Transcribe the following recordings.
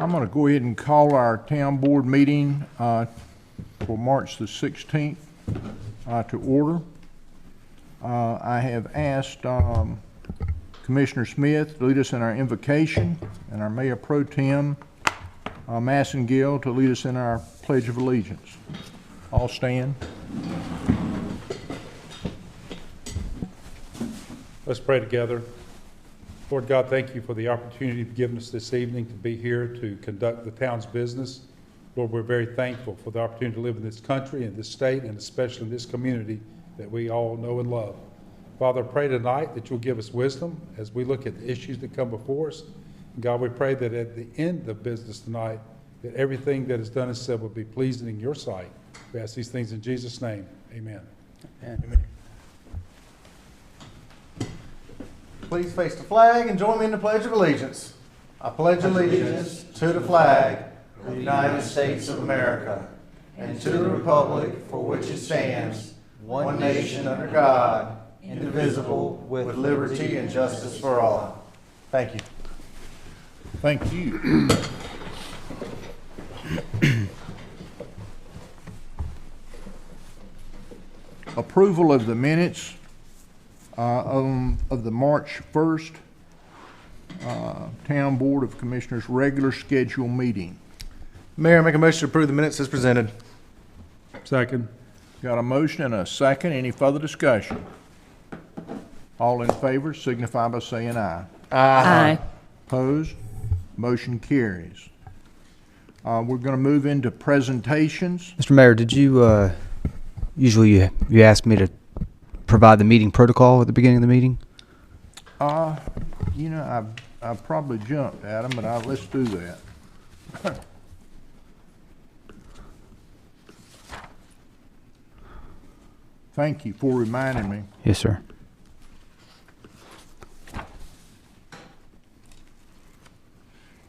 I'm going to go ahead and call our town board meeting for March the 16th to order. I have asked Commissioner Smith to lead us in our invocation and our Mayor Pro Tem Massengill to lead us in our Pledge of Allegiance. All stand. Let's pray together. Lord God, thank you for the opportunity you've given us this evening to be here to conduct the town's business. Lord, we're very thankful for the opportunity to live in this country, in this state, and especially in this community that we all know and love. Father, I pray tonight that you'll give us wisdom as we look at the issues that come before us. And God, we pray that at the end of business tonight, that everything that is done and said will be pleasing in your sight. We ask these things in Jesus' name. Amen. Amen. Please face the flag and join me in the Pledge of Allegiance. I pledge allegiance to the flag of the United States of America and to the republic for which it stands, one nation under God, indivisible, with liberty and justice for all. Thank you. Thank you. Approval of the minutes of the March 1st Town Board of Commissioners regular schedule meeting. Mayor, make a motion to approve the minutes as presented. Second. Got a motion and a second. Any further discussion? All in favor signify by saying aye. Aye. Opposed? Motion carries. We're going to move into presentations. Mr. Mayor, did you, usually you ask me to provide the meeting protocol at the beginning of the meeting? You know, I probably jumped, Adam, but let's do that. Thank you for reminding me. Yes, sir.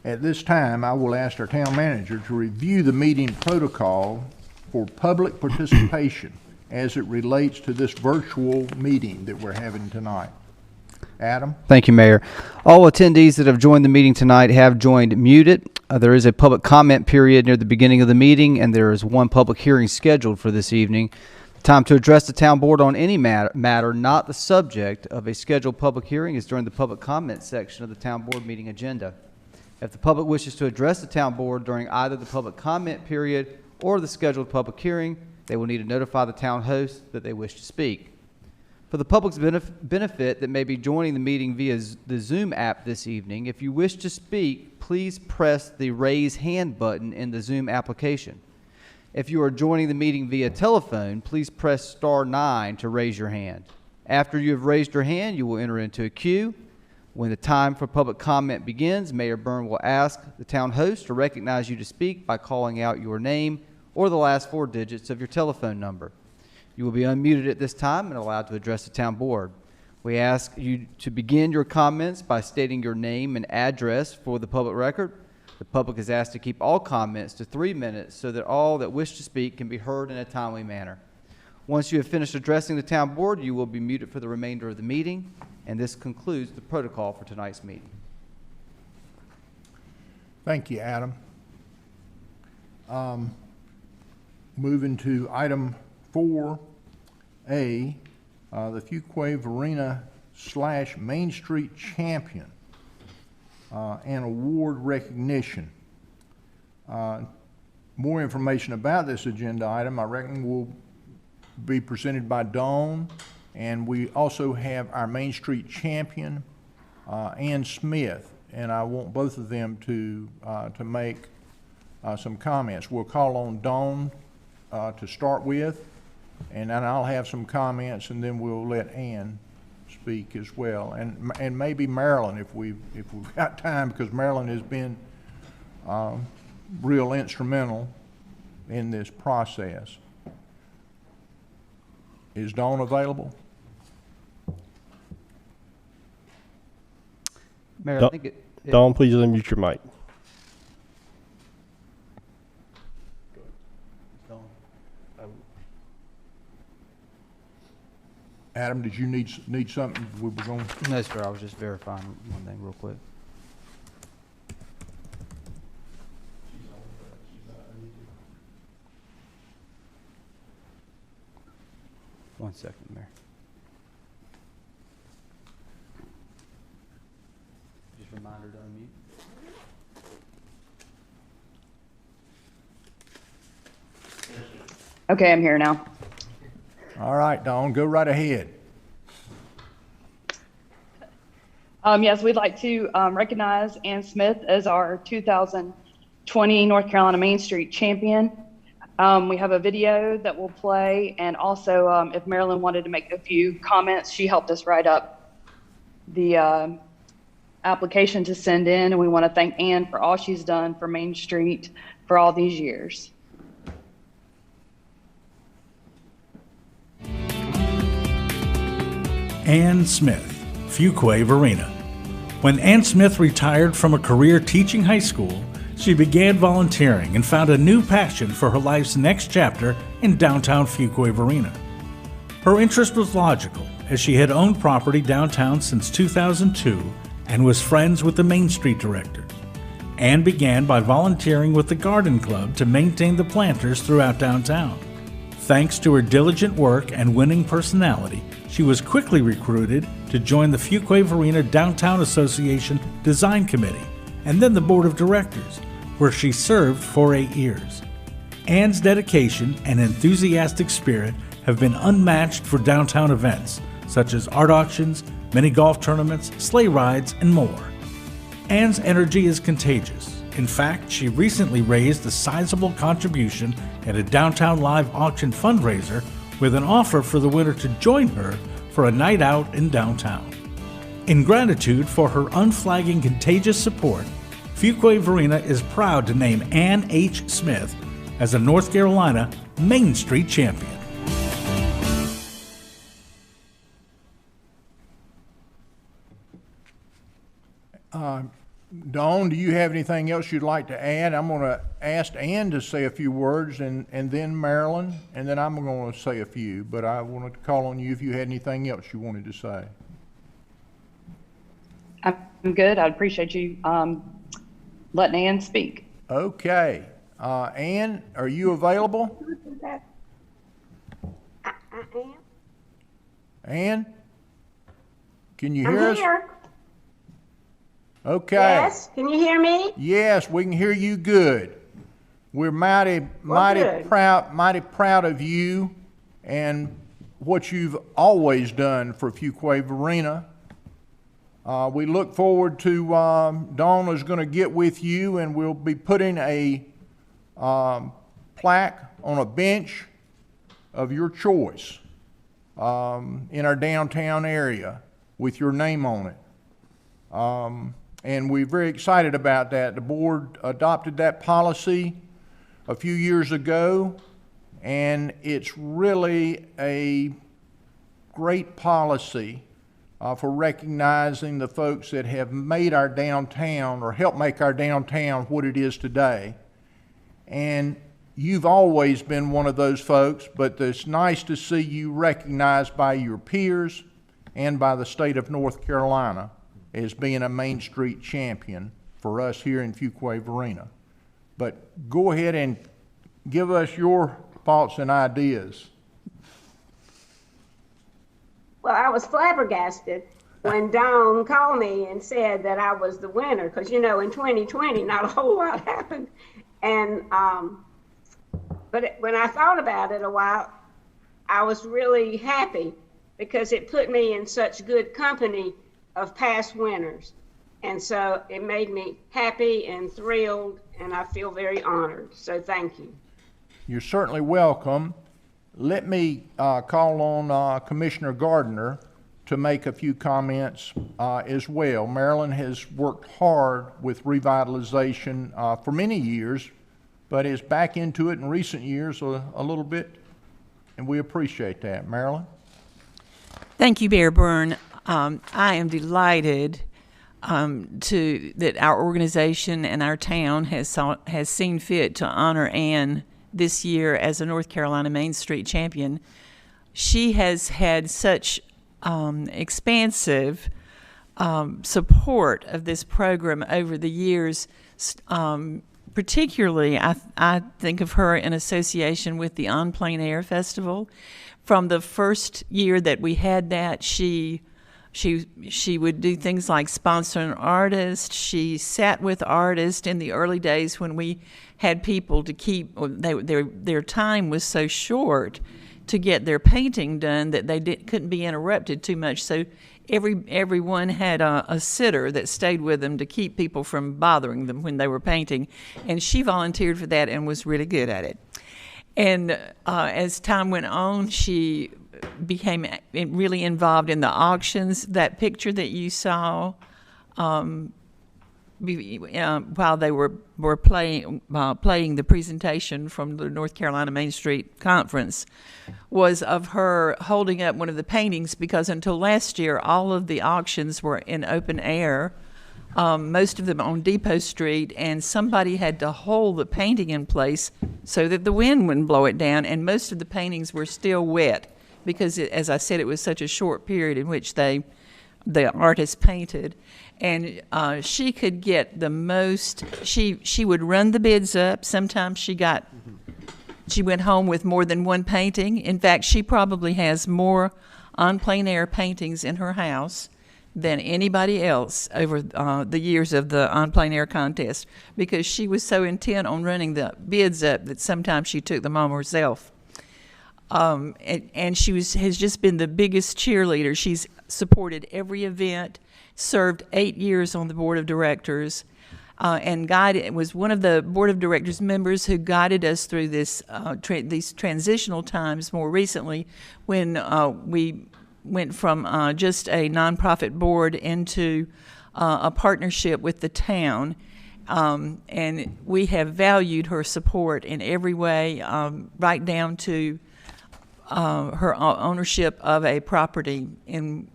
At this time, I will ask our town manager to review the meeting protocol for public participation as it relates to this virtual meeting that we're having tonight. Adam? Thank you, Mayor. All attendees that have joined the meeting tonight have joined muted. There is a public comment period near the beginning of the meeting, and there is one public hearing scheduled for this evening. Time to address the town board on any matter not the subject of a scheduled public hearing is during the public comment section of the town board meeting agenda. If the public wishes to address the town board during either the public comment period or the scheduled public hearing, they will need to notify the town host that they wish to speak. For the public's benefit that may be joining the meeting via the Zoom app this evening, if you wish to speak, please press the raise hand button in the Zoom application. If you are joining the meeting via telephone, please press *9 to raise your hand. After you have raised your hand, you will enter into a queue. When the time for public comment begins, Mayor Byrne will ask the town host to recognize you to speak by calling out your name or the last 4 digits of your telephone number. You will be unmuted at this time and allowed to address the town board. We ask you to begin your comments by stating your name and address for the public record. The public is asked to keep all comments to 3 minutes so that all that wish to speak can be heard in a timely manner. Once you have finished addressing the town board, you will be muted for the remainder of the meeting, and this concludes the protocol for tonight's meeting. Thank you, Adam. Moving to item 4A, the Fuquay-Varina / Main Street Champion and award recognition. More information about this agenda item, I reckon, will be presented by Dawn, and we also have our Main Street Champion, Ann Smith, and I want both of them to make some comments. We'll call on Dawn to start with, and then I'll have some comments, and then we'll let Ann speak as well, and maybe Marilyn if we've got time, because Marilyn has been real instrumental in this process. Is Dawn available? Mayor, I think Dawn, please unmute your mic. Adam, did you need something? We were going. No, sir. I was just verifying one thing real quick. 1 second, Mayor. Just reminder to unmute. Okay, I'm here now. All right, Dawn, go right ahead. Yes, we'd like to recognize Ann Smith as our 2020 North Carolina Main Street champion. We have a video that will play, and also if Marilyn wanted to make a few comments, she helped us write up the application to send in, and we want to thank Ann for all she's done for Main Street for all these years. Ann Smith, Fuquay-Varina. When Ann Smith retired from a career teaching high school, she began volunteering and found a new passion for her life's next chapter in downtown Fuquay-Varina. Her interest was logical, as she had owned property downtown since 2002 and was friends with the Main Street director. Ann began by volunteering with the Garden Club to maintain the planters throughout downtown. Thanks to her diligent work and winning personality, she was quickly recruited to join the Fuquay-Varina Downtown Association Design Committee and then the Board of Directors, where she served for 8 years. Ann's dedication and enthusiastic spirit have been unmatched for downtown events, such as art auctions, mini golf tournaments, sleigh rides, and more. Ann's energy is contagious. In fact, she recently raised a sizable contribution at a Downtown Live auction fundraiser with an offer for the winner to join her for a night out in downtown. In gratitude for her unflagging contagious support, Fuquay-Varina is proud to name Ann H. Smith as a North Carolina Main Street champion. Dawn, do you have anything else you'd like to add? I'm going to ask Ann to say a few words, and then Marilyn, and then I'm going to say a few, but I wanted to call on you if you had anything else you wanted to say. I'm good. I'd appreciate you letting Ann speak. Okay. Ann, are you available? I am. Ann? Can you hear I'm us? here. Okay. Yes. Can you hear me? Yes, we can hear you good. We're mighty good. proud of you and what you've always done for Fuquay-Varina. We look forward to, Dawn is going to get with you, and we'll be putting a plaque on a bench of your choice in our downtown area with your name on it. And we're very excited about that. The board adopted that policy a few years ago, and it's really a great policy for recognizing the folks that have made our downtown or helped make our downtown what it is today. And you've always been one of those folks, but it's nice to see you recognized by your peers and by the state of North Carolina as being a Main Street champion for us here in Fuquay-Varina. But go ahead and give us your thoughts and ideas. Well, I was flabbergasted when Dawn called me and said that I was the winner, because, you know, in 2020, not a whole lot happened. And, when I thought about it a while, I was really happy because it put me in such good company of past winners. And so it made me happy and thrilled, and I feel very honored. So thank you. You're certainly welcome. Let me call on Commissioner Gardner to make a few comments as well. Marilyn has worked hard with revitalization for many years, but is back into it in recent years a little bit, and we appreciate that. Marilyn? Thank you, Mayor Byrne. I am delighted that our organization and our town has seen fit to honor Ann this year as a North Carolina Main Street champion. She has had such expansive support of this program over the years, particularly, I think of her in association with the On Plein Air Festival. From the first year that we had that, she would do things like sponsor an artist. She sat with artists in the early days when we had people to keep, their time was so short to get their painting done that they couldn't be interrupted too much. So everyone had a sitter that stayed with them to keep people from bothering them when they were painting. And she volunteered for that and was really good at it. And as time went on, she became really involved in the auctions. That picture that you saw while they were playing the presentation from the North Carolina Main Street Conference was of her holding up one of the paintings, because until last year, all of the auctions were in open air, most of them on Depot Street, and somebody had to hold the painting in place so that the wind wouldn't blow it down, and most of the paintings were still wet because, as I said, it was such a short period in which the artist painted. And she could get the most, she would run the bids up. Sometimes she went home with more than one painting. In fact, she probably has more on plein air paintings in her house than anybody else over the years of the on plein air contest, because she was so intent on running the bids up that sometimes she took them home herself. And she has just been the biggest cheerleader. She's supported every event, served 8 years on the board of directors, and was one of the board of directors members who guided us through this these transitional times more recently, when we went from just a nonprofit board into a partnership with the town. And we have valued her support in every way, right down to her ownership of a property in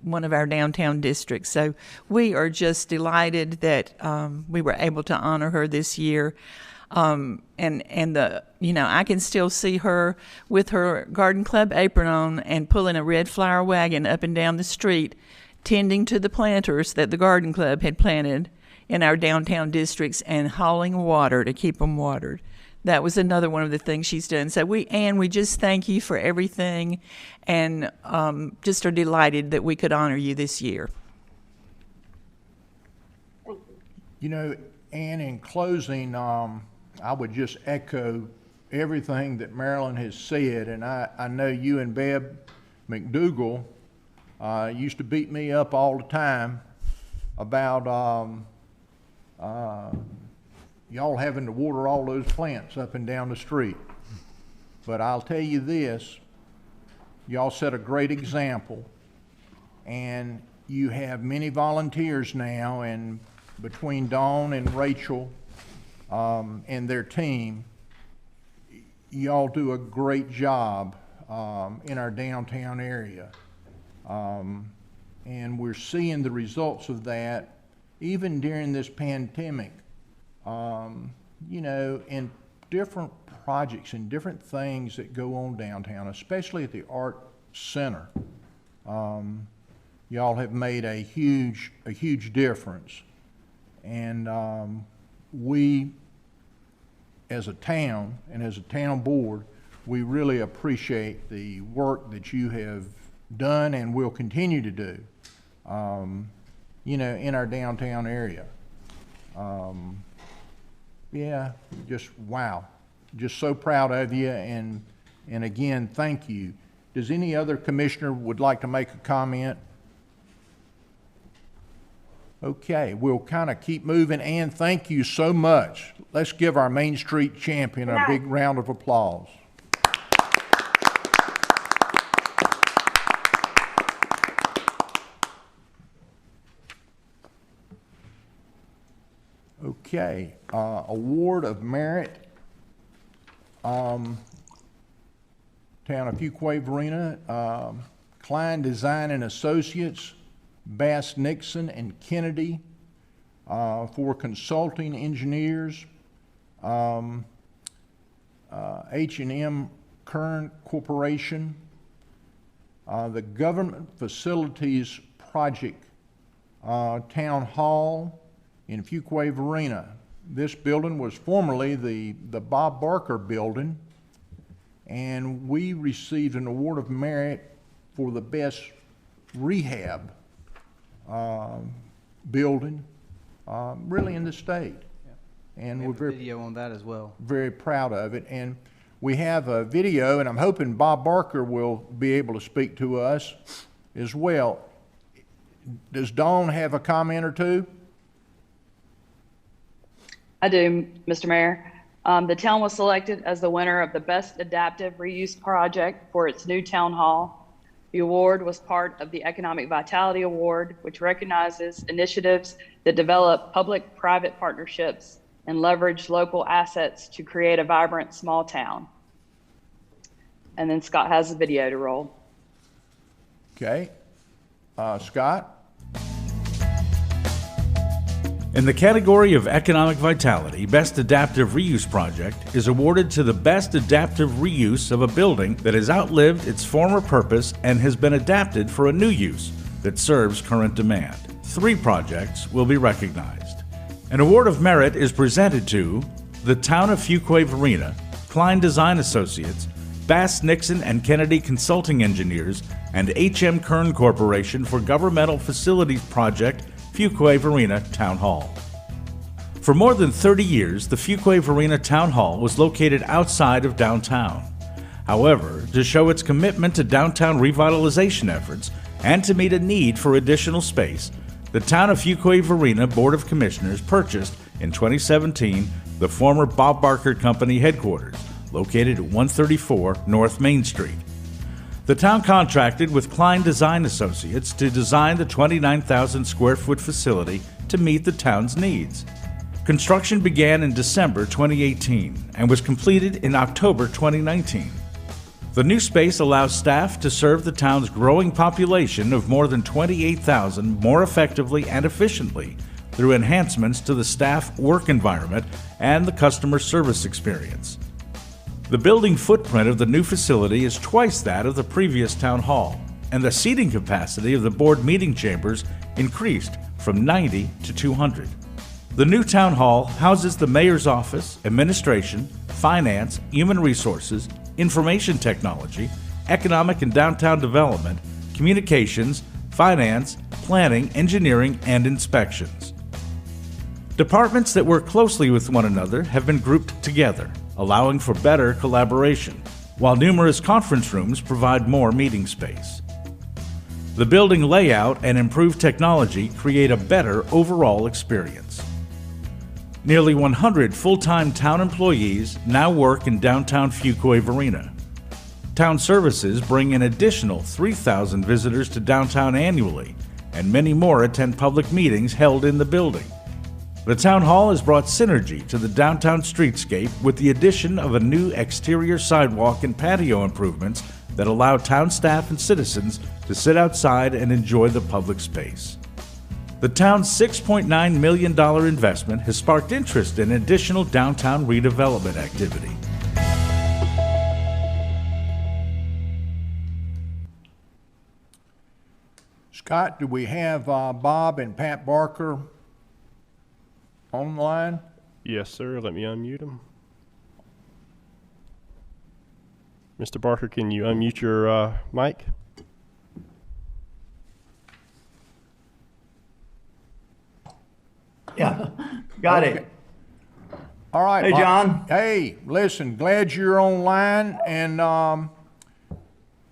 one of our downtown districts. So we are just delighted that we were able to honor her this year. I can still see her with her garden club apron on and pulling a red flower wagon up and down the street, tending to the planters that the garden club had planted in our downtown districts and hauling water to keep them watered. That was another one of the things she's done. So we just thank you for everything, and just are delighted that we could honor you this year. You know, Ann, in closing, I would just echo everything that Marilyn has said, and I know you and Beb McDougal used to beat me up all the time about y'all having to water all those plants up and down the street. But I'll tell you this, y'all set a great example, and you have many volunteers now, and between Dawn and Rachel and their team, y'all do a great job in our downtown area. And we're seeing the results of that even during this pandemic. You know, in different projects and different things that go on downtown, especially at the Art Center, y'all have made a huge difference. And we, as a town and as a town board, we really appreciate the work that you have done and will continue to do, you know, in our downtown area. Yeah, just wow. Just so proud of you, and again, thank you. Does any other commissioner would like to make a comment? Okay, we'll kind of keep moving. Ann, thank you so much. Let's give our Main Street champion a big round of applause. Okay, award of merit. Town of Fuquay-Varina, Klein Design and Associates, Bass Nixon and Kennedy, for consulting engineers, H&M Kern Corporation, the Government Facilities Project, Town Hall in Fuquay-Varina, This building was formerly the Bob Barker Building, and we received an award of merit for the best rehab building, really in the state. And We we're have a very, video on that as well. very proud of it. And we have a video, and I'm hoping Bob Barker will be able to speak to us as well. Does Dawn have a comment or two? I do, Mr. Mayor. The town was selected as the winner of the Best Adaptive Reuse Project for its new town hall. The award was part of the Economic Vitality Award, which recognizes initiatives that develop public-private partnerships and leverage local assets to create a vibrant small town. And then Scott has the video to roll. Okay. Scott? In the category of economic vitality, Best Adaptive Reuse Project is awarded to the best adaptive reuse of a building that has outlived its former purpose and has been adapted for a new use that serves current demand. 3 projects will be recognized. An award of merit is presented to the Town of Fuquay-Varina, Klein Design Associates, Bass Nixon and Kennedy Consulting Engineers, and H.M. Kern Corporation for Governmental Facilities Project, Fuquay-Varina Town Hall. For more than 30 years, the Fuquay-Varina Town Hall was located outside of downtown. However, to show its commitment to downtown revitalization efforts and to meet a need for additional space, the Town of Fuquay-Varina Board of Commissioners purchased in 2017 the former Bob Barker Company headquarters, located at 134 North Main Street. The town contracted with Klein Design Associates to design the 29,000 square foot facility to meet the town's needs. Construction began in December 2018 and was completed in October 2019. The new space allows staff to serve the town's growing population of more than 28,000 more effectively and efficiently through enhancements to the staff work environment and the customer service experience. The building footprint of the new facility is twice that of the previous town hall, and the seating capacity of the board meeting chambers increased from 90 to 200. The new town hall houses the mayor's office, administration, finance, human resources, information technology, economic and downtown development, communications, finance, planning, engineering, and inspections. Departments that work closely with one another have been grouped together, allowing for better collaboration, while numerous conference rooms provide more meeting space. The building layout and improved technology create a better overall experience. Nearly 100 full-time town employees now work in downtown Fuquay-Varina. Town services bring an additional 3,000 visitors to downtown annually, and many more attend public meetings held in the building. The town hall has brought synergy to the downtown streetscape with the addition of a new exterior sidewalk and patio improvements that allow town staff and citizens to sit outside and enjoy the public space. The town's $6.9 million investment has sparked interest in additional downtown redevelopment activity. Scott, do we have Bob and Pat Barker online? Yes, sir. Let me unmute him. Mr. Barker, can you unmute your mic? Yeah, got Okay. it. All right. Hey, Bob. John. Hey, listen, glad you're online, and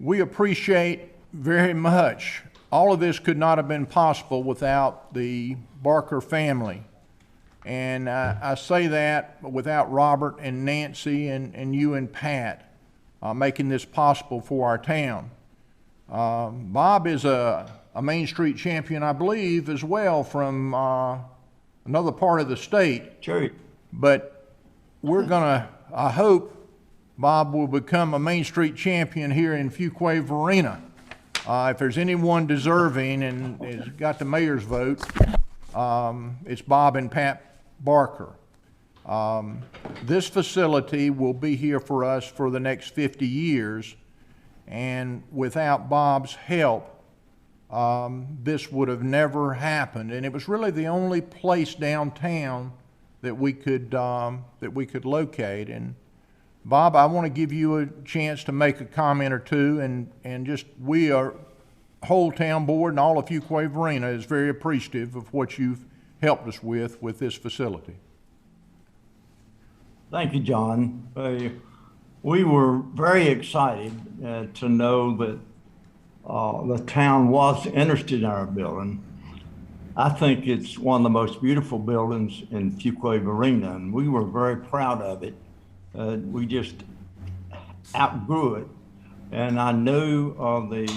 we appreciate very much. All of this could not have been possible without the Barker family. And I say that without Robert and Nancy and you and Pat making this possible for our town. Bob is a Main Street champion, I believe, as well from another part of the state. True. But we're gonna, I hope Bob will become a Main Street champion here in Fuquay-Varina. If there's anyone deserving and has got the mayor's vote, it's Bob and Pat Barker. This facility will be here for us for the next 50 years, and without Bob's help, this would have never happened. And it was really the only place downtown that we could locate. And Bob, I want to give you a chance to make a comment or two, and just we are whole town board and all of Fuquay-Varina is very appreciative of what you've helped us with this facility. Thank you, John. We were very excited to know that the town was interested in our building. I think it's one of the most beautiful buildings in Fuquay-Varina, and we were very proud of it. We just outgrew it, and I knew the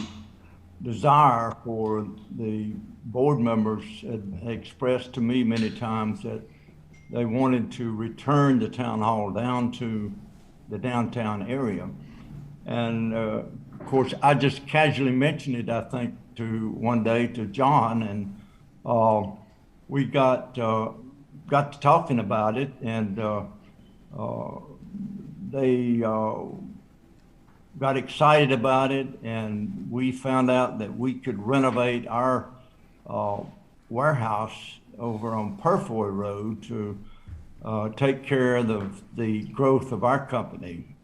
desire for the board members had expressed to me many times that they wanted to return the town hall down to the downtown area. And of course, I just casually mentioned it, I think, one day to John, and we got to talking about it, and they got excited about it, and we found out that we could renovate our warehouse over on Purfoy Road to take care of the growth of our company.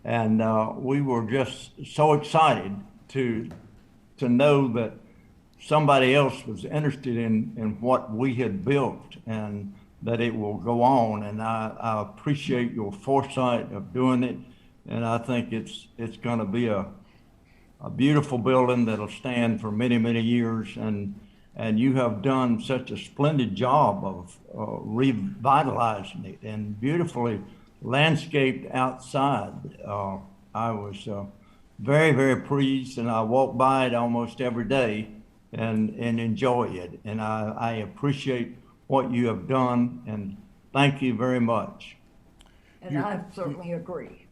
And we were just so excited to know that somebody else was interested in what we had built and that it will go on. And I appreciate your foresight of doing it. And I think it's going to be a beautiful building that'll stand for many, many years. And you have done such a splendid job of revitalizing it and beautifully landscaped outside. I was very, very pleased, and I walk by it almost every day and enjoy it. And I appreciate what you have done, and thank you very much. And I certainly agree.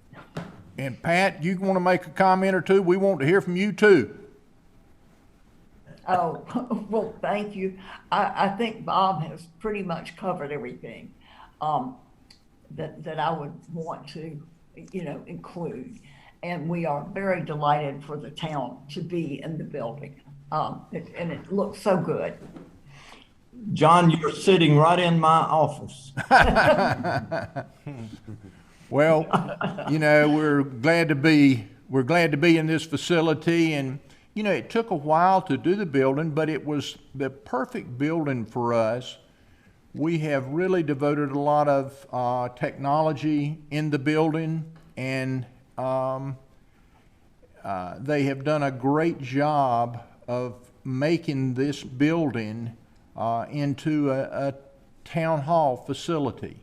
And Pat, you want to make a comment or two? We want to hear from you too. Oh, well, thank you. I think Bob has pretty much covered everything that I would want to, include. And we are very delighted for the town to be in the building. And it looks so good. John, you're sitting right in my office. Well, we're glad to be in this facility, and it took a while to do the building, but it was the perfect building for us. We have really devoted a lot of technology in the building, and they have done a great job of making this building into a town hall facility,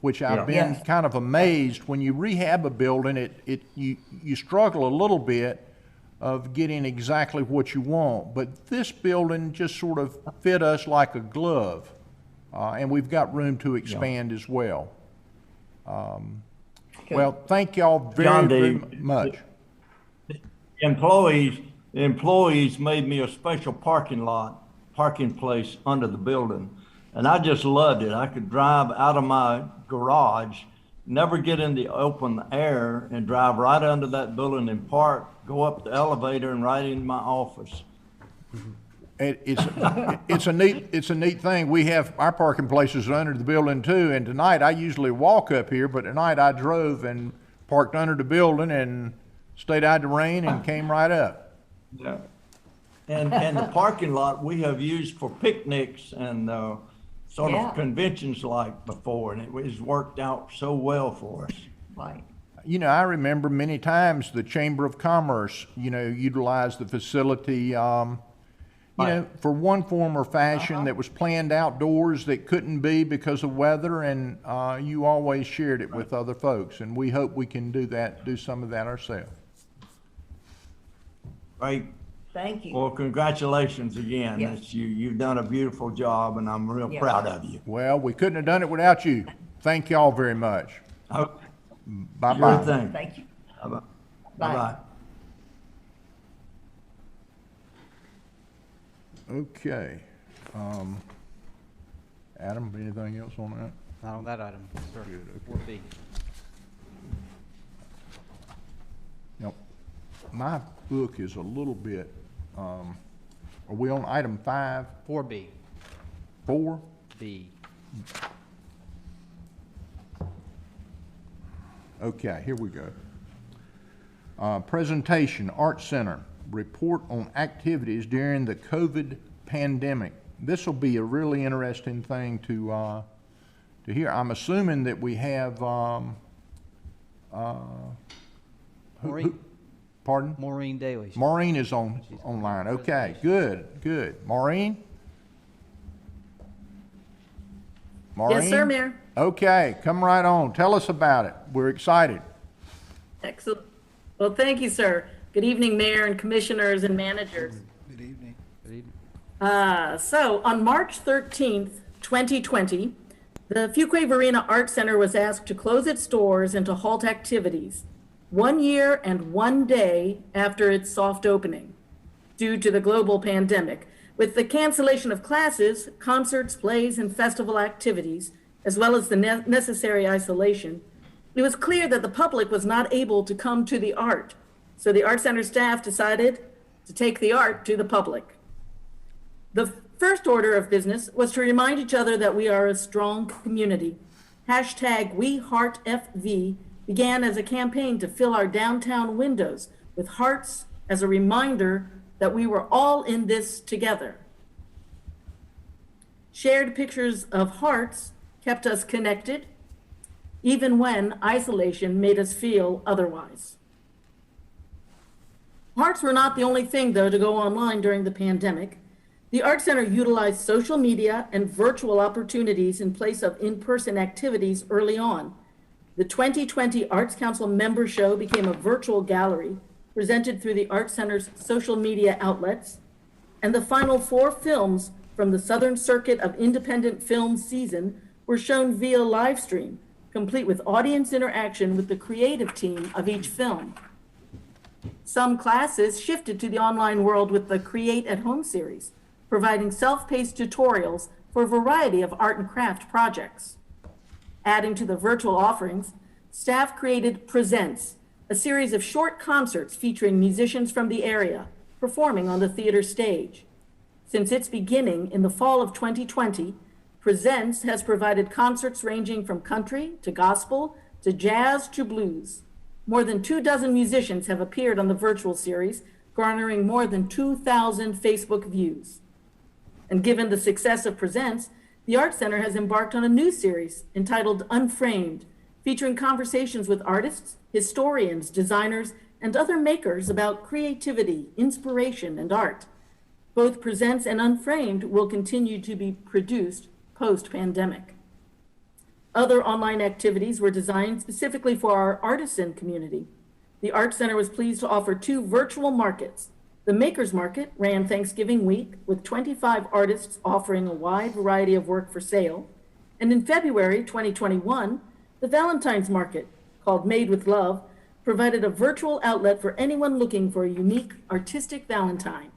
which I've been kind of amazed. When you rehab a building, you struggle a little bit of getting exactly what you want, but this building just sort of fit us like a glove, and we've got room to expand as well. Well, thank y'all very much. The employees made me a special parking place under the building, and I just loved it. I could drive out of my garage, never get in the open air, and drive right under that building and park, go up the elevator and right in my office. It's a neat thing. We have our parking places under the building too, and tonight I usually walk up here, but tonight I drove and parked under the building and stayed out the rain and came right up. Yeah. And the parking lot we have used for picnics and sort of conventions like before, and it has worked out so well for us. Right. I remember many times the Chamber of Commerce, utilized the facility, for one form or fashion that was planned outdoors that couldn't be because of weather, and you always shared it with other folks, and we hope we can do some of that ourselves. Right. Thank you. Well, congratulations again. Yes. You've done a beautiful job, and I'm real proud of you. Well, we couldn't have done it without you. Thank y'all very much. Okay. Bye-bye. Sure thing. Thank you. Bye-bye. Bye. Bye-bye. Okay. Adam, anything else on that? Not on that item, sir. Good, okay. 4B. My book is a little bit, are we on item 5? 4B. 4? B. Okay, here we go. Presentation, Art Center, report on activities during the COVID pandemic. This will be a really interesting thing to hear. I'm assuming that we have, Maureen. Pardon? Maureen Daly. Maureen is online. Okay, good. Maureen? Maureen? Yes, sir, Mayor. Okay, come right on. Tell us about it. We're excited. Excellent. Well, thank you, sir. Good evening, Mayor and Commissioners and Managers. Good evening. So on March 13th, 2020, the Fuquay-Varina Art Center was asked to close its doors and to halt activities 1 year and 1 day after its soft opening due to the global pandemic. With the cancellation of classes, concerts, plays, and festival activities, as well as the necessary isolation, it was clear that the public was not able to come to the art. So the Art Center staff decided to take the art to the public. The first order of business was to remind each other that we are a strong community. #WeHeartFV began as a campaign to fill our downtown windows with hearts as a reminder that we were all in this together. Shared pictures of hearts kept us connected, even when isolation made us feel otherwise. Hearts were not the only thing, though, to go online during the pandemic. The Art Center utilized social media and virtual opportunities in place of in-person activities early on. The 2020 Arts Council Member Show became a virtual gallery presented through the Art Center's social media outlets, and the final 4 films from the Southern Circuit of Independent Film season were shown via live stream, complete with audience interaction with the creative team of each film. Some classes shifted to the online world with the Create at Home series, providing self-paced tutorials for a variety of art and craft projects. Adding to the virtual offerings, staff created Presents, a series of short concerts featuring musicians from the area performing on the theater stage. Since its beginning in the fall of 2020, Presents has provided concerts ranging from country to gospel to jazz to blues. More than 24 musicians have appeared on the virtual series, garnering more than 2,000 Facebook views. And given the success of Presents, the Art Center has embarked on a new series entitled Unframed, featuring conversations with artists, historians, designers, and other makers about creativity, inspiration, and art. Both Presents and Unframed will continue to be produced post-pandemic. Other online activities were designed specifically for our artisan community. The Art Center was pleased to offer 2 virtual markets. The Makers Market ran Thanksgiving week with 25 artists offering a wide variety of work for sale. And in February 2021, the Valentine's Market, called Made with Love, provided a virtual outlet for anyone looking for a unique artistic Valentine.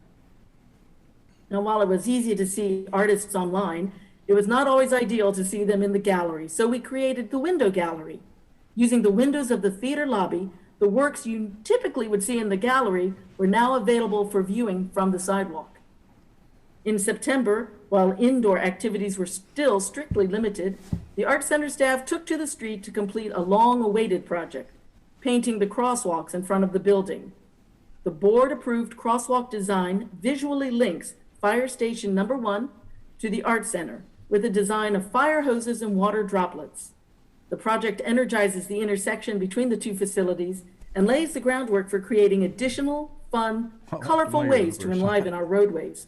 Now, while it was easy to see artists online, it was not always ideal to see them in the gallery, so we created the Window Gallery. Using the windows of the theater lobby, the works you typically would see in the gallery were now available for viewing from the sidewalk. In September, while indoor activities were still strictly limited, the Art Center staff took to the street to complete a long-awaited project, painting the crosswalks in front of the building. The board-approved crosswalk design visually links Fire Station Number 1 to the Art Center, with a design of fire hoses and water droplets. The project energizes the intersection between the 2 facilities and lays the groundwork for creating additional, fun, colorful ways to enliven our roadways.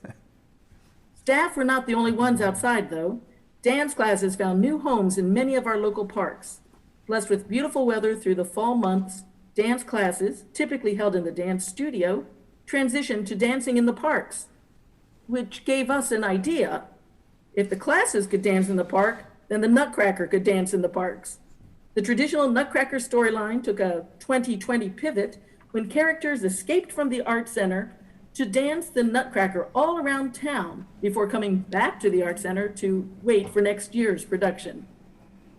Staff were not the only ones outside, though. Dance classes found new homes in many of our local parks. Blessed with beautiful weather through the fall months, dance classes, typically held in the dance studio, transitioned to dancing in the parks, which gave us an idea. If the classes could dance in the park, then the Nutcracker could dance in the parks. The traditional Nutcracker storyline took a 2020 pivot when characters escaped from the Art Center to dance the Nutcracker all around town before coming back to the Art Center to wait for next year's production.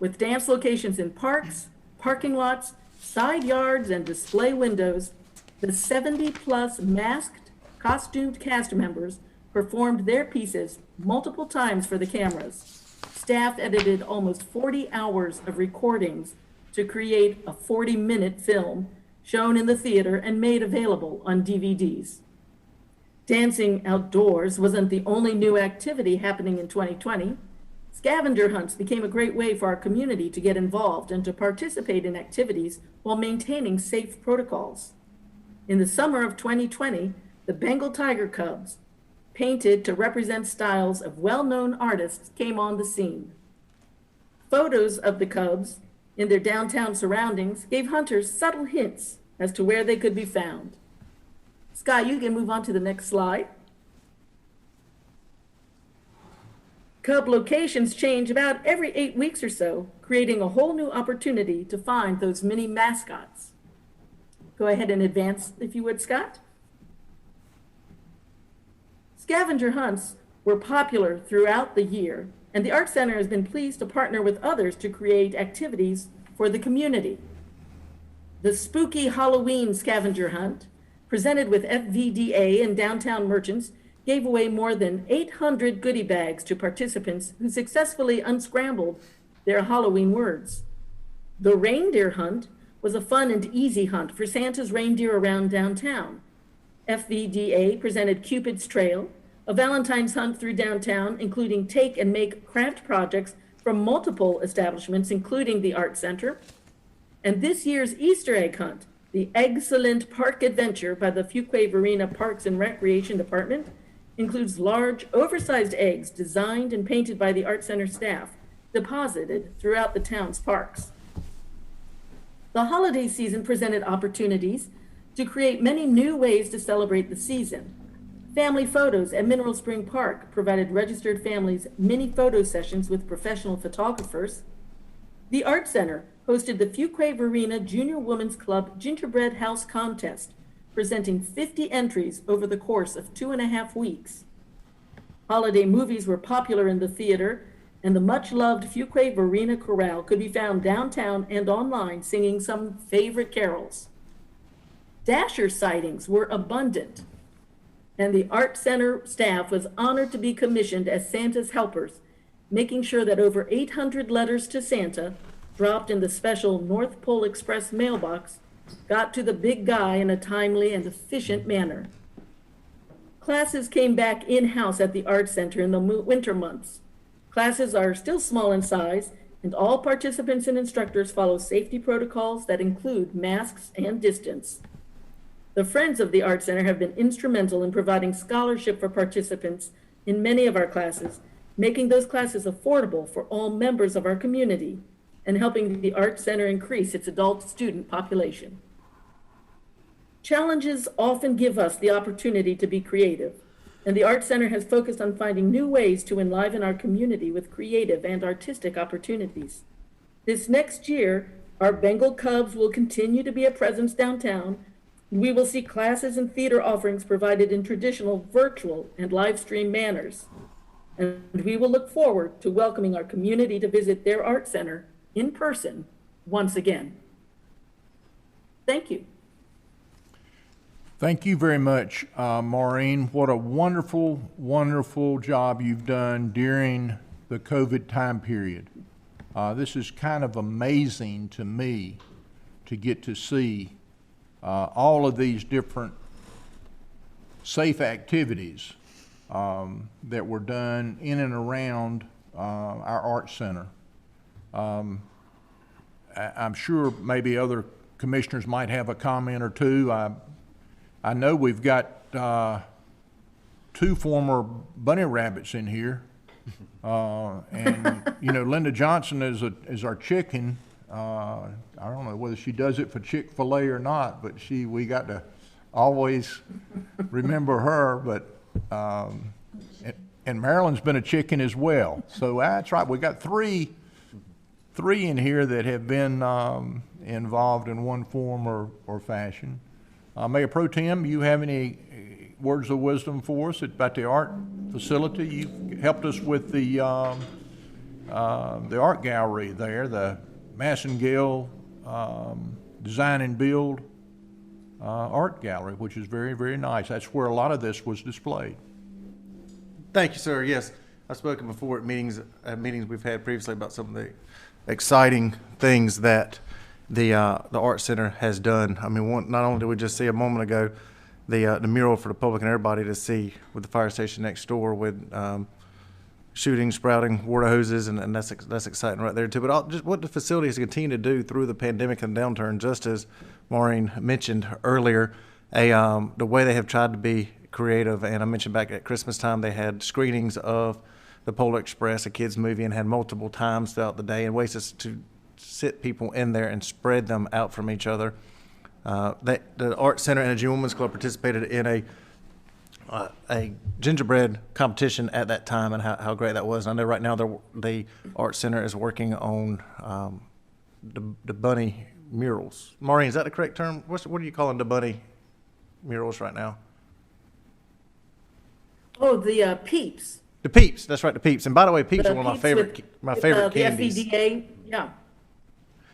With dance locations in parks, parking lots, side yards, and display windows, the 70-plus masked, costumed cast members performed their pieces multiple times for the cameras. Staff edited almost 40 hours of recordings to create a 40-minute film shown in the theater and made available on DVDs. Dancing outdoors wasn't the only new activity happening in 2020. Scavenger hunts became a great way for our community to get involved and to participate in activities while maintaining safe protocols. In the summer of 2020, the Bengal tiger cubs, painted to represent styles of well-known artists, came on the scene. Photos of the cubs in their downtown surroundings gave hunters subtle hints as to where they could be found. Sky, you can move on to the next slide. Cub locations change about every 8 weeks or so, creating a whole new opportunity to find those mini mascots. Go ahead and advance, if you would, Scott. Scavenger hunts were popular throughout the year, and the Art Center has been pleased to partner with others to create activities for the community. The Spooky Halloween Scavenger Hunt, presented with FVDA and downtown merchants, gave away more than 800 goodie bags to participants who successfully unscrambled their Halloween words. The Reindeer Hunt was a fun and easy hunt for Santa's reindeer around downtown. FVDA presented Cupid's Trail, a Valentine's hunt through downtown, including take and make craft projects from multiple establishments, including the Art Center. And this year's Easter egg hunt, the Excellent Park Adventure by the Fuquay-Varina Parks and Recreation Department, includes large, oversized eggs designed and painted by the Art Center staff, deposited throughout the town's parks. The holiday season presented opportunities to create many new ways to celebrate the season. Family Photos at Mineral Spring Park provided registered families mini photo sessions with professional photographers. The Art Center hosted the Fuquay-Varina Junior Women's Club Gingerbread House Contest, presenting 50 entries over the course of 2.5 weeks. Holiday movies were popular in the theater, and the much-loved Fuquay-Varina Chorale could be found downtown and online singing some favorite carols. Dasher sightings were abundant, and the Art Center staff was honored to be commissioned as Santa's helpers, making sure that over 800 letters to Santa, dropped in the special North Pole Express mailbox, got to the big guy in a timely and efficient manner. Classes came back in-house at the Art Center in the winter months. Classes are still small in size, and all participants and instructors follow safety protocols that include masks and distance. The Friends of the Art Center have been instrumental in providing scholarship for participants in many of our classes, making those classes affordable for all members of our community, and helping the Art Center increase its adult student population. Challenges often give us the opportunity to be creative, and the Art Center has focused on finding new ways to enliven our community with creative and artistic opportunities. This next year, our Bengal Cubs will continue to be a presence downtown. We will see classes and theater offerings provided in traditional virtual and live stream manners. And we will look forward to welcoming our community to visit their Art Center in person once again. Thank you. Thank you very much, Maureen. What a wonderful, wonderful job you've done during the COVID time period. This is kind of amazing to me to get to see all of these different safe activities that were done in and around our Art Center. I'm sure maybe other commissioners might have a comment or two. I know we've got 2 former bunny rabbits in here. And, you know, Linda Johnson is our chicken. I don't know whether she does it for Chick-fil-A or not, but we got to always remember her. But, and Marilyn's been a chicken as well. So that's right. We got three in here that have been involved in one form or fashion. Mayor Pro Tem, you have any words of wisdom for us about the art facility? You've helped us with the art gallery there, the Massengale Design and Build art gallery, which is very, very nice. That's where a lot of this was displayed. Thank you, sir. Yes. I've spoken before at meetings we've had previously about some of the exciting things that the Art Center has done. I mean, not only did we just see a moment ago the mural for the public and everybody to see with the fire station next door with shooting, sprouting water hoses, and that's exciting right there too. But just what the facility has continued to do through the pandemic and downturn, just as Maureen mentioned earlier, the way they have tried to be creative. And I mentioned back at Christmas time, they had screenings of the Polar Express, a kids movie, and had multiple times throughout the day, and ways to sit people in there and spread them out from each other. The Art Center and the Junior Women's Club participated in a gingerbread competition at that time, and how great that was. And I know right now the Art Center is working on the bunny murals. Maureen, is that the correct term? What are you calling the bunny murals right now? Oh, the Peeps. The Peeps, that's right, the Peeps. And by the way, Peeps are one of my Peeps favorite the candies. FEDA, yeah.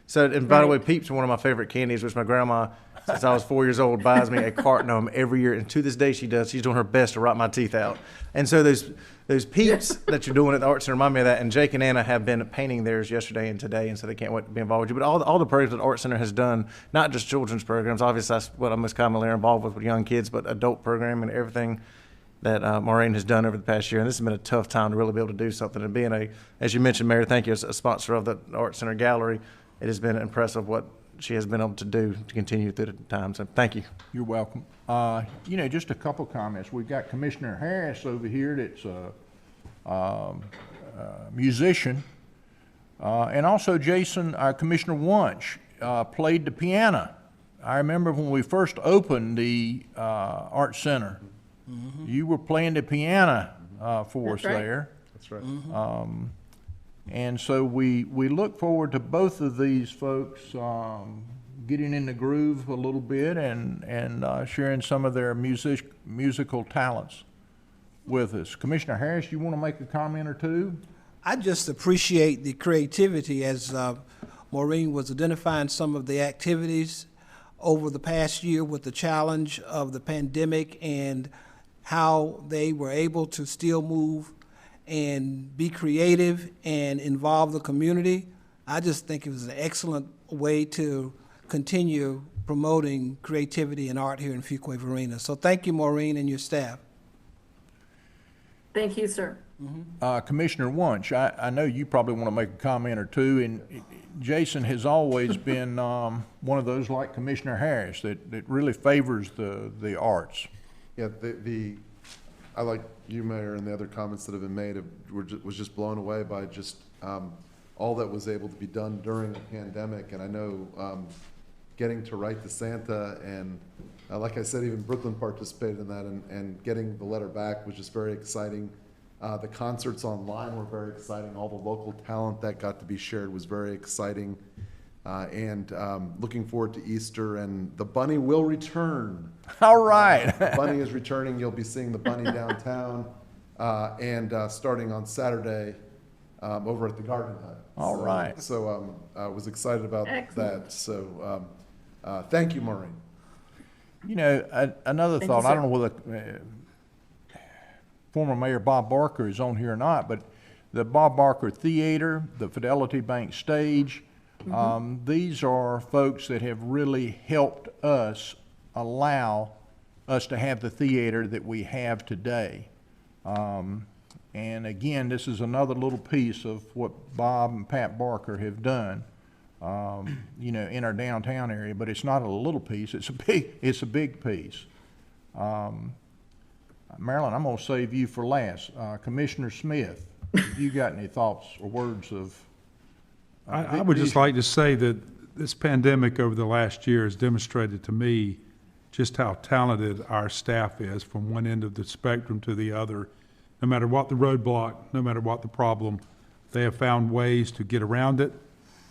So, and by the way, Peeps are one of my favorite candies, which my grandma, since I was 4 years old, buys me a carton of them every year. And to this day, she does. She's doing her best to rot my teeth out. And so those Peeps that you're doing at the Art Center remind me of that. And Jake and Anna have been painting theirs yesterday and today, and so they can't wait to be involved with you. But all the programs that the Art Center has done, not just children's programs, obviously that's what I'm most commonly involved with young kids, but adult programming and everything that Maureen has done over the past year. And this has been a tough time to really be able to do something. And being as you mentioned, Mayor, thank you, as a sponsor of the Art Center Gallery, it has been impressive what she has been able to do to continue through the time. So thank you. You're welcome. Just a couple comments. We've got Commissioner Harris over here that's a musician. And also Jason, Commissioner Wunsch, played the piano. I remember when we first opened the Art Center, you were playing the piano for us there. That's right. And so we look forward to both of these folks getting in the groove a little bit and sharing some of their musical talents with us. Commissioner Harris, you want to make a comment or two? I just appreciate the creativity as Maureen was identifying some of the activities over the past year with the challenge of the pandemic and how they were able to still move and be creative and involve the community. I just think it was an excellent way to continue promoting creativity and art here in Fuquay-Varina. So thank you, Maureen, and your staff. Thank you, sir. Commissioner Wunsch, I know you probably want to make a comment or two, and Jason has always been one of those like Commissioner Harris that really favors the arts. Yeah, I like you, Mayor, and the other comments that have been made was just blown away by just all that was able to be done during the pandemic. And I know getting to write to Santa and like I said, even Brooklyn participated in that, and getting the letter back was just very exciting. The concerts online were very exciting. All the local talent that got to be shared was very exciting. And looking forward to Easter, and the bunny will return. All right. The bunny is returning. You'll be seeing the bunny downtown, and starting on Saturday over at the Garden Hut. All right. So I was excited about that. So thank you, Maureen. Another thought, I don't know whether former Mayor Bob Barker is on here or not, but the Bob Barker Theater, the Fidelity Bank Stage, these are folks that have really helped us allow us to have the theater that we have today. And again, this is another little piece of what Bob and Pat Barker have done, in our downtown area. But it's not a little piece; it's a big piece. Marilyn, I'm going to save you for last. Commissioner Smith, have you got any thoughts or words of? I would just like to say that this pandemic over the last year has demonstrated to me just how talented our staff is from one end of the spectrum to the other. No matter what the roadblock, no matter what the problem, they have found ways to get around it,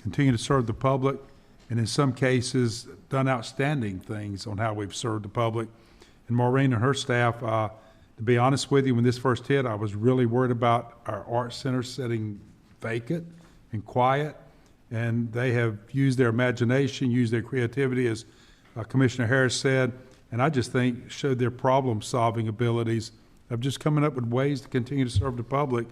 continue to serve the public, and in some cases done outstanding things on how we've served the public. And Maureen and her staff, to be honest with you, when this first hit, I was really worried about our art center sitting vacant and quiet. And they have used their imagination, used their creativity, as Commissioner Harris said, and I just think showed their problem-solving abilities of just coming up with ways to continue to serve the public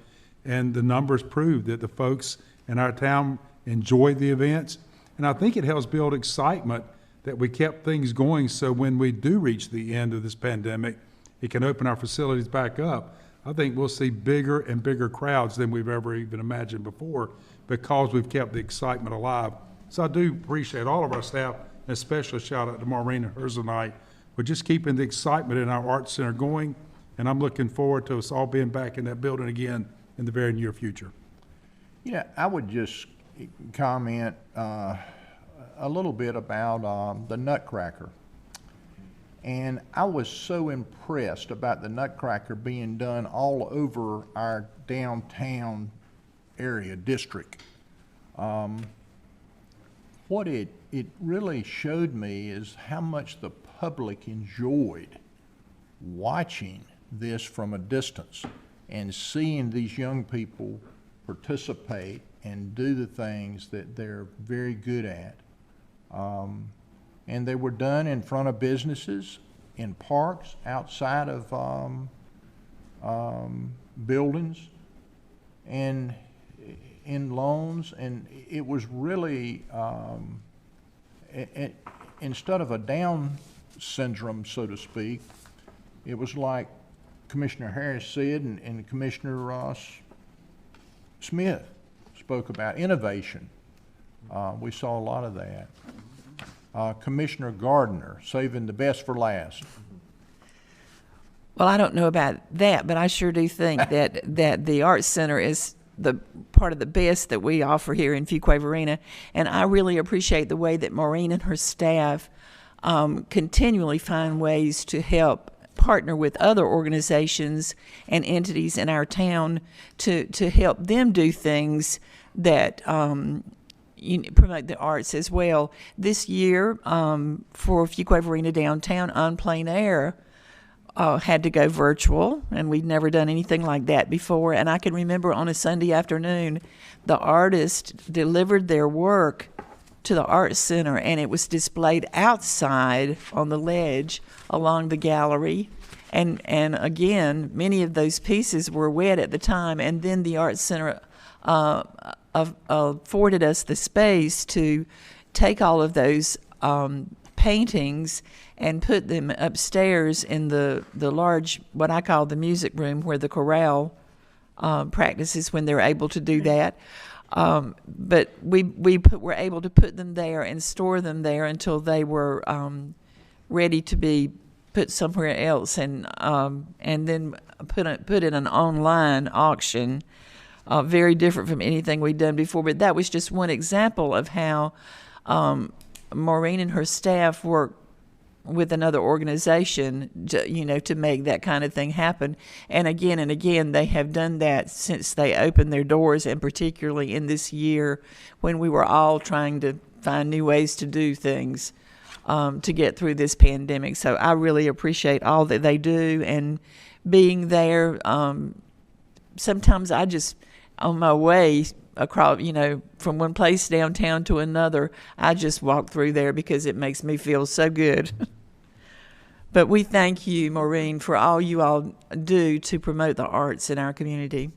and the numbers prove that the folks in our town enjoy the events. And I think it helps build excitement that we kept things going, so when we do reach the end of this pandemic, it can open our facilities back up. I think we'll see bigger and bigger crowds than we've ever even imagined before, because we've kept the excitement alive. So I do appreciate all of our staff, and especially shout out to Maureen and hers tonight for just keeping the excitement in our Arts Center going. And I'm looking forward to us all being back in that building again in the very near future. I would just comment a little bit about the Nutcracker. And I was so impressed about the Nutcracker being done all over our downtown area district. What it really showed me is how much the public enjoyed watching this from a distance and seeing these young people participate and do the things that they're very good at. And they were done in front of businesses, in parks, outside of buildings, and in lawns, and it was really, instead of a Down syndrome, so to speak, it was like Commissioner Harris said, and Commissioner Smith spoke about innovation. We saw a lot of that. Commissioner Gardner, saving the best for last. Well, I don't know about that, but I sure do think that the Arts Center is the part of the best that we offer here in Fuquay-Varina, and I really appreciate the way that Maureen and her staff continually find ways to help partner with other organizations and entities in our town to help them do things that promote the arts as well. This year, for Fuquay-Varina Downtown on Plein Air, had to go virtual, and we'd never done anything like that before. And I can remember on a Sunday afternoon, the artists delivered their work to the Arts Center, and it was displayed outside on the ledge along the gallery. And again, many of those pieces were wet at the time, and then the Arts Center afforded us the space to take all of those paintings and put them upstairs in the large, what I call the music room, where the chorale practices when they're able to do that. But we were able to put them there and store them there until they were ready to be put somewhere else, and then put in an online auction. Very different from anything we'd done before, but that was just one example of how Maureen and her staff worked with another organization, to make that kind of thing happen. And again, they have done that since they opened their doors, and particularly in this year when we were all trying to find new ways to do things to get through this pandemic. So I really appreciate all that they do and being there. Sometimes I just, on my way across, from one place downtown to another, I just walk through there because it makes me feel so good. But we thank you, Maureen, for all you all do to promote the arts in our community.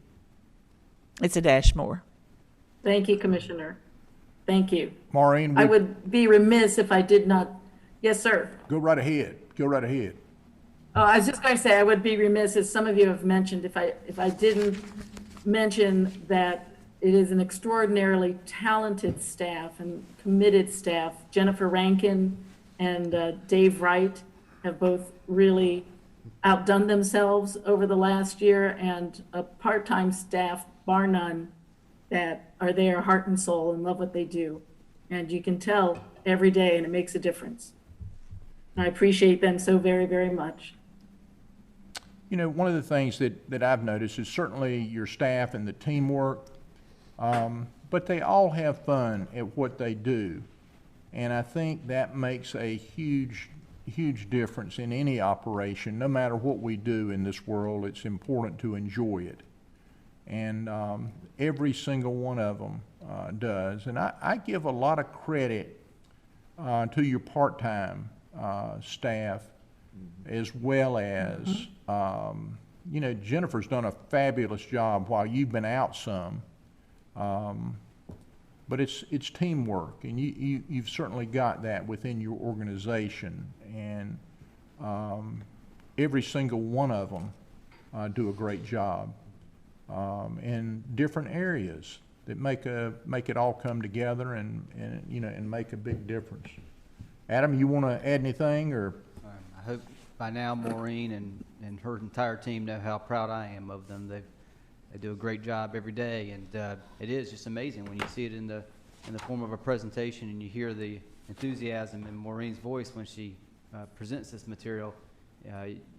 It's a dash more. Thank you, Commissioner. Thank you. Maureen, I would be remiss if I did not. Yes, sir. Go right ahead. Go right ahead. Oh, I was just going to say, I would be remiss, as some of you have mentioned, if I didn't mention that it is an extraordinarily talented staff and committed staff. Jennifer Rankin and Dave Wright have both really outdone themselves over the last year, and a part-time staff, bar none, that are there heart and soul and love what they do. And you can tell every day, and it makes a difference. I appreciate them so very, very much. One of the things that I've noticed is certainly your staff and the teamwork, but they all have fun at what they do. And I think that makes a huge difference in any operation. No matter what we do in this world, it's important to enjoy it. And every single one of them does. And I give a lot of credit to your part-time staff, as well as you know, Jennifer's done a fabulous job while you've been out some. But it's teamwork, and you've certainly got that within your organization, and every single one of them do a great job in different areas that make it all come together and you know, and make a big difference. Adam, you want to add anything, or? I hope by now Maureen and her entire team know how proud I am of them. They do a great job every day, and it is just amazing when you see it in the form of a presentation and you hear the enthusiasm in Maureen's voice when she presents this material.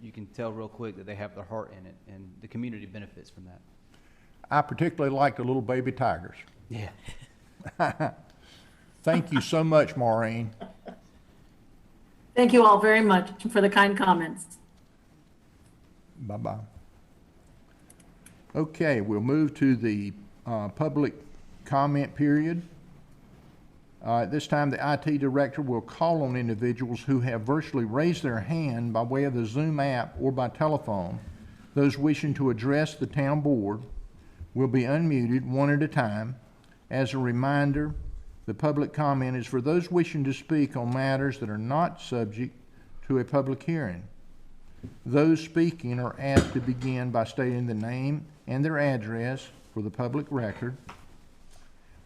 You can tell real quick that they have their heart in it, and the community benefits from that. I particularly like the little baby tigers. Yeah. Thank you so much, Maureen. Thank you all very much for the kind comments. Bye-bye. Okay, we'll move to the public comment period. At this time, the IT director will call on individuals who have virtually raised their hand by way of the Zoom app or by telephone. Those wishing to address the town board will be unmuted one at a time. As a reminder, the public comment is for those wishing to speak on matters that are not subject to a public hearing. Those speaking are asked to begin by stating the name and their address for the public record.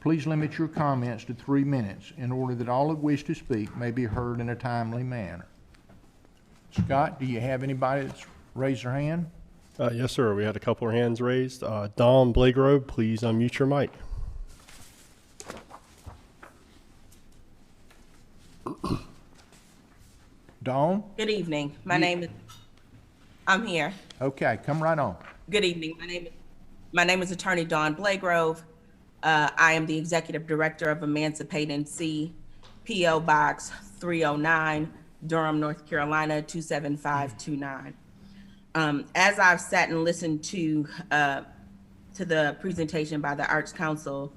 Please limit your comments to 3 minutes in order that all who wish to speak may be heard in a timely manner. Scott, do you have anybody that's raised their hand? Yes, sir. We had a couple of hands raised. Don Blagrove, please unmute your mic. Dawn? Good evening. I'm here. Okay, come right on. Good evening. My name is Attorney Dawn Blagrove. I am the Executive Director of Emancipate NC, P.O. Box 309, Durham, North Carolina 27529. As I've sat and listened to the presentation by the Arts Council,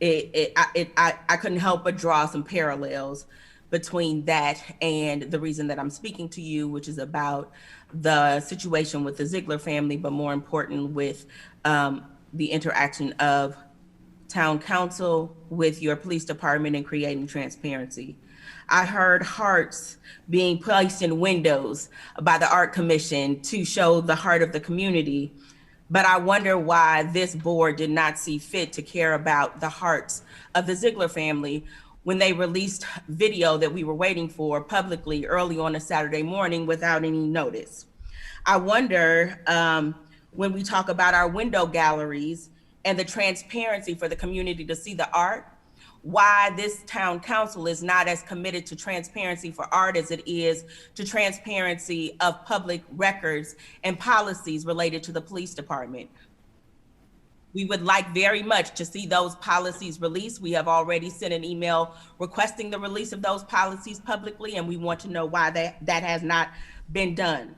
I couldn't help but draw some parallels between that and the reason that I'm speaking to you, which is about the situation with the Ziegler family, but more important with the interaction of town council with your police department and creating transparency. I heard hearts being placed in windows by the Art Commission to show the heart of the community, but I wonder why this board did not see fit to care about the hearts of the Ziegler family when they released video that we were waiting for publicly early on a Saturday morning without any notice. I wonder when we talk about our window galleries and the transparency for the community to see the art, why this town council is not as committed to transparency for art as it is to transparency of public records and policies related to the police department. We would like very much to see those policies released. We have already sent an email requesting the release of those policies publicly, and we want to know why that has not been done.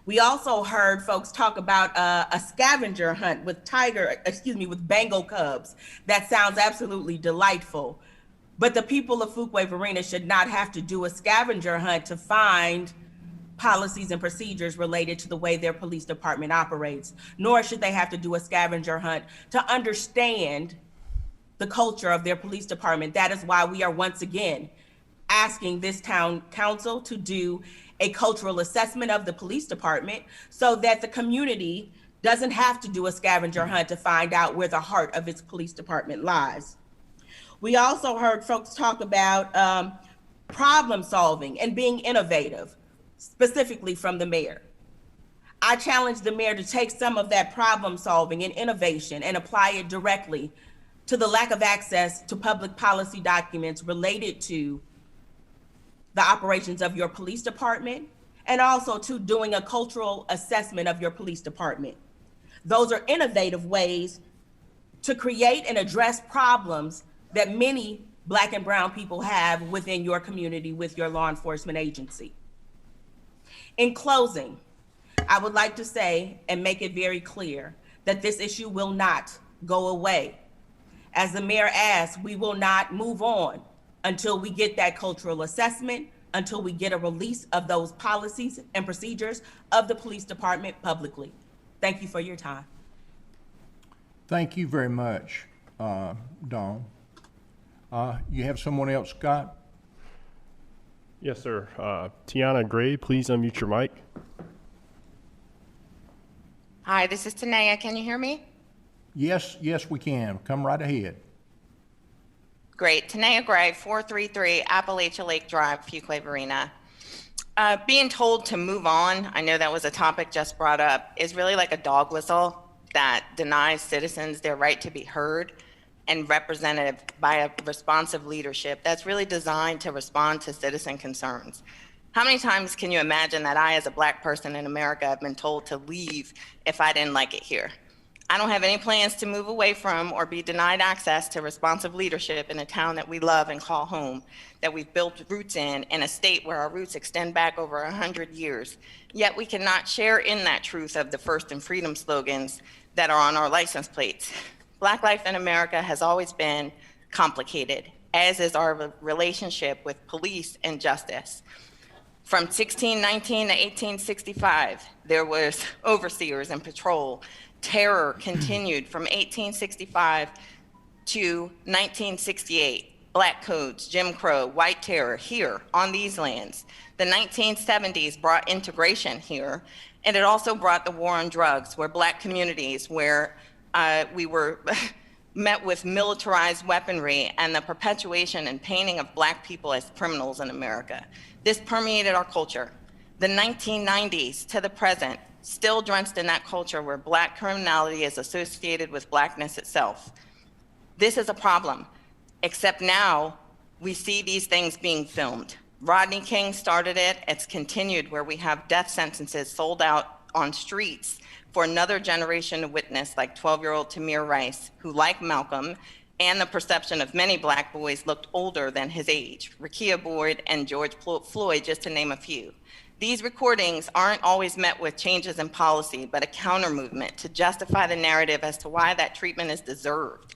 We also heard folks talk about a scavenger hunt with with Bengal cubs. That sounds absolutely delightful. But the people of Fuquay-Varina should not have to do a scavenger hunt to find policies and procedures related to the way their police department operates, nor should they have to do a scavenger hunt to understand the culture of their police department. That is why we are once again asking this town council to do a cultural assessment of the police department so that the community doesn't have to do a scavenger hunt to find out where the heart of its police department lies. We also heard folks talk about problem solving and being innovative, specifically from the mayor. I challenge the mayor to take some of that problem solving and innovation and apply it directly to the lack of access to public policy documents related to the operations of your police department, and also to doing a cultural assessment of your police department. Those are innovative ways to create and address problems that many Black and brown people have within your community with your law enforcement agency. In closing, I would like to say and make it very clear that this issue will not go away. As the mayor asked, we will not move on until we get that cultural assessment, until we get a release of those policies and procedures of the police department publicly. Thank you for your time. Thank you very much, Dawn. You have someone else, Scott? Yes, sir. Tiana Gray, please unmute your mic. Hi, this is Tanea. Can you hear me? Yes, we can. Come right ahead. Great. Tanea Gray, 433 Appalachia Lake Drive, Fuquay-Varina. Being told to move on, I know that was a topic just brought up, is really like a dog whistle that denies citizens their right to be heard and represented by a responsive leadership that's really designed to respond to citizen concerns. How many times can you imagine that I, as a Black person in America, have been told to leave if I didn't like it here? I don't have any plans to move away from or be denied access to responsive leadership in a town that we love and call home, that we've built roots in a state where our roots extend back over 100 years. Yet we cannot share in that truth of the First and Freedom slogans that are on our license plates. Black life in America has always been complicated, as is our relationship with police and justice. From 1619 to 1865, there was overseers and patrol. Terror continued from 1865 to 1968. Black codes, Jim Crow, white terror here on these lands. The 1970s brought integration here, and it also brought the war on drugs, where Black communities, where we were met with militarized weaponry and the perpetuation and painting of Black people as criminals in America. This permeated our culture. The 1990s to the present, still drenched in that culture where Black criminality is associated with Blackness itself. This is a problem, except now we see these things being filmed. Rodney King started it, it's continued where we have death sentences sold out on streets for another generation to witness, like 12-year-old Tamir Rice, who, like Malcolm, and the perception of many Black boys, looked older than his age. Rekia Boyd and George Floyd, just to name a few. These recordings aren't always met with changes in policy, but a counter movement to justify the narrative as to why that treatment is deserved.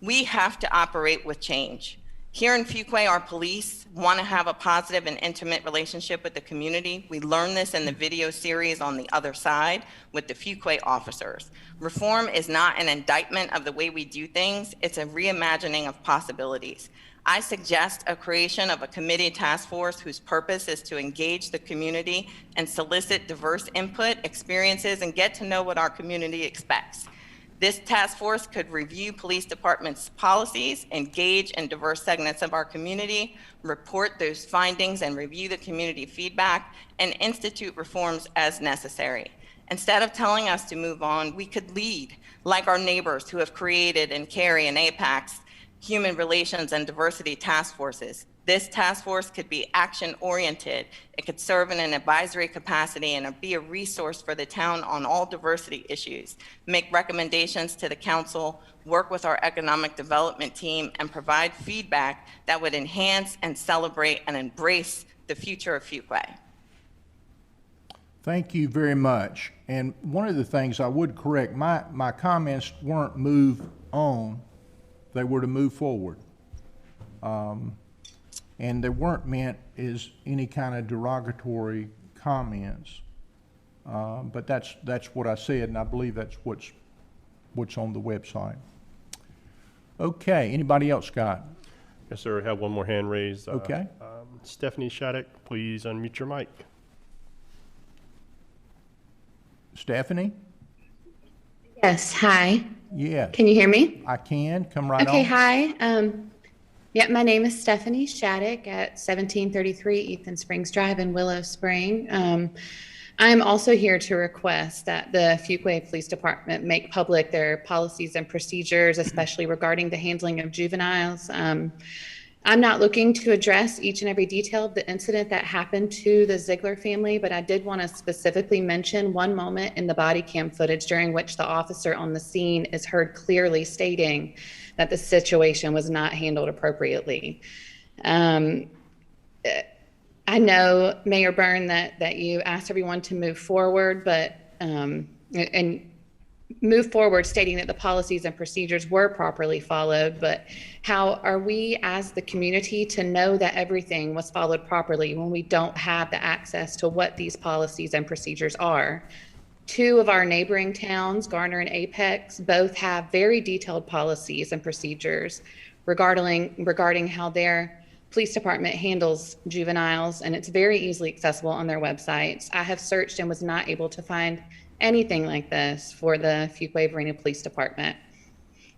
We have to operate with change. Here in Fuquay, our police want to have a positive and intimate relationship with the community. We learned this in the video series On the Other Side with the Fuquay officers. Reform is not an indictment of the way we do things, it's a reimagining of possibilities. I suggest a creation of a committee task force whose purpose is to engage the community and solicit diverse input, experiences, and get to know what our community expects. This task force could review police departments' policies, engage in diverse segments of our community, report those findings and review the community feedback, and institute reforms as necessary. Instead of telling us to move on, we could lead, like our neighbors who have created and carry an APAC's Human Relations and Diversity Task Forces. This task force could be action-oriented. It could serve in an advisory capacity and be a resource for the town on all diversity issues, make recommendations to the council, work with our economic development team, and provide feedback that would enhance and celebrate and embrace the future of Fuquay. Thank you very much. And one of the things I would correct, my comments weren't move on, they were to move forward. And they weren't meant as any kind of derogatory comments. But that's what I said, and I believe that's what's on the website. Okay, anybody else, Scott? Yes, sir. I have one more hand raised. Okay. Stephanie Shattuck, please unmute your mic. Stephanie? Yes, hi. Yeah. Can you hear me? I can. Come right on. Okay, hi. Yeah, my name is Stephanie Shattuck at 1733 Ethan Springs Drive in Willow Spring. I'm also here to request that the Fuquay Police Department make public their policies and procedures, especially regarding the handling of juveniles. I'm not looking to address each and every detail of the incident that happened to the Ziegler family, but I did want to specifically mention one moment in the body cam footage during which the officer on the scene is heard clearly stating that the situation was not handled appropriately. I know, Mayor Byrne, that you asked everyone to move forward, but and move forward stating that the policies and procedures were properly followed, but how are we as the community to know that everything was followed properly when we don't have the access to what these policies and procedures are? Two of our neighboring towns, Garner and Apex, both have very detailed policies and procedures regarding how their police department handles juveniles, and it's very easily accessible on their websites. I have searched and was not able to find anything like this for the Fuquay-Varina Police Department.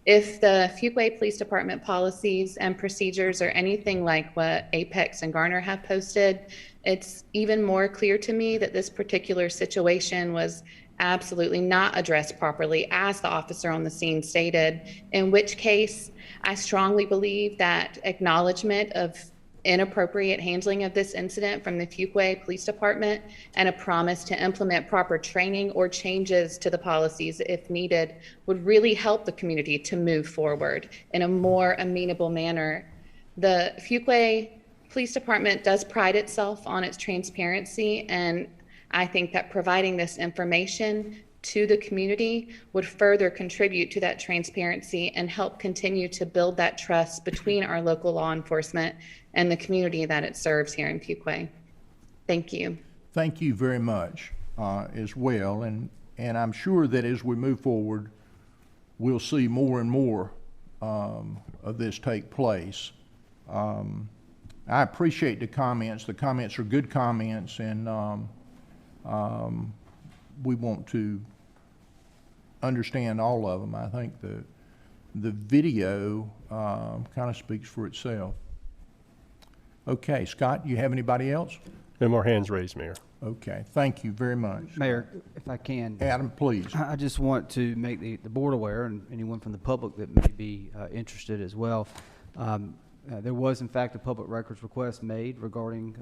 If the Fuquay Police Department policies and procedures are anything like what Apex and Garner have posted, it's even more clear to me that this particular situation was absolutely not addressed properly, as the officer on the scene stated, in which case I strongly believe that acknowledgement of inappropriate handling of this incident from the Fuquay Police Department and a promise to implement proper training or changes to the policies if needed would really help the community to move forward in a more amenable manner. The Fuquay Police Department does pride itself on its transparency, and I think that providing this information to the community would further contribute to that transparency and help continue to build that trust between our local law enforcement and the community that it serves here in Fuquay. Thank you. Thank you very much as well. And I'm sure that as we move forward, we'll see more and more of this take place. I appreciate the comments. The comments are good comments, and we want to understand all of them. I think the video kind of speaks for itself. Okay, Scott, do you have anybody else? No more hands raised, Mayor. Okay, thank you very much. Mayor, if I can. Adam, please. I just want to make the board aware, and anyone from the public that may be interested as well. There was, in fact, a public records request made regarding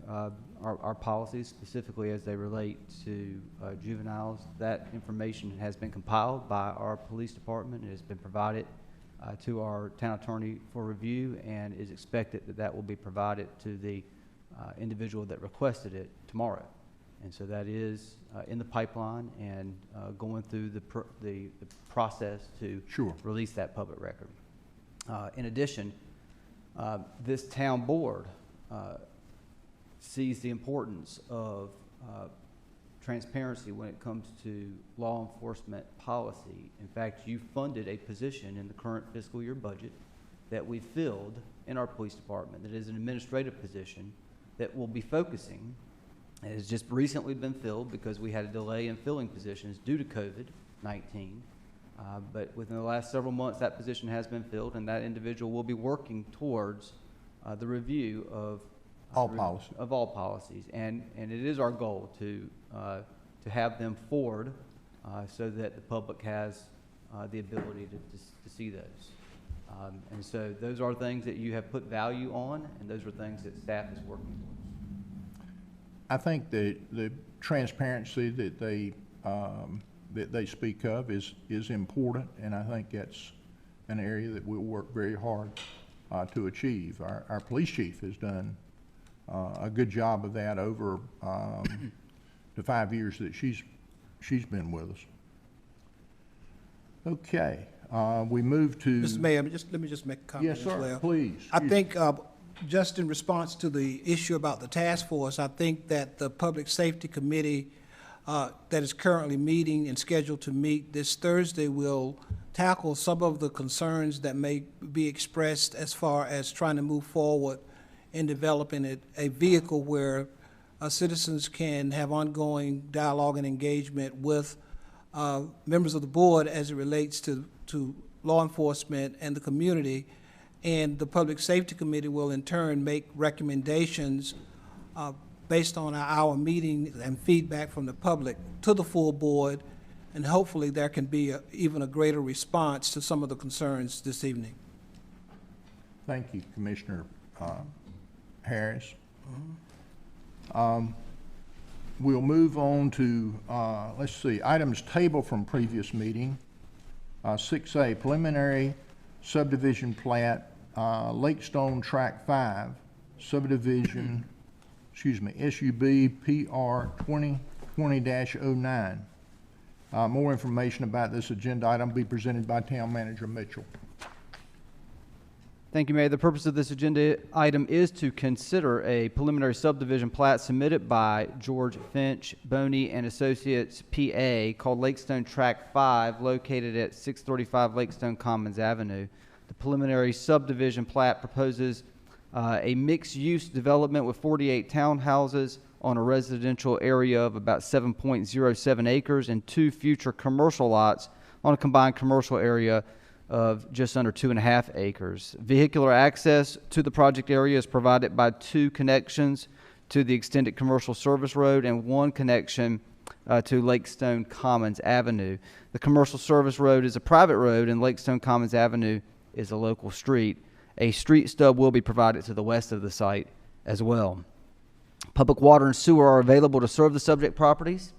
our policies, specifically as they relate to juveniles. That information has been compiled by our police department. It has been provided to our town attorney for review, and is expected that that will be provided to the individual that requested it tomorrow. And so that is in the pipeline and going through the process to release that public record. In addition, this town board sees the importance of transparency when it comes to law enforcement policy. In fact, you funded a position in the current fiscal year budget that we filled in our police department that is an administrative position that will be focusing. It has just recently been filled because we had a delay in filling positions due to COVID-19. But within the last several months, that position has been filled, and that individual will be working towards the review of all policies. And it is our goal to have them forward so that the public has the ability to see those. And so those are things that you have put value on, and those are things that staff is working towards. I think the transparency that they speak of is important, and I think that's an area that we'll work very hard to achieve. Our police chief has done a good job of that over the 5 years that she's been with us. Okay, we move to Mr. Mayor, let me just make a comment yes, as sir, well. Please. I think just in response to the issue about the task force, I think that the Public Safety Committee that is currently meeting and scheduled to meet this Thursday will tackle some of the concerns that may be expressed as far as trying to move forward in developing a vehicle where citizens can have ongoing dialogue and engagement with members of the board as it relates to law enforcement and the community. And the Public Safety Committee will in turn make recommendations based on our meeting and feedback from the public to the full board, and hopefully there can be even a greater response to some of the concerns this evening. Thank you, Commissioner Harris. We'll move on to, let's see, items tabled from previous meeting. 6A, preliminary subdivision plat, Lakestone Track 5, subdivision, SUB PR 2020-09. More information about this agenda item will be presented by Town Manager Mitchell. Thank you, Mayor. The purpose of this agenda item is to consider a preliminary subdivision plat submitted by George Finch, Boney and Associates, PA, called Lakestone Tract 5, located at 635 Lakestone Commons Avenue. The preliminary subdivision plat proposes a mixed-use development with 48 townhouses on a residential area of about 7.07 acres and 2 future commercial lots on a combined commercial area of just under 2.5 acres. Vehicular access to the project area is provided by 2 connections to the extended commercial service road and 1 connection to Lakestone Commons Avenue. The commercial service road is a private road and Lakestone Commons Avenue is a local street. A street stub will be provided to the west of the site as well. Public water and sewer are available to serve the subject properties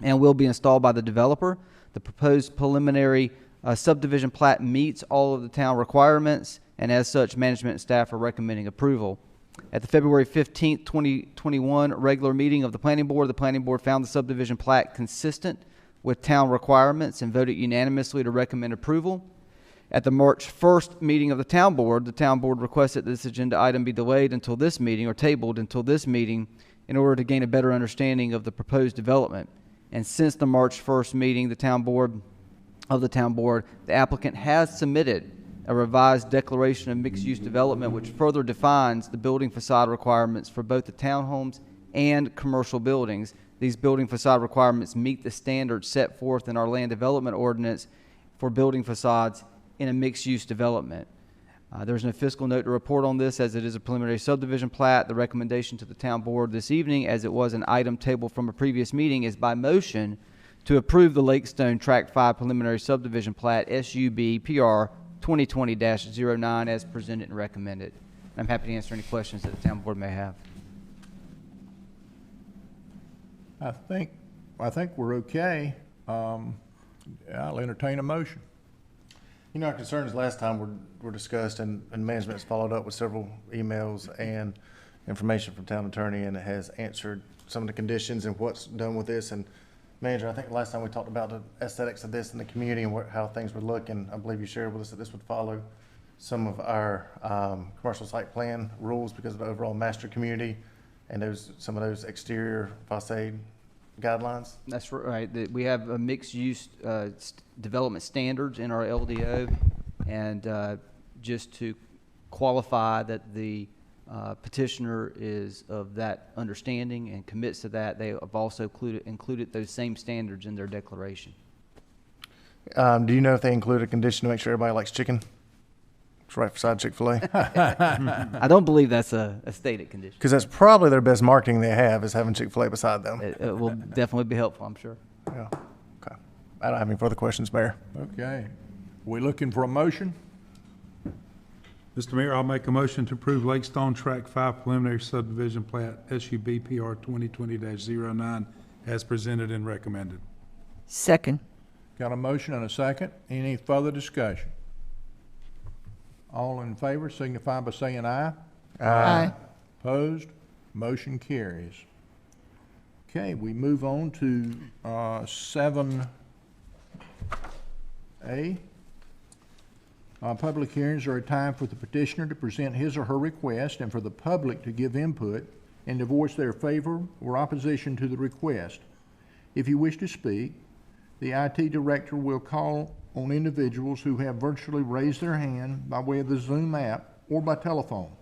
and will be installed by the developer. The proposed preliminary subdivision plat meets all of the town requirements, and as such, management and staff are recommending approval. At the February 15th, 2021 regular meeting of the Planning Board found the subdivision plat consistent with town requirements and voted unanimously to recommend approval. At the March 1st meeting of the town board requested that this agenda item be delayed until this meeting or tabled until this meeting in order to gain a better understanding of the proposed development. And since the March 1st meeting, the applicant has submitted a revised declaration of mixed-use development which further defines the building facade requirements for both the townhomes and commercial buildings. These building facade requirements meet the standards set forth in our land development ordinance for building facades in a mixed-use development. There's no fiscal note to report on this as it is a preliminary subdivision plat. The recommendation to the town board this evening, as it was an item tabled from a previous meeting, is by motion to approve the Lakestone Tract 5 preliminary subdivision plat SUB PR 2020-09 as presented and recommended. I'm happy to answer any questions that the town board may have. I think we're okay. I'll entertain a motion. You know, our concerns last time were discussed, and management has followed up with several emails and information from town attorney, and it has answered some of the conditions and what's done with this. And Manager, I think last time we talked about the aesthetics of this in the community and how things would look, and I believe you shared with us that this would follow some of our commercial site plan rules because of the overall master community and some of those exterior facade guidelines. That's right. We have a mixed-use development standards in our LDO, and just to qualify that the petitioner is of that understanding and commits to that, they have also included those same standards in their declaration. Do you know if they include a condition to make sure everybody likes chicken? It's right beside Chick-fil-A. I don't believe that's a stated condition. Because that's probably their best marketing they have, is having Chick-fil-A beside them. It will definitely be helpful, I'm sure. Yeah. Okay. I don't have any further questions, Mayor. Okay. We looking for a motion? Mr. Mayor, I'll make a motion to approve Lakestone Tract 5 preliminary subdivision plat SUB PR 2020-09 as presented and recommended. Second. Got a motion and a second. Any further discussion? All in favor signify by saying aye. Aye. Opposed? Motion carries. Okay, we move on to 7A. Public hearings are a time for the petitioner to present his or her request and for the public to give input and to voice their favor or opposition to the request. If you wish to speak, the IT director will call on individuals who have virtually raised their hand by way of the Zoom app or by telephone.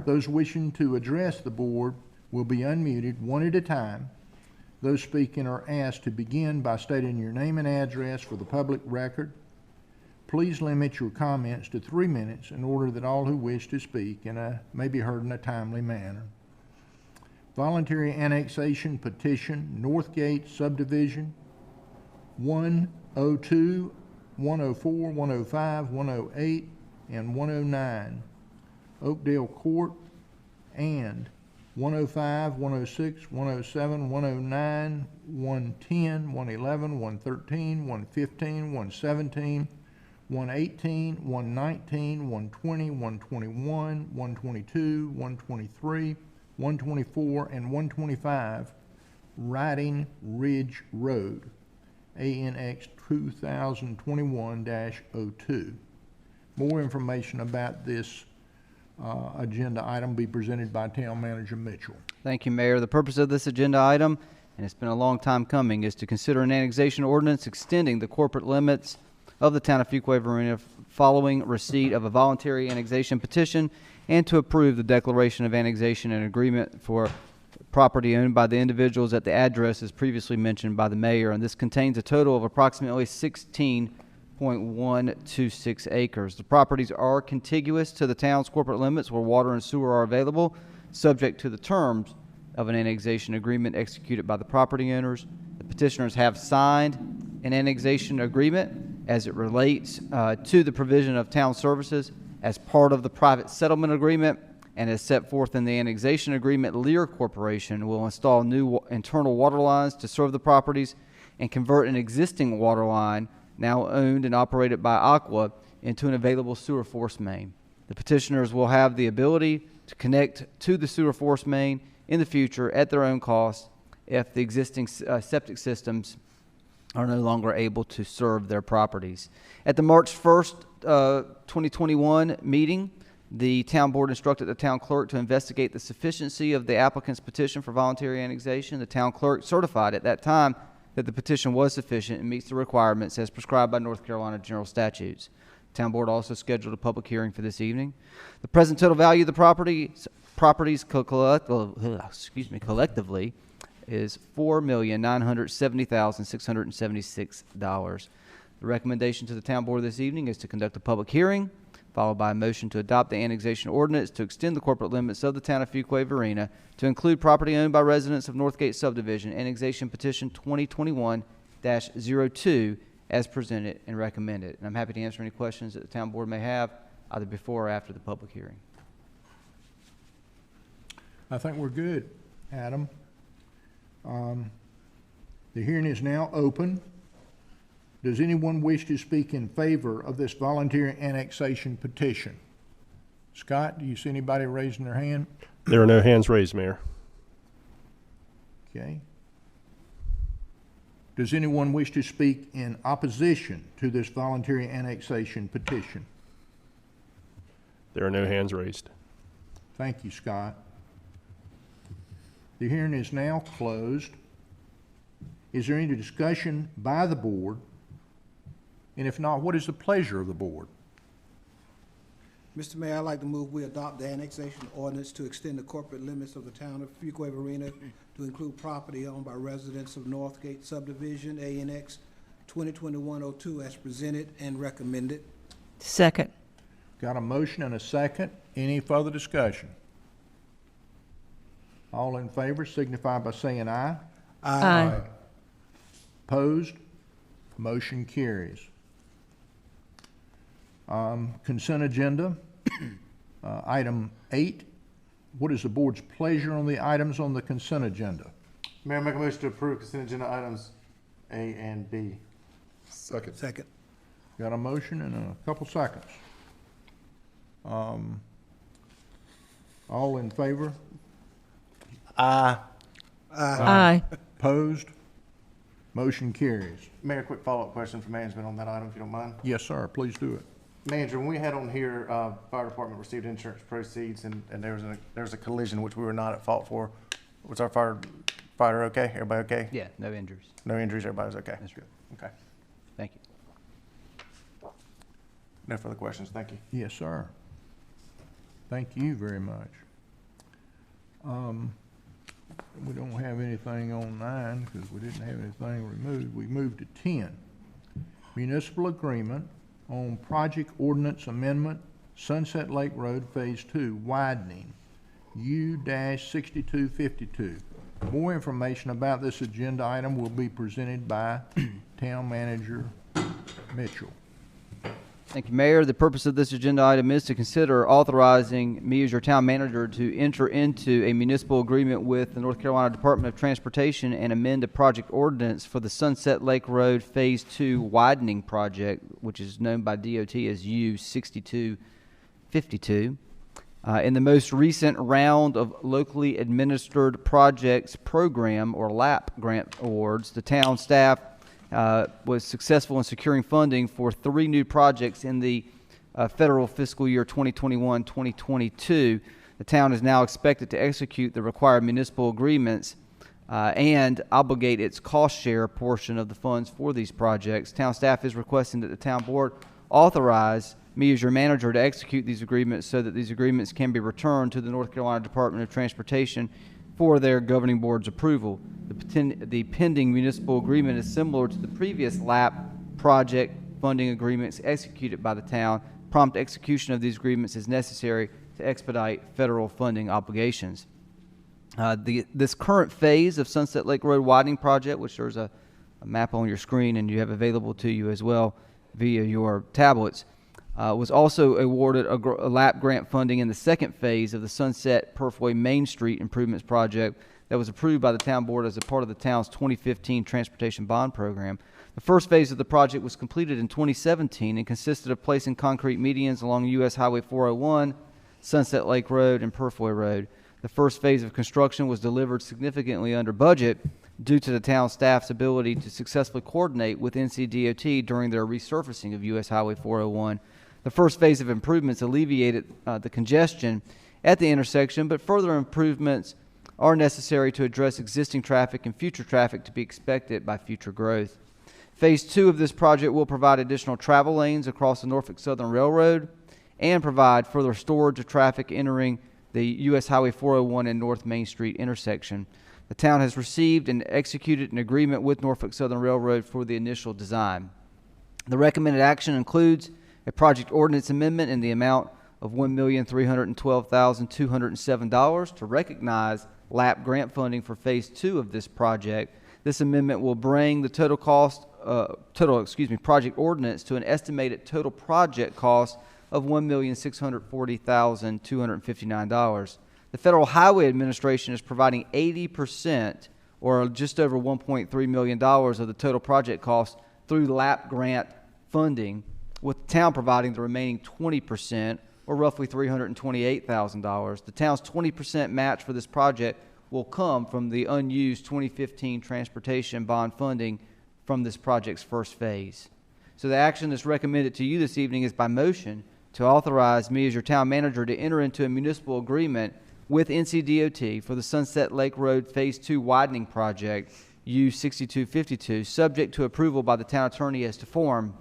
Those wishing to address the board will be unmuted one at a time. Those speaking are asked to begin by stating your name and address for the public record. Please limit your comments to 3 minutes in order that all who wish to speak may be heard in a timely manner. Voluntary annexation petition, Northgate subdivision, 102, 104, 105, 108, and 109, Oakdale Court, and 105, 106, 107, 109, 110, 111, 113, 115, 117, 118, 119, 120, 121, 122, 123, 124, and 125, Riding Ridge Road, ANX 2021-02. More information about this agenda item will be presented by Town Manager Mitchell. Thank you, Mayor. The purpose of this agenda item, and it's been a long time coming, is to consider an annexation ordinance extending the corporate limits of the town of Fuquay-Varina following receipt of a voluntary annexation petition, and to approve the declaration of annexation and agreement for property owned by the individuals at the address as previously mentioned by the mayor. And this contains a total of approximately 16.126 acres. The properties are contiguous to the town's corporate limits where water and sewer are available, subject to the terms of an annexation agreement executed by the property owners. The petitioners have signed an annexation agreement as it relates to the provision of town services as part of the private settlement agreement, and as set forth in the annexation agreement, Lear Corporation will install new internal water lines to serve the properties and convert an existing water line now owned and operated by Aqua into an available sewer force main. The petitioners will have the ability to connect to the sewer force main in the future at their own cost if the existing septic systems are no longer able to serve their properties. At the March 1st, 2021 meeting, the town board instructed the town clerk to investigate the sufficiency of the applicant's petition for voluntary annexation. The town clerk certified at that time that the petition was sufficient and meets the requirements as prescribed by North Carolina general statutes. The town board also scheduled a public hearing for this evening. The present total value of the properties collectively is $4,970,676. The recommendation to the town board this evening is to conduct a public hearing, followed by a motion to adopt the annexation ordinance to extend the corporate limits of the town of Fuquay-Varina to include property owned by residents of Northgate Subdivision, annexation petition 2021-02 as presented and recommended. And I'm happy to answer any questions that the town board may have either before or after the public hearing. I think we're good, Adam. The hearing is now open. Does anyone wish to speak in favor of this voluntary annexation petition? Scott, do you see anybody raising their hand? There are no hands raised, Mayor. Okay. Does anyone wish to speak in opposition to this voluntary annexation petition? There are no hands raised. Thank you, Scott. The hearing is now closed. Is there any discussion by the board? And if not, what is the pleasure of the board? Mr. Mayor, I'd like to move we adopt the annexation ordinance to extend the corporate limits of the town of Fuquay-Varina to include property owned by residents of Northgate Subdivision, ANX 2021-02 as presented and recommended. Second. Got a motion and a second. Any further discussion? All in favor signify by saying aye. Aye. Opposed? Motion carries. Consent agenda, item 8. What is the board's pleasure on the items on the consent agenda? Mayor, make a motion to approve consent agenda items A and B. Second. Second. Got a motion and a couple seconds. All in favor? Aye. Aye. Opposed? Motion carries. Mayor, quick follow-up question for management on that item, if you don't mind. Yes, sir. Please do it. Manager, when we had on here, fire department received insurance proceeds and there was a collision which we were not at fault for. Was our fighter okay? Everybody okay? Yeah, no injuries. No injuries, everybody's okay? That's good. Okay. Thank you. No further questions, thank you. Yes, sir. Thank you very much. We don't have anything on 9 because we didn't have anything removed. We moved to 10. Municipal agreement on project ordinance amendment, Sunset Lake Road Phase 2 widening, U-6252. More information about this agenda item will be presented by Town Manager Mitchell. Thank you, Mayor. The purpose of this agenda item is to consider authorizing me as your town manager to enter into a municipal agreement with the North Carolina Department of Transportation and amend a project ordinance for the Sunset Lake Road Phase 2 widening project, which is known by DOT as U-6252. In the most recent round of locally administered projects program or LAP grant awards, the town staff was successful in securing funding for 3 new projects in the federal fiscal year 2021-2022. The town is now expected to execute the required municipal agreements and obligate its cost share portion of the funds for these projects. Town staff is requesting that the town board authorize me as your manager to execute these agreements so that these agreements can be returned to the North Carolina Department of Transportation for their governing board's approval. The pending municipal agreement is similar to the previous LAP project funding agreements executed by the town. Prompt execution of these agreements is necessary to expedite federal funding obligations. This current phase of Sunset Lake Road widening project, which there's a map on your screen and you have available to you as well via your tablets, was also awarded a LAP grant funding in the second phase of the Sunset Perfway Main Street Improvements Project that was approved by the town board as a part of the town's 2015 Transportation Bond Program. The first phase of the project was completed in 2017 and consisted of placing concrete medians along U.S. Highway 401, Sunset Lake Road, and Perfway Road. The first phase of construction was delivered significantly under budget due to the town staff's ability to successfully coordinate with NCDOT during their resurfacing of U.S. Highway 401. The first phase of improvements alleviated the congestion at the intersection, but further improvements are necessary to address existing traffic and future traffic to be expected by future growth. Phase 2 of this project will provide additional travel lanes across the Norfolk Southern Railroad and provide further storage of traffic entering the U.S. Highway 401 and North Main Street intersection. The town has received and executed an agreement with Norfolk Southern Railroad for the initial design. The recommended action includes a project ordinance amendment in the amount of $1,312,207 to recognize LAP grant funding for Phase 2 of this project. This amendment will bring the project ordinance to an estimated total project cost of $1,640,259. The Federal Highway Administration is providing 80%, or just over $1.3 million of the total project cost through LAP grant funding, with the town providing the remaining 20%, or roughly $328,000. The town's 20% match for this project will come from the unused 2015 transportation bond funding from this project's first phase. So the action that's recommended to you this evening is by motion to authorize me as your town manager to enter into a municipal agreement with NCDOT for the Sunset Lake Road Phase 2 widening project, U6252, subject to approval by the town attorney as to form,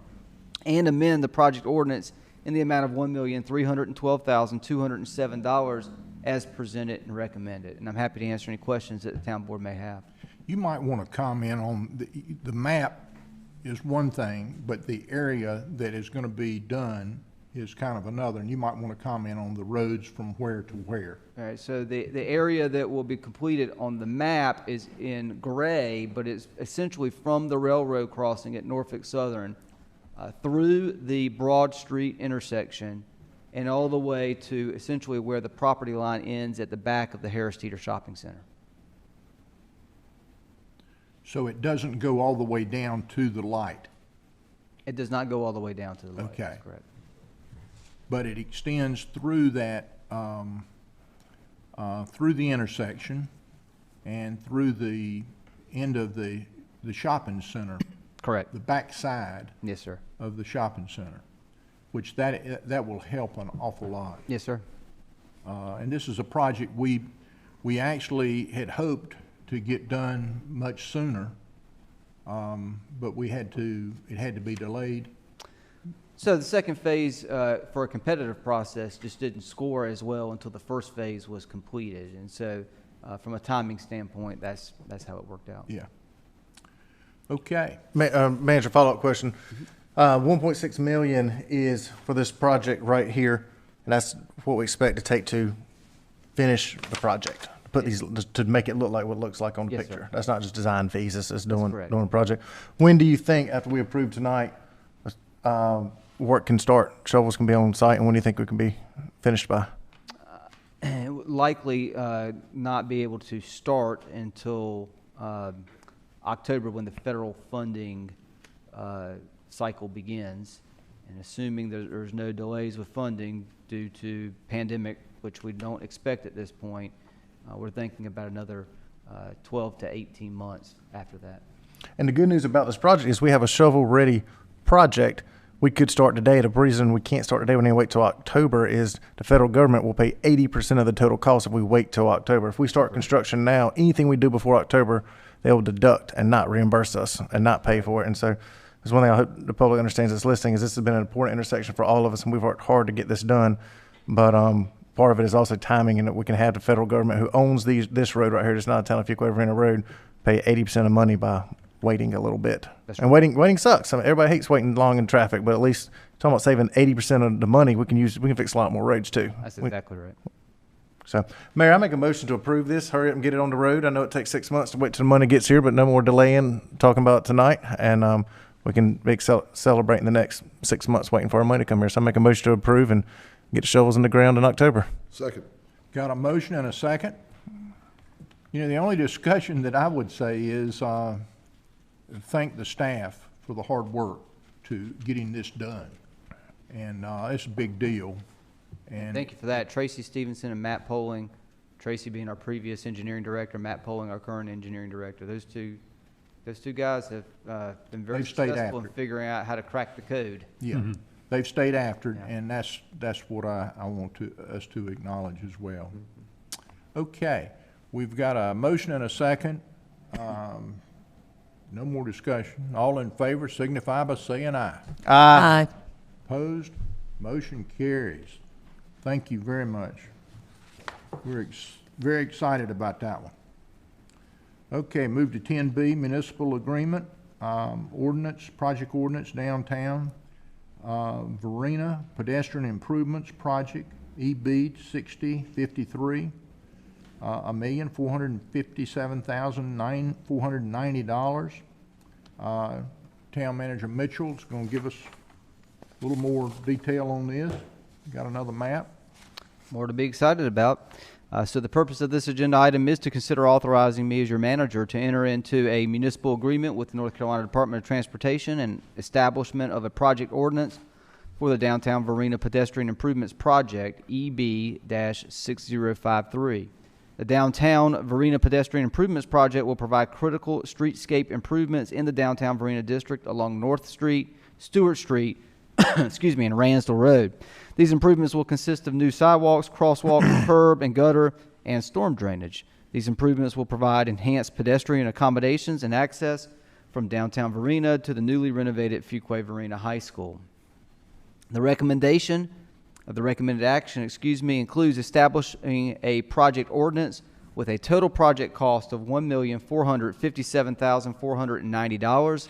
and amend the project ordinance in the amount of $1,312,207 as presented and recommended. And I'm happy to answer any questions that the town board may have. You might want to comment on the map is one thing, but the area that is going to be done is kind of another, and you might want to comment on the roads from where to where. All right, so the area that will be completed on the map is in gray, but it's essentially from the railroad crossing at Norfolk Southern through the Broad Street intersection and all the way to essentially where the property line ends at the back of the Harris Teeter Shopping Center. So it doesn't go all the way down to the light? It does not go all the way down to the light. Okay. That's correct. But it extends through that, through the intersection and through the end of the shopping center. Correct. The back side. Yes, sir. Of the shopping center, which that will help an awful lot. Yes, sir. And this is a project we actually had hoped to get done much sooner, but it had to be delayed. So the second phase for a competitive process just didn't score as well until the first phase was completed, and so from a timing standpoint, that's how it worked out. Yeah. Okay. Manager, follow-up question. 1.6 million is for this project right here, and that's what we expect to take to finish the project. Put these to make it look like what it looks like on the Yes, picture. sir. That's not just design fees. It's doing correct. the project. When do you think, after we approve tonight, work can start? Shovels can be on site, and when do you think we can be finished by? Likely not be able to start until October, when the federal funding cycle begins, and assuming that there's no delays with funding due to pandemic, which we don't expect at this point, we're thinking about another 12 to 18 months after that. And the good news about this project is we have a shovel-ready project we could start today. The reason we can't start today, we need to wait till October, is the federal government will pay 80% of the total cost if we wait till October. If we start construction now, anything we do before October, they will deduct and not reimburse us and not pay for it. And so there's one thing I hope the public understands this listing is this has been an important intersection for all of us, and we've worked hard to get this done. But part of it is also timing, and that we can have the federal government who owns this road right here, it's not a town of Fuquay-Varina road, pay 80% of money by waiting a little bit. That's and right. waiting sucks. I mean, everybody hates waiting long in traffic, but at least talking about saving 80% of the money, we can fix a lot more roads too. That's exactly right. So, Mayor, I make a motion to approve this. Hurry up and get it on the road. I know it takes 6 months to wait till the money gets here, but no more delaying talking about it tonight. And we can be celebrating the next 6 months waiting for our money to come here. So I make a motion to approve and get the shovels in the ground in October. Second. Got a motion and a second. You know, the only discussion that I would say is thank the staff for the hard work to getting this done. And it's a big deal. And Thank you for that. Tracy Stevenson and Matt Poling. Tracy being our previous engineering director, Matt Poling, our current engineering director. Those two guys have been very They've stayed successful after in figuring out how to crack the code. Yeah, they've stayed after it, and that's what I want us to acknowledge as well. Okay, we've got a motion and a second. No more discussion. All in favor signify by saying aye. Aye. Opposed? Motion carries. Thank you very much. We're very excited about that one. Okay, move to 10B, municipal agreement, ordinance, project ordinance, downtown, Varina pedestrian improvements project, EB 6053, $1,457,490. Town Manager Mitchell's going to give us a little more detail on this. Got another map. More to be excited about. So the purpose of this agenda item is to consider authorizing me as your manager to enter into a municipal agreement with the North Carolina Department of Transportation and establishment of a project ordinance for the Downtown Varina Pedestrian Improvements Project, EB-6053. The Downtown Varina Pedestrian Improvements Project will provide critical streetscape improvements in the Downtown Varina District along North Street, Stewart Street, and Ransdell Road. These improvements will consist of new sidewalks, crosswalks, curb and gutter, and storm drainage. These improvements will provide enhanced pedestrian accommodations and access from downtown Varina to the newly renovated Fuquay-Varina High School. The recommended action, includes establishing a project ordinance with a total project cost of $1,457,490.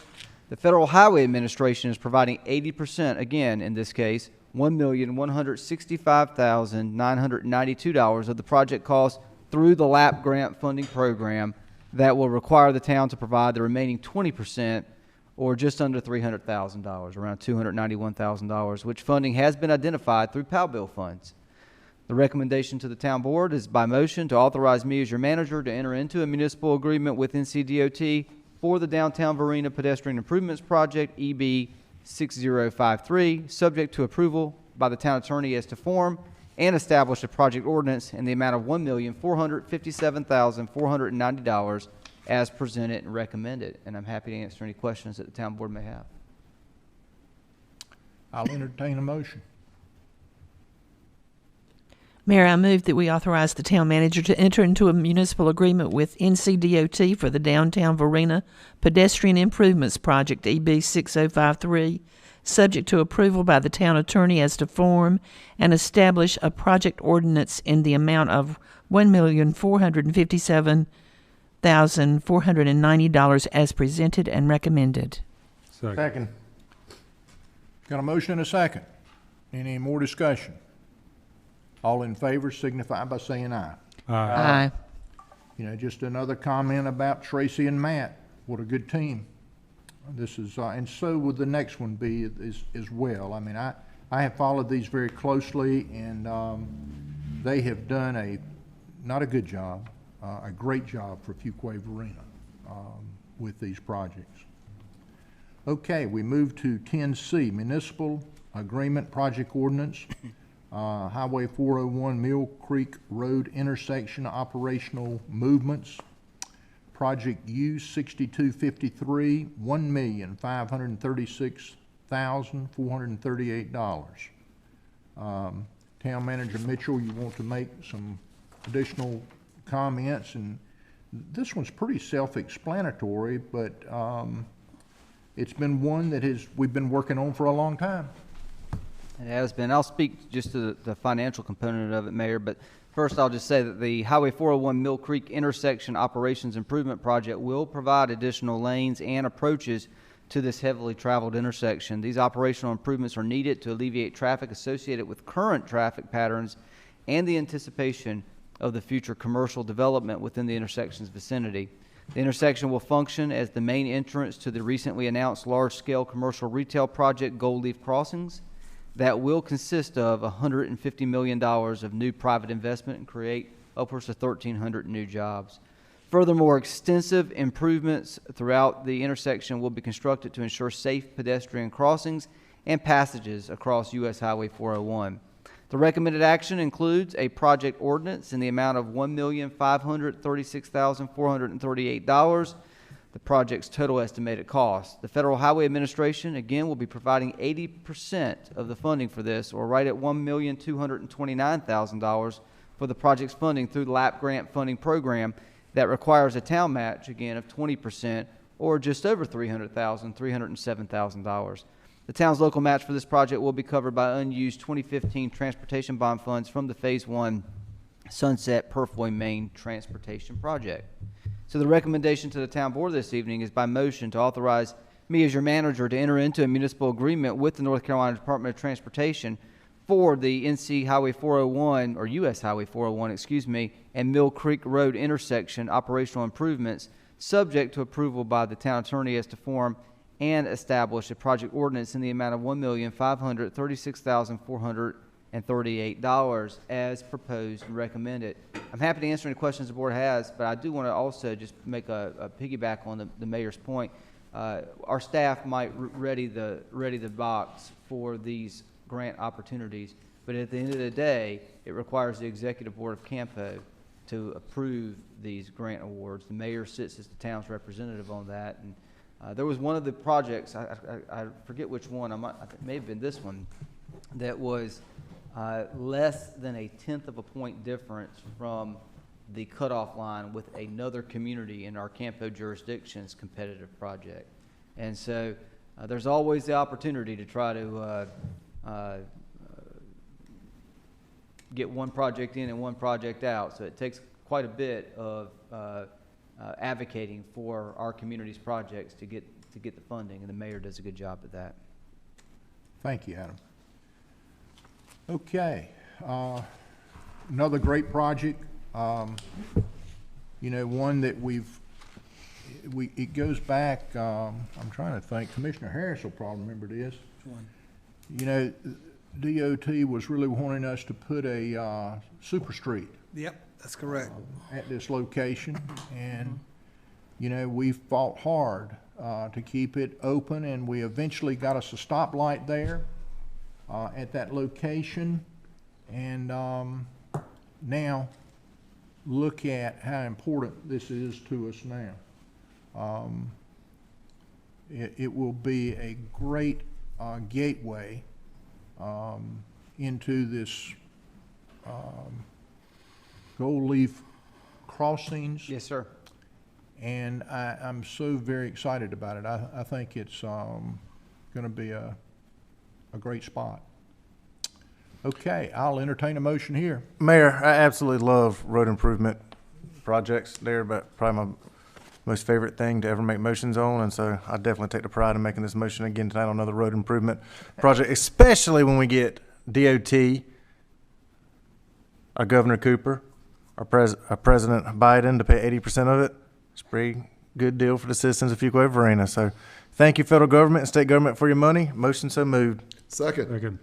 The Federal Highway Administration is providing 80%, again in this case, $1,165,992 of the project cost through the LAP grant funding program that will require the town to provide the remaining 20%, or just under $300,000, around $291,000, which funding has been identified through POW bill funds. The recommendation to the town board is by motion to authorize me as your manager to enter into a municipal agreement with NCDOT for the Downtown Varina Pedestrian Improvements Project, EB 6053, subject to approval by the town attorney as to form, and establish a project ordinance in the amount of $1,457,490 as presented and recommended. And I'm happy to answer any questions that the town board may have. I'll entertain a motion. Mayor, I move that we authorize the town manager to enter into a municipal agreement with NCDOT for the Downtown Varina Pedestrian Improvements Project, EB 6053, subject to approval by the town attorney as to form, and establish a project ordinance in the amount of $1,457,490 as presented and recommended. Second. Got a motion and a second. Any more discussion? All in favor signify by saying aye. Aye. You know, just another comment about Tracy and Matt. What a good team. This is, and so would the next one be as well. I mean, I have followed these very closely, and they have done not a good job, a great job for Fuquay-Varina with these projects. Okay, we move to 10C, Municipal Agreement Project Ordinance, Highway 401 Mill Creek Road Intersection Operational Movements, Project U 6253, $1,438. Town Manager Mitchell, you want to make some additional comments? And this one's pretty self-explanatory, but it's been one that we've been working on for a long time. It has been. I'll speak just to the financial component of it, Mayor, but first I'll just say that the Highway 401 Mill Creek Intersection Operations Improvement Project will provide additional lanes and approaches to this heavily traveled intersection. These operational improvements are needed to alleviate traffic associated with current traffic patterns and the anticipation of the future commercial development within the intersection's vicinity. The intersection will function as the main entrance to the recently announced large-scale commercial retail project Gold Leaf Crossings that will consist of $150 million of new private investment and create upwards of 1,300 new jobs. Furthermore, extensive improvements throughout the intersection will be constructed to ensure safe pedestrian crossings and passages across U.S. Highway 401. The recommended action includes a project ordinance in the amount of $1,536,438, the project's total estimated cost. The Federal Highway Administration, again, will be providing 80% of the funding for this, or right at $1,229,000 for the project's funding through the LAP grant funding program that requires a town match, again, of 20%, or just over $307,000. The town's local match for this project will be covered by unused 2015 transportation bond funds from the Phase 1 Sunset Purfoy Main Transportation Project. So the recommendation to the town board this evening is by motion to authorize me as your manager to enter into a municipal agreement with the North Carolina Department of Transportation for the NC Highway 401, or U.S. Highway 401, excuse me, and Mill Creek Road intersection operational improvements, subject to approval by the town attorney as to form and establish a project ordinance in the amount of $1,536,438 as proposed and recommended. I'm happy to answer any questions the board has, but I do want to also just make a piggyback on the mayor's point. Our staff might ready the box for these grant opportunities, but at the end of the day, it requires the executive board of Campo to approve these grant awards. The mayor sits as the town's representative on that, and there was one of the projects, I forget which one, it may have been this one, that was less than a tenth of a point difference from the cutoff line with another community in our Campo jurisdiction's competitive project. And so there's always the opportunity to try to get one project in and one project out. So it takes quite a bit of advocating for our community's projects to get the funding, and the mayor does a good job at that. Thank you, Adam. Okay, another great project. You know, one that it goes back. I'm trying to think. Commissioner Harris will probably remember this. Which one? You know, DOT was really wanting us to put a super street. Yep, that's correct. At this location, and you know, we fought hard to keep it open, and we eventually got us a stoplight there at that location. And now look at how important this is to us now. It will be a great gateway into this Gold Leaf Crossings. Yes, sir. And I'm so very excited about it. I think it's going to be a great spot. Okay, I'll entertain a motion here. Mayor, I absolutely love road improvement projects. They're probably my most favorite thing to ever make motions on, and so I definitely take the pride in making this motion again tonight on another road improvement project, especially when we get DOT, our Governor Cooper, our President Biden to pay 80% of it. It's a pretty good deal for the citizens of Fuquay-Varina. So thank you, federal government and state government, for your money. Motion so moved. Second.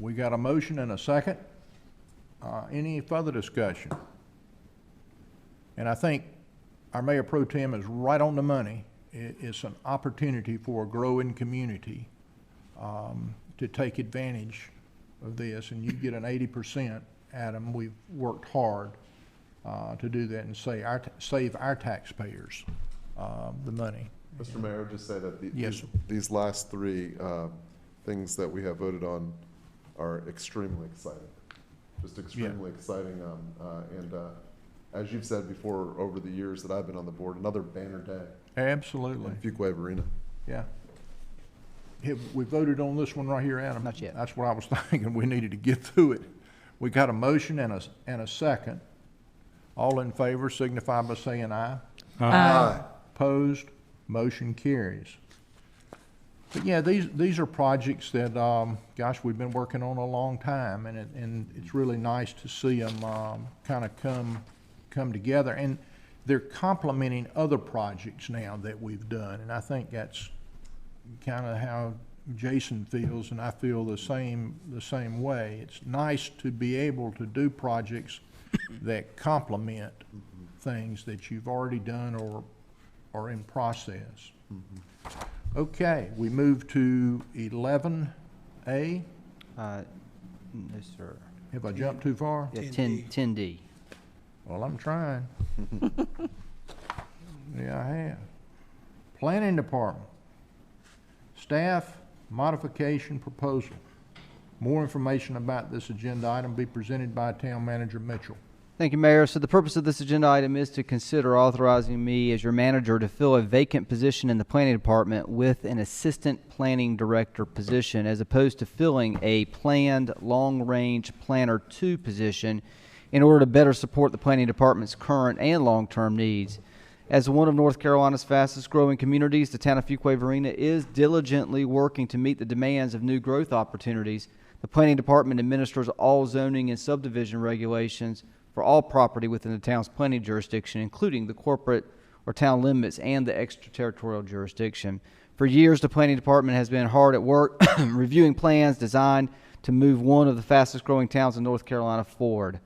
We got a motion and a second. Any further discussion? And I think our Mayor Pro Tem is right on the money. It's an opportunity for a growing community to take advantage of this, and you get an 80%, Adam. We've worked hard to do that and save our taxpayers the money. Mr. Mayor, just say that Yes. these last three things that we have voted on are extremely exciting. Just extremely exciting. And as you've said before, over the years that I've been on the board, another banner day. Absolutely. In Fuquay-Varina. Yeah. Have we voted on this one right here, Adam? Not yet. That's what I was thinking. We needed to get through it. We got a motion and a second. All in favor signify by saying aye. Aye. Opposed? Motion carries. But yeah, these are projects that, gosh, we've been working on a long time, and it's really nice to see them kind of come together. And they're complementing other projects now that we've done, and I think that's kind of how Jason feels, and I feel the same way. It's nice to be able to do projects that complement things that you've already done or are in process. Okay, we move to 11A. No, sir. Have I jumped too far? Yeah, 10D. Well, I'm trying. Yeah, I have. Planning Department. Staff modification proposal. More information about this agenda item be presented by Town Manager Mitchell. Thank you, Mayor. So the purpose of this agenda item is to consider authorizing me as your manager to fill a vacant position in the planning department with an assistant planning director position, as opposed to filling a planned long-range planner 2 position, in order to better support the planning department's current and long-term needs. As one of North Carolina's fastest growing communities, the town of Fuquay-Varina is diligently working to meet the demands of new growth opportunities. The planning department administers all zoning and subdivision regulations for all property within the town's planning jurisdiction, including the corporate or town limits and the extraterritorial jurisdiction. For years, the planning department has been hard at work reviewing plans designed to move one of the fastest growing towns in North Carolina forward.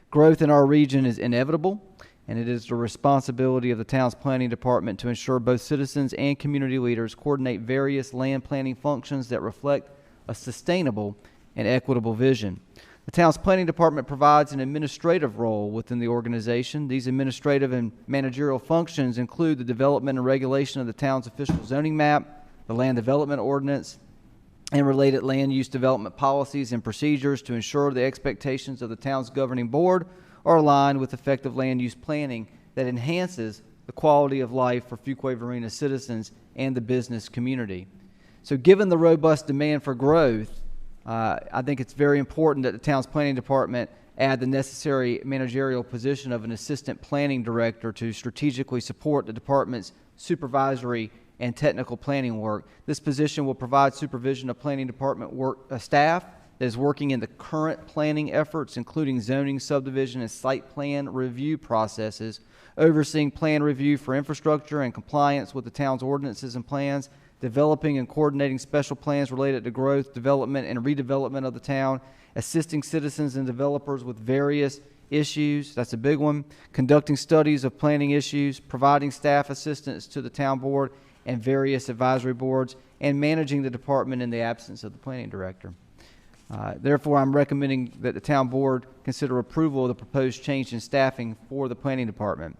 Growth in our region is inevitable, and it is the responsibility of the town's planning department to ensure both citizens and community leaders coordinate various land planning functions that reflect a sustainable and equitable vision. The town's planning department provides an administrative role within the organization. These administrative and managerial functions include the development and regulation of the town's official zoning map, the land development ordinance, and related land use development policies and procedures to ensure the expectations of the town's governing board are aligned with effective land use planning that enhances the quality of life for Fuquay-Varina citizens and the business community. So given the robust demand for growth, I think it's very important that the town's planning department add the necessary managerial position of an assistant planning director to strategically support the department's supervisory and technical planning work. This position will provide supervision of planning department staff that is working in the current planning efforts, including zoning, subdivision, and site plan review processes, overseeing plan review for infrastructure and compliance with the town's ordinances and plans, developing and coordinating special plans related to growth, development, and redevelopment of the town, assisting citizens and developers with various issues, that's a big one, conducting studies of planning issues, providing staff assistance to the town board and various advisory boards, and managing the department in the absence of the planning director. Therefore, I'm recommending that the town board consider approval of the proposed change in staffing for the planning department.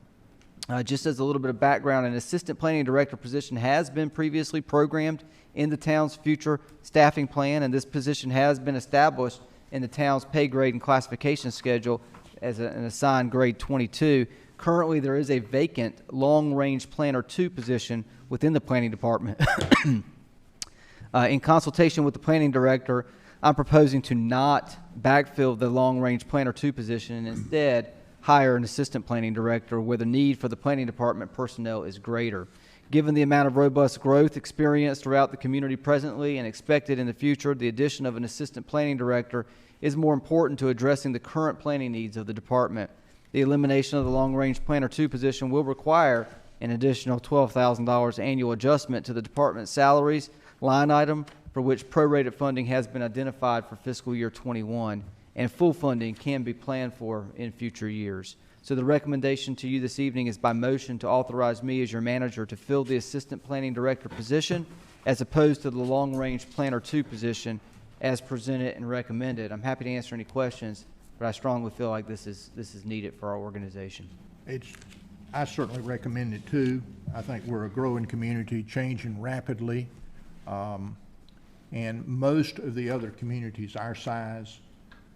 Just as a little bit of background, an assistant planning director position has been previously programmed in the town's future staffing plan, and this position has been established in the town's pay grade and classification schedule as an assigned grade 22. Currently, there is a vacant long-range planner 2 position within the planning department. In consultation with the planning director, I'm proposing to not backfill the long-range planner 2 position and instead hire an assistant planning director where the need for the planning department personnel is greater. Given the amount of robust growth experienced throughout the community presently and expected in the future, the addition of an assistant planning director is more important to addressing the current planning needs of the department. The elimination of the long-range planner 2 position will require an additional $12,000 annual adjustment to the department's salaries line item, for which prorated funding has been identified for fiscal year 21, and full funding can be planned for in future years. So the recommendation to you this evening is by motion to authorize me as your manager to fill the assistant planning director position as opposed to the long-range planner 2 position as presented and recommended. I'm happy to answer any questions, but I strongly feel like this is needed for our organization. I certainly recommend it too. I think we're a growing community, changing rapidly. And most of the other communities our size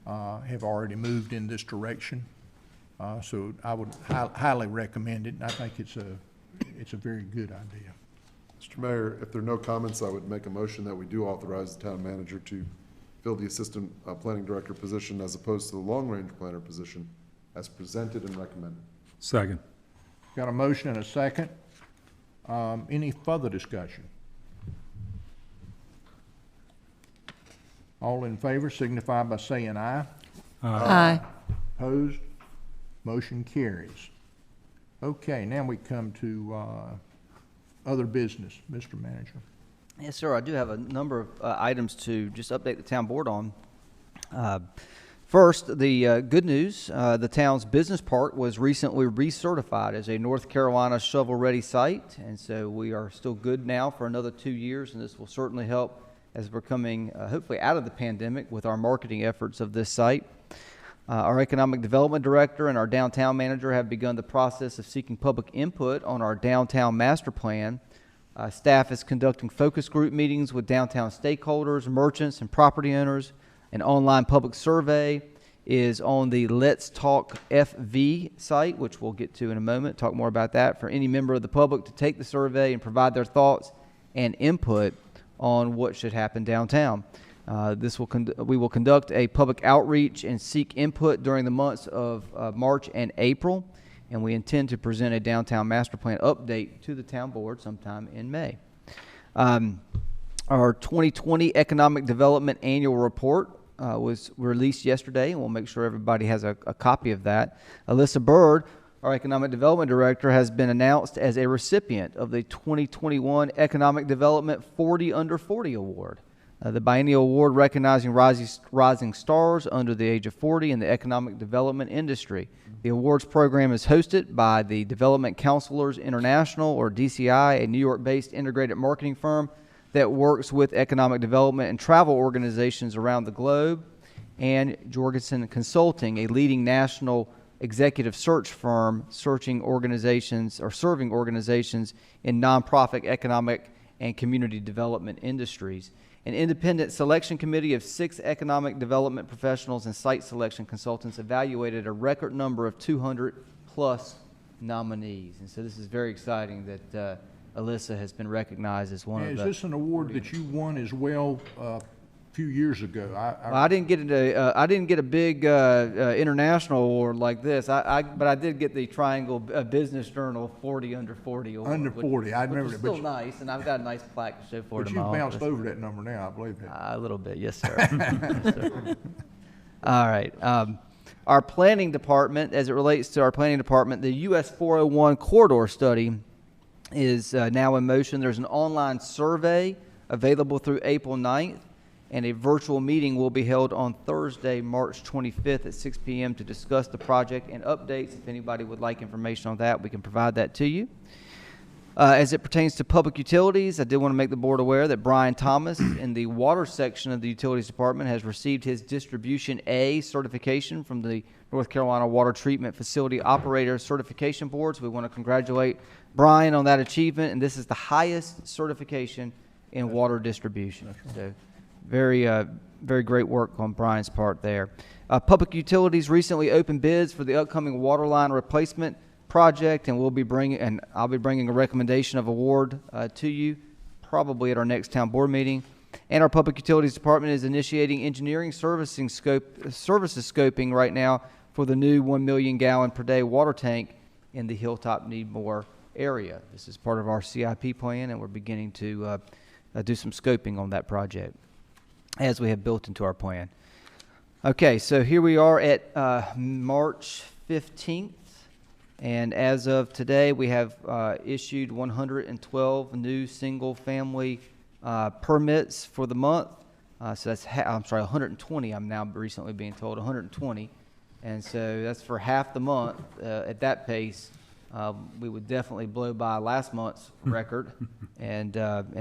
have already moved in this direction. So I would highly recommend it, and I think it's a very good idea. Mr. Mayor, if there are no comments, I would make a motion that we do authorize the town manager to fill the assistant planning director position as opposed to the long-range planner position as presented and recommended. Second. Got a motion and a second. Any further discussion? All in favor signify by saying aye. Aye. Opposed? Motion carries. Okay, now we come to other business. Mr. Manager. Yes, sir. I do have a number of items to just update the town board on. First, the good news, the town's business park was recently recertified as a North Carolina shovel-ready site, and so we are still good now for another 2 years, and this will certainly help as we're coming, hopefully, out of the pandemic with our marketing efforts of this site. Our economic development director and our downtown manager have begun the process of seeking public input on our downtown master plan. Staff is conducting focus group meetings with downtown stakeholders, merchants, and property owners. An online public survey is on the Let's Talk FV site, which we'll get to in a moment, talk more about that, for any member of the public to take the survey and provide their thoughts and input on what should happen downtown. We will conduct a public outreach and seek input during the months of March and April, and we intend to present a downtown master plan update to the town board sometime in May. Our 2020 Economic Development Annual Report was released yesterday, and we'll make sure everybody has a copy of that. Alyssa Bird, our Economic Development Director, has been announced as a recipient of the 2021 Economic Development 40 Under 40 Award. The biennial award recognizing rising stars under the age of 40 in the economic development industry. The awards program is hosted by the Development Counselors International, or DCI, a New York-based integrated marketing firm that works with economic development and travel organizations around the globe, and Jorgensen Consulting, a leading national executive search firm serving organizations in nonprofit economic and community development industries. An independent selection committee of 6 economic development professionals and site selection consultants evaluated a record number of 200+ nominees. And so this is very exciting that Alyssa has been recognized as one of the... Is this an award that you won as well a few years ago? I didn't get a big international award like this. But I did get the Triangle Business Journal 40 Under 40 award. Under 40, I remember that. But Still nice, and I've got a nice plaque to show for it in my office. But you've bounced over that number now, I believe it. A little bit, yes, sir. Yes, sir. All right. Our planning department, as it relates to our planning department, the US 401 corridor study is now in motion. There's an online survey available through April 9th, and a virtual meeting will be held on Thursday, March 25th at 6 p.m. to discuss the project and updates. If anybody would like information on that, we can provide that to you. As it pertains to public utilities, I did want to make the board aware that Brian Thomas in the water section of the utilities department has received his Distribution A certification from the North Carolina Water Treatment Facility Operator Certification Board. So we want to congratulate Brian on that achievement, and this is the highest certification in water distribution. Right. So very great work on Brian's part there. Public utilities recently opened bids for the upcoming water line replacement project, and I'll be bringing a recommendation of award to you probably at our next town board meeting. And our public utilities department is initiating engineering services scoping right now for the new 1 million gallon per day water tank in the Hilltop Needmore area. This is part of our CIP plan, and we're beginning to do some scoping on that project as we have built into our plan. Okay, so here we are at March 15th, and as of today, we have issued 112 new single-family permits for the month. So that's 120. I'm now recently being told 120, and so that's for half the month. At that pace, we would definitely blow by last month's record and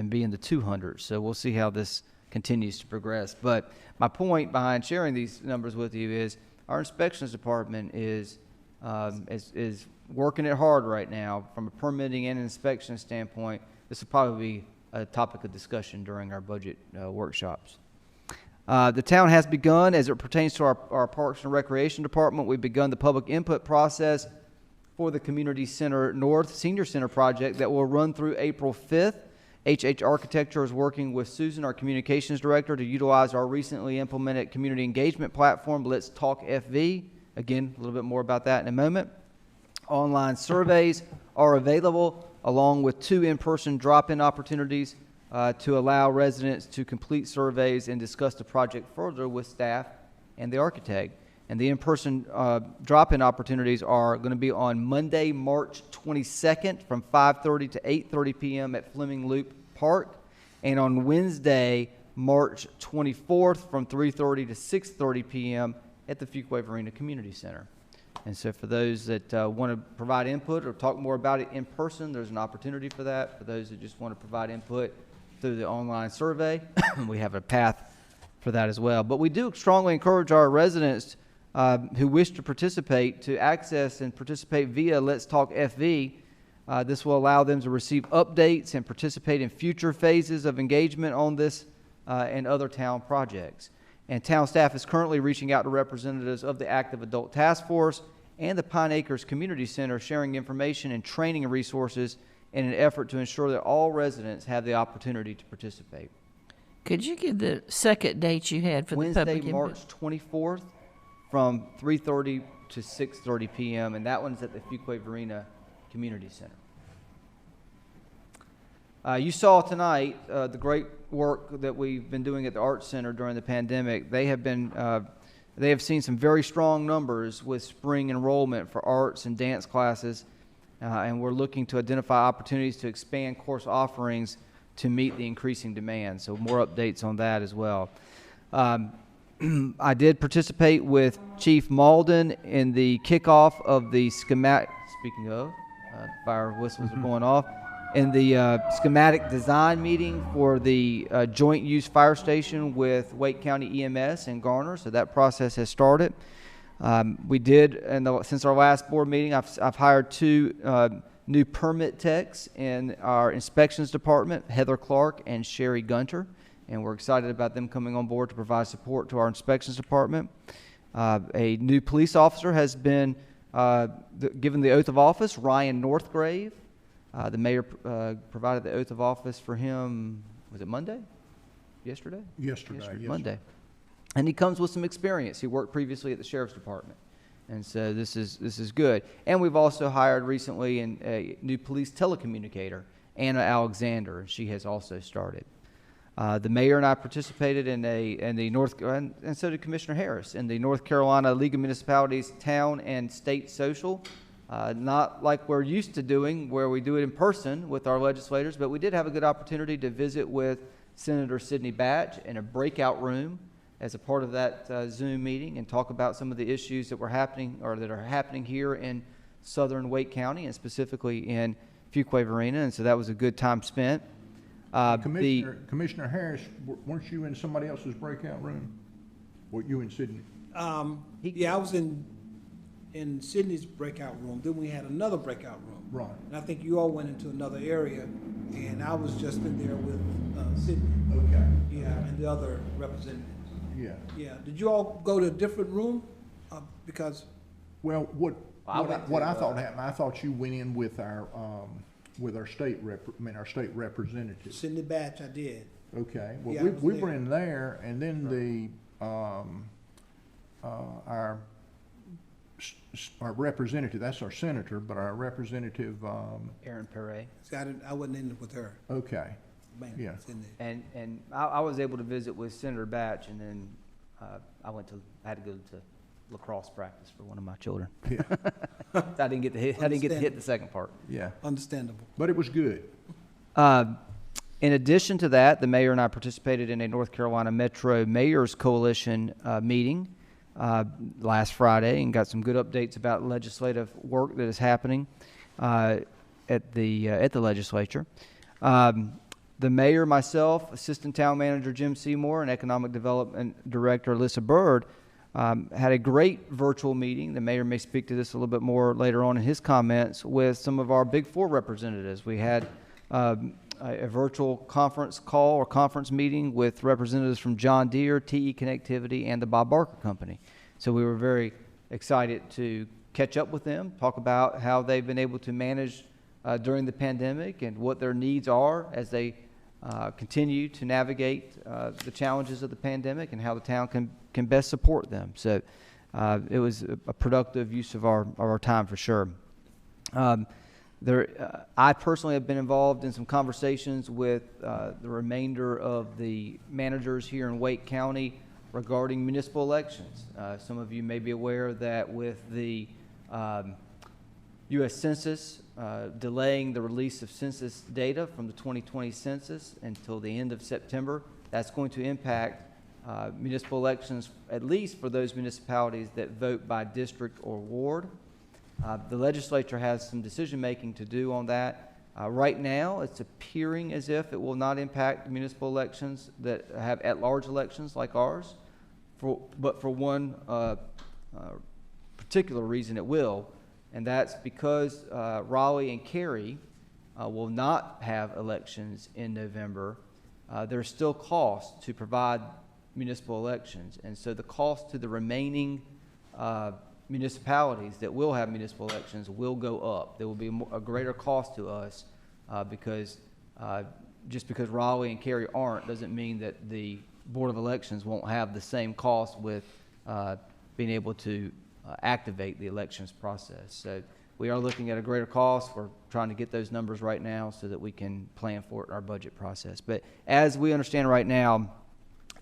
be in the 200s. So we'll see how this continues to progress. But my point behind sharing these numbers with you is our inspections department is is working it hard right now from a permitting and inspection standpoint. This will probably be a topic of discussion during our budget workshops. The town has begun, as it pertains to our Parks and Recreation Department, we've begun the public input process for the Community Center North Senior Center project that will run through April 5th. HH Architecture is working with Susan, our communications director, to utilize our recently implemented community engagement platform, Let's Talk FV. Again, a little bit more about that in a moment. Online surveys are available, along with 2 in-person drop-in opportunities to allow residents to complete surveys and discuss the project further with staff and the architect. And the in-person drop-in opportunities are going to be on Monday, March 22nd from 5:30 to 8:30 p.m. at Fleming Loop Park, and on Wednesday, March 24th from 3:30 to 6:30 p.m. at the Fuquay-Varina Community Center. And so for those that want to provide input or talk more about it in person, there's an opportunity for that. For those that just want to provide input through the online survey, we have a path for that as well. But we do strongly encourage our residents who wish to participate to access and participate via Let's Talk FV. This will allow them to receive updates and participate in future phases of engagement on this and other town projects. And town staff is currently reaching out to representatives of the Active Adult Task Force and the Pine Acres Community Center, sharing information and training and resources in an effort to ensure that all residents have the opportunity to participate. Could you give the second date you had for Wednesday, the public March 24th from 3:30 to 6:30 p.m., and that one's at the Fuquay-Varina Community Center. You saw tonight the great work that we've been doing at the Arts Center during the pandemic. They have seen some very strong numbers with spring enrollment for arts and dance classes, and we're looking to identify opportunities to expand course offerings to meet the increasing demand. So more updates on that as well. I did participate with Chief Malden in the kickoff of the schematic, speaking of, fire whistles are going off, in the schematic design meeting for the joint use fire station with Wake County EMS and Garner. So that process has started. We did, since our last board meeting, I've hired 2 new permit techs in our inspections department, Heather Clark and Sherry Gunter, and we're excited about them coming on board to provide support to our inspections department. A new police officer has been given the oath of office, Ryan Northgrave. The mayor provided the oath of office for him, was it Monday? Yesterday? Yesterday. Monday. And he comes with some experience. He worked previously at the sheriff's department. And so this is good. And we've also hired recently a new police telecommunicator, Anna Alexander, and she has also started. The mayor and I participated in the North, and so did Commissioner Harris, in the North Carolina League of Municipalities Town and State Social. Not like we're used to doing, where we do it in person with our legislators, but we did have a good opportunity to visit with Senator Sidney Batch in a breakout room as a part of that Zoom meeting and talk about some of the issues that were happening or that are happening here in southern Wake County and specifically in Fuquay-Varina, and so that was a good time spent. Commissioner Harris, weren't you in somebody else's breakout room? Were you in Sidney? Yeah, I was in Sydney's breakout room. Then we had another breakout room. Right. And I think you all went into another area, and I was just in there with Sydney. Okay. Yeah, and the other representatives. Yeah. Yeah. Did you all go to a different room? Because. Well, what I thought happened, I thought you went in with our state representative. Sydney Batch, I did. Okay. Well, yeah, we were in there, and then our representative, that's our senator, but our representative, Aaron Perret. I wasn't in with her. Okay. Yeah. And I was able to visit with Senator Batch, and then I had to go to lacrosse practice for one of my children. Yeah. So I didn't get to hit the second part. Yeah. Understandable. But it was good. In addition to that, the mayor and I participated in a North Carolina Metro Mayors Coalition meeting last Friday and got some good updates about legislative work that is happening at the legislature. The mayor, myself, Assistant Town Manager Jim Seymour, and Economic Development Director Alyssa Bird had a great virtual meeting. The mayor may speak to this a little bit more later on in his comments with some of our Big Four representatives. We had a virtual conference call or conference meeting with representatives from John Deere, TE Connectivity, and the Bob Barker Company. So we were very excited to catch up with them, talk about how they've been able to manage during the pandemic and what their needs are as they continue to navigate the challenges of the pandemic and how the town can best support them. So it was a productive use of our time for sure. I personally have been involved in some conversations with the remainder of the managers here in Wake County regarding municipal elections. Some of you may be aware that with the U.S. Census delaying the release of census data from the 2020 census until the end of September, that's going to impact municipal elections, at least for those municipalities that vote by district or ward. The legislature has some decision-making to do on that. Right now, it's appearing as if it will not impact municipal elections that have at-large elections like ours, but for one particular reason it will, and that's because Raleigh and Cary will not have elections in November. There's still costs to provide municipal elections, and so the cost to the remaining municipalities that will have municipal elections will go up. There will be a greater cost to us because just because Raleigh and Cary aren't doesn't mean that the Board of Elections won't have the same cost with being able to activate the elections process. So we are looking at a greater cost. We're trying to get those numbers right now so that we can plan for it in our budget process. But as we understand right now,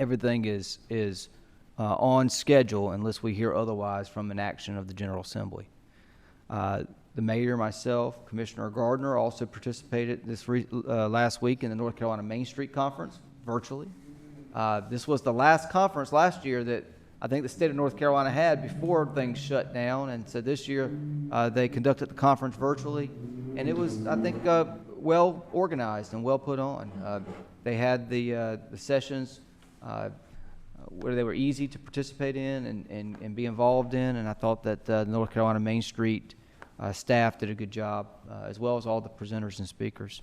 everything is on schedule unless we hear otherwise from an action of the General Assembly. The mayor, myself, Commissioner Gardner also participated this last week in the North Carolina Main Street Conference virtually. This was the last conference last year that I think the state of North Carolina had before things shut down, and so this year they conducted the conference virtually, and it was, I think, well organized and well put on. They had the sessions where they were easy to participate in and be involved in, and I thought that the North Carolina Main Street staff did a good job, as well as all the presenters and speakers.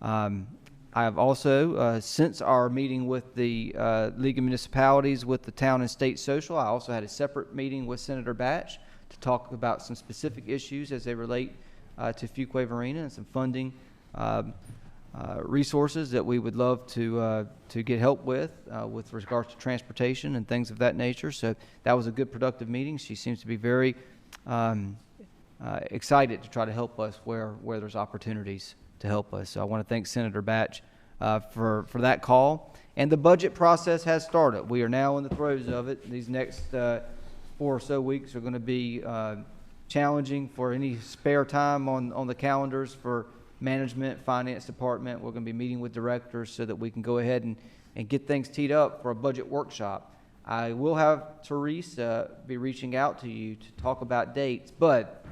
I have also, since our meeting with the League of Municipalities with the Town and State Social, I also had a separate meeting with Senator Batch to talk about some specific issues as they relate to Fuquay-Varina and some funding resources that we would love to get help with regards to transportation and things of that nature. So that was a good, productive meeting. She seems to be very excited to try to help us where there's opportunities to help us. So I want to thank Senator Batch for that call. And the budget process has started. We are now in the throes of it. These next 4 or so weeks are going to be challenging for any spare time on the calendars for management, finance department. We're going to be meeting with directors so that we can go ahead and get things teed up for a budget workshop. I will have Therese be reaching out to you to talk about dates, but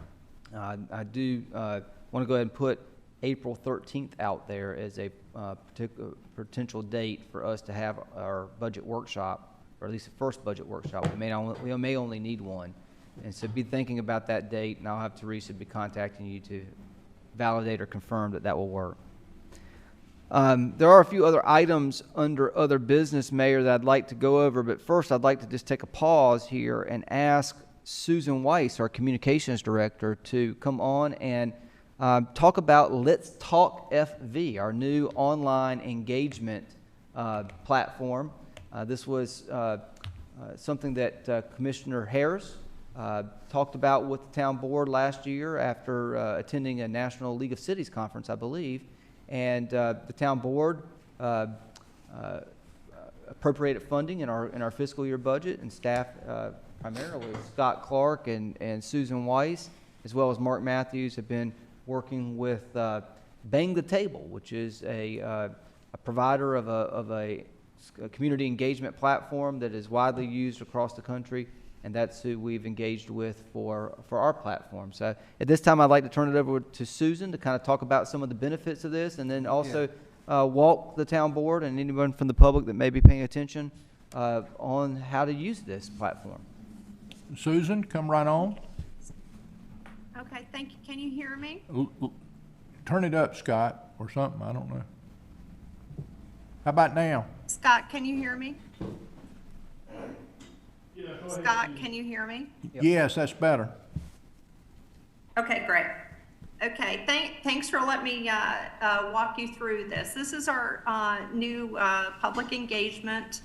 I do want to go ahead and put April 13th out there as a particular potential date for us to have our budget workshop, or at least the first budget workshop. We may only need one, and so be thinking about that date, and I'll have Teresa be contacting you to validate or confirm that will work. There are a few other items under other business, Mayor, that I'd like to go over, but first I'd like to just take a pause here and ask Susan Weiss, our communications director, to come on and talk about Let's Talk FV, our new online engagement platform. This was something that Commissioner Harris talked about with the town board last year after attending a National League of Cities conference, I believe, and the town board appropriated funding in our fiscal year budget, and staff, primarily Scott Clark and Susan Weiss, as well as Mark Matthews, have been working with Bang the Table, which is a provider of a community engagement platform that is widely used across the country, and that's who we've engaged with for our platform. So at this time, I'd like to turn it over to Susan to kind of talk about some of the benefits of this, and then also walk the town board and anyone from the public that may be paying attention on how to use this platform. Susan, come right on. Okay, thank you. Can you hear me? Turn it up, Scott, or something, I don't know. How about now? Scott, can you hear me? Scott, can you hear me? Yes, that's better. Okay, great. Okay, thanks for letting me walk you through this. This is our new public engagement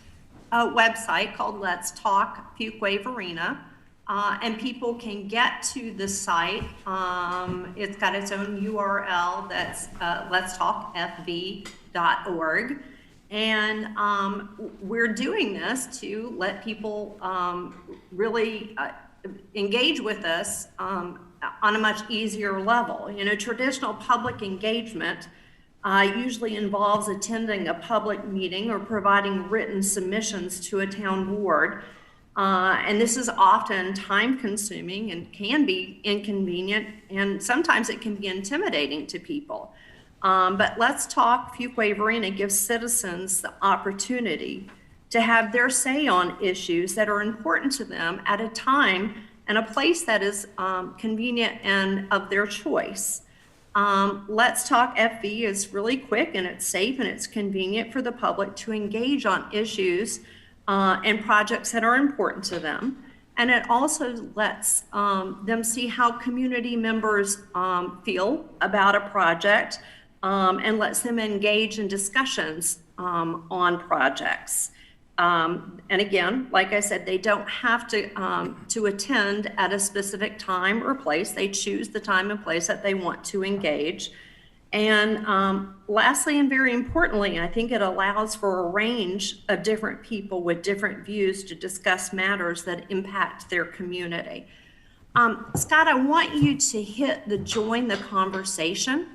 website called Let's Talk Fuquay-Varina. And people can get to the site. It's got its own URL that's letstalkfv.org. And we're doing this to let people really engage with us on a much easier level. You know, traditional public engagement usually involves attending a public meeting or providing written submissions to a town board. And this is often time consuming and can be inconvenient, and sometimes it can be intimidating to people. But Let's Talk Fuquay-Varina gives citizens the opportunity to have their say on issues that are important to them at a time and a place that is convenient and of their choice. Let's Talk FV is really quick and it's safe and it's convenient for the public to engage on issues and projects that are important to them. And it also lets them see how community members feel about a project and lets them engage in discussions on projects. And again, like I said, they don't have to attend at a specific time or place. They choose the time and place that they want to engage. And lastly, and very importantly, I think it allows for a range of different people with different views to discuss matters that impact their community. Scott, I want you to hit the join the conversation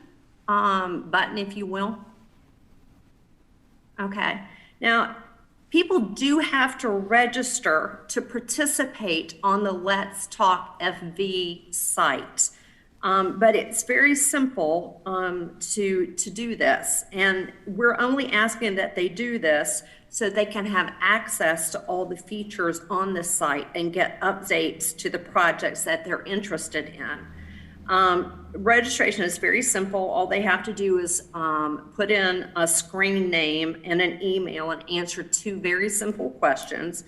button, if you will. Okay. Now, people do have to register to participate on the Let's Talk FV site. But it's very simple to do this. And we're only asking that they do this so they can have access to all the features on the site and get updates to the projects that they're interested in. Registration is very simple. All they have to do is put in a screen name and an email and answer 2 very simple questions.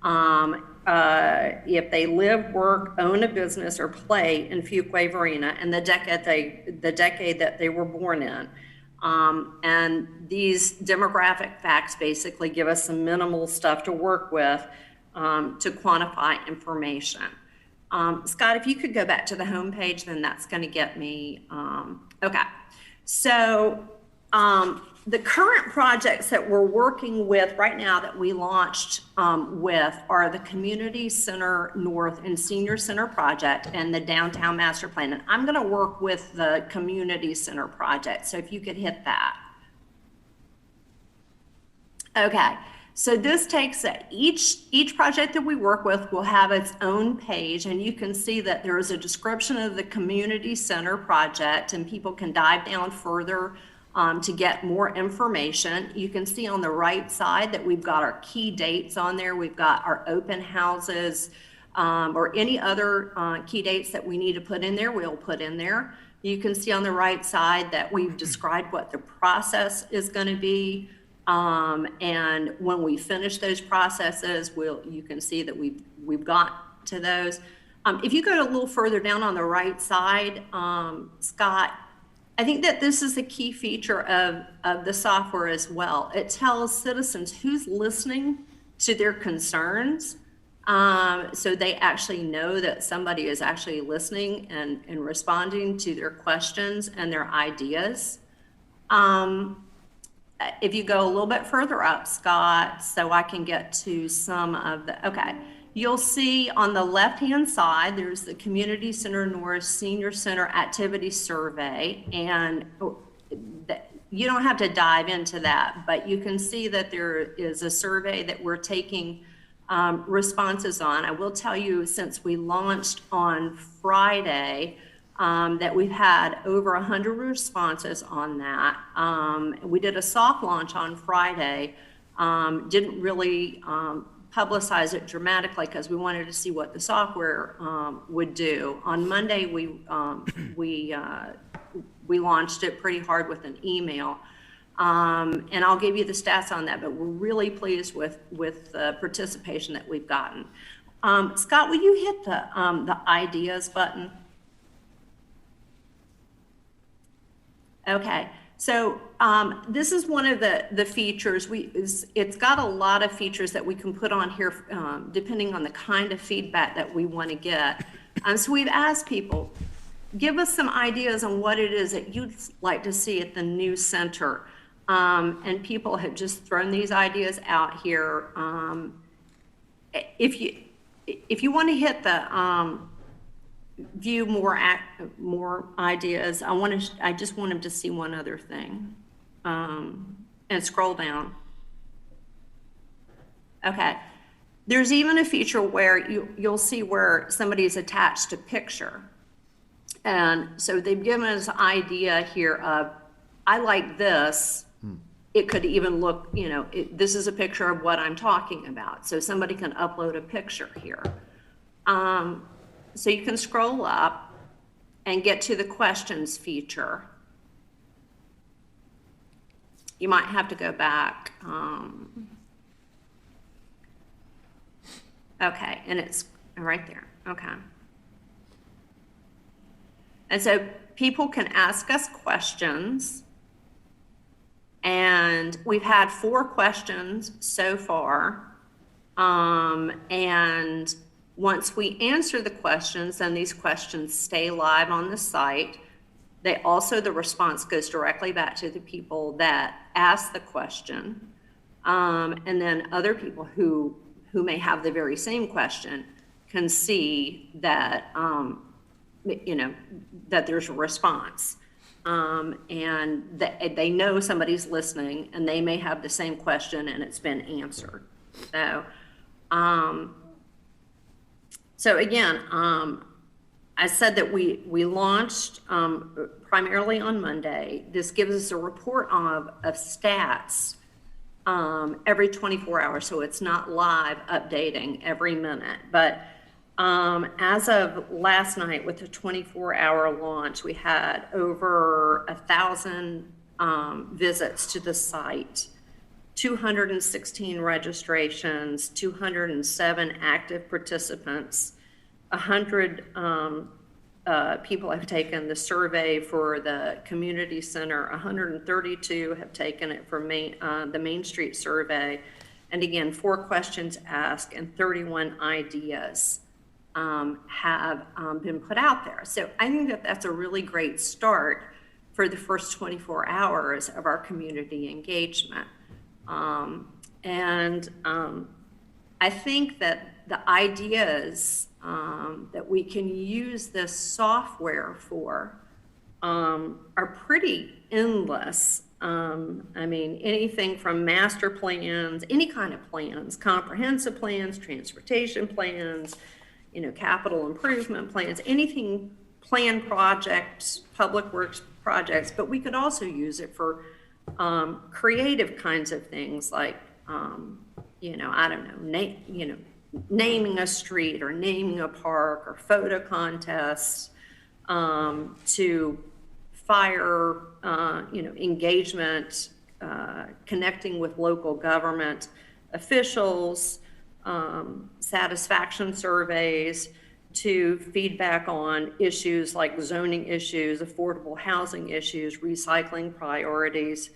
If they live, work, own a business, or play in Fuquay-Varina and the decade that they were born in. And these demographic facts basically give us some minimal stuff to work with to quantify information. Scott, if you could go back to the home page, then that's going to get me. Okay. So the current projects that we're working with right now that we launched with are the Community Center North and Senior Center project and the Downtown Master Plan. And I'm going to work with the Community Center project. So if you could hit that. Okay. So this takes each project that we work with will have its own page, and you can see that there is a description of the Community Center project, and people can dive down further to get more information. You can see on the right side that we've got our key dates on there. We've got our open houses or any other key dates that we need to put in there, we'll put in there. You can see on the right side that we've described what the process is going to be. And when we finish those processes, you can see that we've got to those. If you go a little further down on the right side, Scott, I think that this is a key feature of the software as well. It tells citizens who's listening to their concerns, so they actually know that somebody is actually listening and responding to their questions and their ideas. If you go a little bit further up, Scott, so I can get to some of the, okay. You'll see on the left-hand side, there's the Community Center North Senior Center Activity Survey, and you don't have to dive into that, but you can see that there is a survey that we're taking responses on. I will tell you, since we launched on Friday, that we've had over 100 responses on that. We did a soft launch on Friday, Didn't really publicize it dramatically because we wanted to see what the software would do. On Monday, we launched it pretty hard with an email. And I'll give you the stats on that, but we're really pleased with the participation that we've gotten. Scott, will you hit the ideas button? Okay, so this is one of the features. It's got a lot of features that we can put on here depending on the kind of feedback that we want to get. So we've asked people, give us some ideas on what it is that you'd like to see at the new center. And people have just thrown these ideas out here. If you want to hit the view more ideas, I just want them to see one other thing, and scroll down. Okay, there's even a feature where you'll see where somebody's attached a picture, and so they've given us an idea here of, I like this. It could even look, you know, this is a picture of what I'm talking about. So somebody can upload a picture here. So you can scroll up and get to the questions feature. You might have to go back. Okay, and it's right there. Okay. And so people can ask us questions. And we've had 4 questions so far. And once we answer the questions, then these questions stay live on the site. The response goes directly back to the people that asked the question. And then other people who may have the very same question can see that, you know, that there's a response. And they know somebody's listening and they may have the same question and it's been answered. So again, I said that we launched primarily on Monday. This gives us a report of stats every 24 hours. So it's not live updating every minute, but as of last night with the 24-hour launch, we had over 1,000 visits to the site, 216 registrations, 207 active participants, 100 people have taken the survey for the community center, 132 have taken it for the Main Street survey, and again, 4 questions asked and 31 ideas have been put out there. So I think that that's a really great start for the first 24 hours of our community engagement. I think that the ideas that we can use this software for are pretty endless. I mean, anything from master plans, any kind of plans, comprehensive plans, transportation plans, you know, capital improvement plans, anything, planned projects, public works projects, but we could also use it for creative kinds of things like, you know, I don't know, naming a street or naming a park or photo contests, to fire, you know, engagement, connecting with local government officials, satisfaction surveys, to feedback on issues like zoning issues, affordable housing issues, recycling priorities,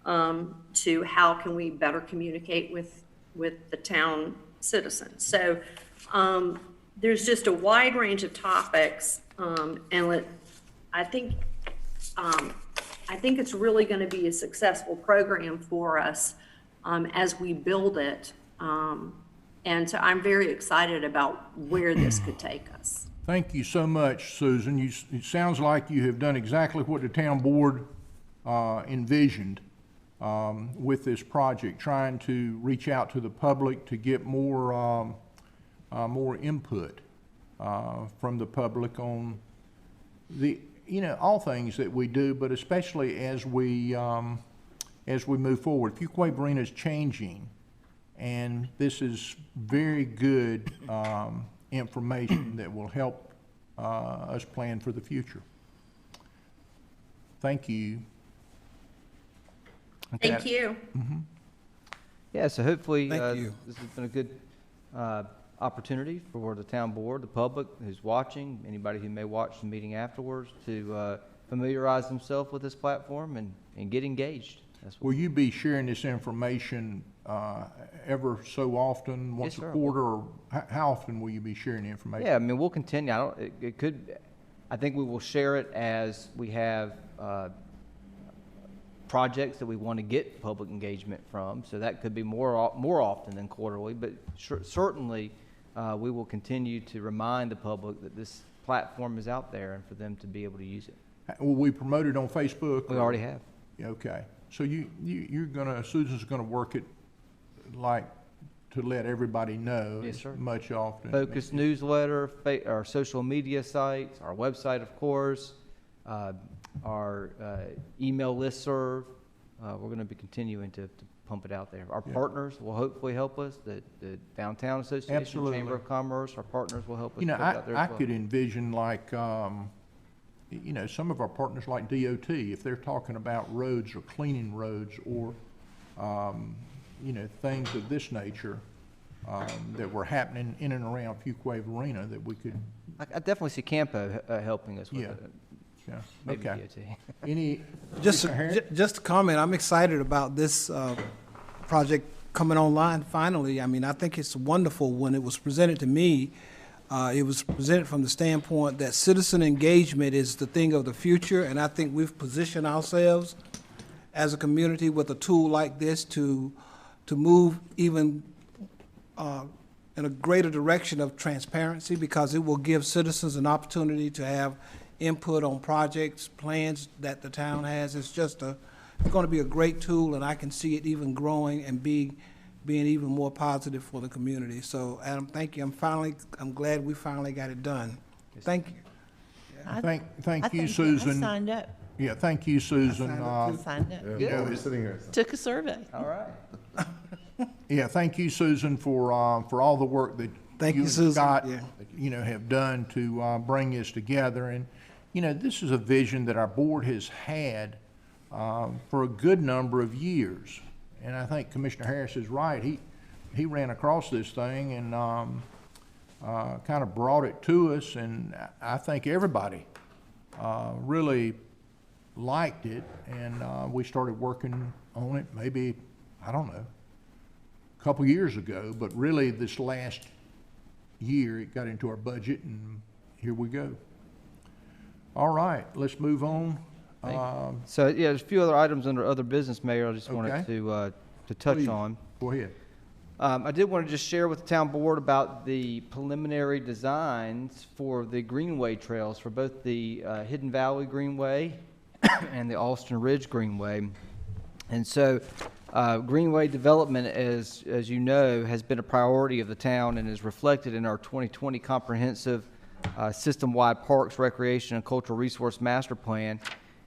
to how can we better communicate with the town citizens. So there's just a wide range of topics, and I think it's really going to be a successful program for us as we build it. And so I'm very excited about where this could take us. Thank you so much, Susan. It sounds like you have done exactly what the town board envisioned with this project, trying to reach out to the public to get more input from the public on all things that we do, but especially as we as we move forward. Fuquay-Varina is changing, and this is very good information that will help us plan for the future. Thank you. Thank you. Yeah, so hopefully Thank you. this has been a good opportunity for the town board, the public who's watching, anybody who may watch the meeting afterwards, to familiarize themselves with this platform and get engaged. Will you be sharing this information ever so often, once Yes, a sir. quarter, or how often will you be sharing the information? Yeah, I mean, we'll continue. I think we will share it as we have projects that we want to get public engagement from. So that could be more often than quarterly, but certainly we will continue to remind the public that this platform is out there and for them to be able to use it. Will we promote it on Facebook? We already have. Okay. So you're gonna, Susan's gonna work it like to let everybody know. Yes, sir. Much often. Focus newsletter, our social media sites, our website, of course, our email listserv. We're going to be continuing to pump it out there. Our partners will hopefully help us. The Downtown Association, Absolutely. Chamber of Commerce, our partners will help us. You know, put it out there I as well. could envision like, you know, some of our partners like DOT, if they're talking about roads or cleaning roads or, you know, things of this nature that were happening in and around Fuquay-Varina that we could. I definitely see Campo helping us with Yeah. it. Yeah. Maybe Okay. DOT. Any, Just, Mr. Harris? just a comment, I'm excited about this project coming online finally. I mean, I think it's wonderful. When it was presented to me, it was presented from the standpoint that citizen engagement is the thing of the future, and I think we've positioned ourselves as a community with a tool like this to move even in a greater direction of transparency, because it will give citizens an opportunity to have input on projects, plans that the town has. It's just it's going to be a great tool, and I can see it even growing and being even more positive for the community. So, Adam, thank you. I'm glad we finally got it done. Thank you. Thank you, Susan. I signed up. Yeah, thank you, Susan. Signed up. Yeah, Good. well, we're sitting here. Took a survey. All right. Yeah, thank you, Susan, for all the work that Thank you, and Susan. Scott, Yeah. you know, have done to bring this together. And, you know, this is a vision that our board has had for a good number of years. And I think Commissioner Harris is right. He ran across this thing and kind of brought it to us, and I think everybody really liked it, and we started working on it maybe, I don't know, a couple years ago, but really this last year it got into our budget, and here we go. All right, let's move on. So, yeah, there's a few other items under other business, Mayor, I just wanted Okay. to touch Please, on. Go ahead. I did want to just share with the town board about the preliminary designs for the Greenway trails for both the Hidden Valley Greenway and the Alston Ridge Greenway. And so Greenway development, as you know, has been a priority of the town and is reflected in our 2020 comprehensive system-wide parks, recreation, and cultural resource master plan.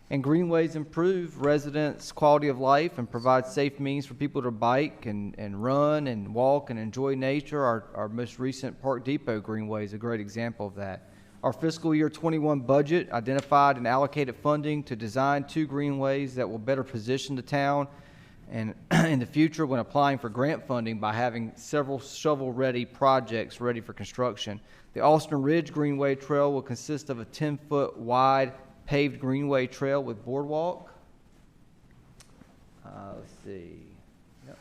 And greenways improve residents' quality of life and provide safe means for people to bike and run and walk and enjoy nature. Our most recent Park Depot Greenway is a great example of that. Our fiscal year 21 budget identified and allocated funding to design 2 greenways that will better position the town and in the future when applying for grant funding by having several shovel-ready projects ready for construction. The Alston Ridge Greenway Trail will consist of a 10-foot wide paved greenway trail with boardwalk. Let's see. Yep.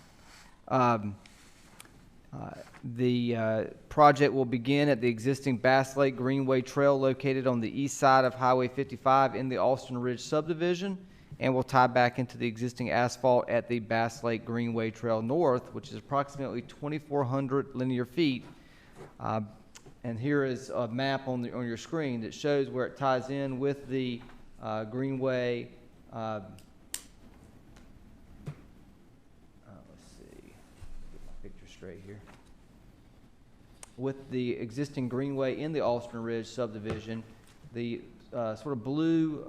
The project will begin at the existing Bass Lake Greenway Trail located on the east side of Highway 55 in the Alston Ridge subdivision, and will tie back into the existing asphalt at the Bass Lake Greenway Trail North, which is approximately 2,400 linear feet. And here is a map on your screen that shows where it ties in with the Greenway. Let's see, get my picture straight here. With the existing Greenway in the Alston Ridge subdivision, the sort of blue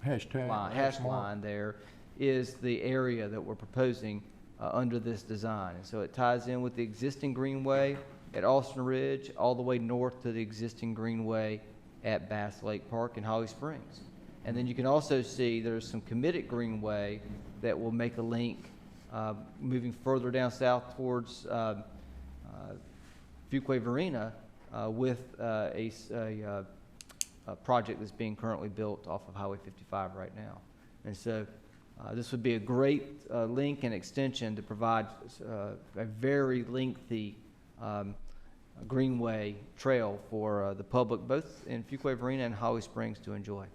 hash line there is the area that we're proposing under this design. And so it ties in with the existing greenway at Austin Ridge all the way north to the existing greenway at Bass Lake Park in Holly Springs. And then you can also see there's some committed greenway that will make a link moving further down south towards Fuquay-Varina with a project that's being currently built off of Highway 55 right now. And so this would be a great link and extension to provide a very lengthy greenway trail for the public, both in Fuquay-Varina and Holly Springs, to enjoy.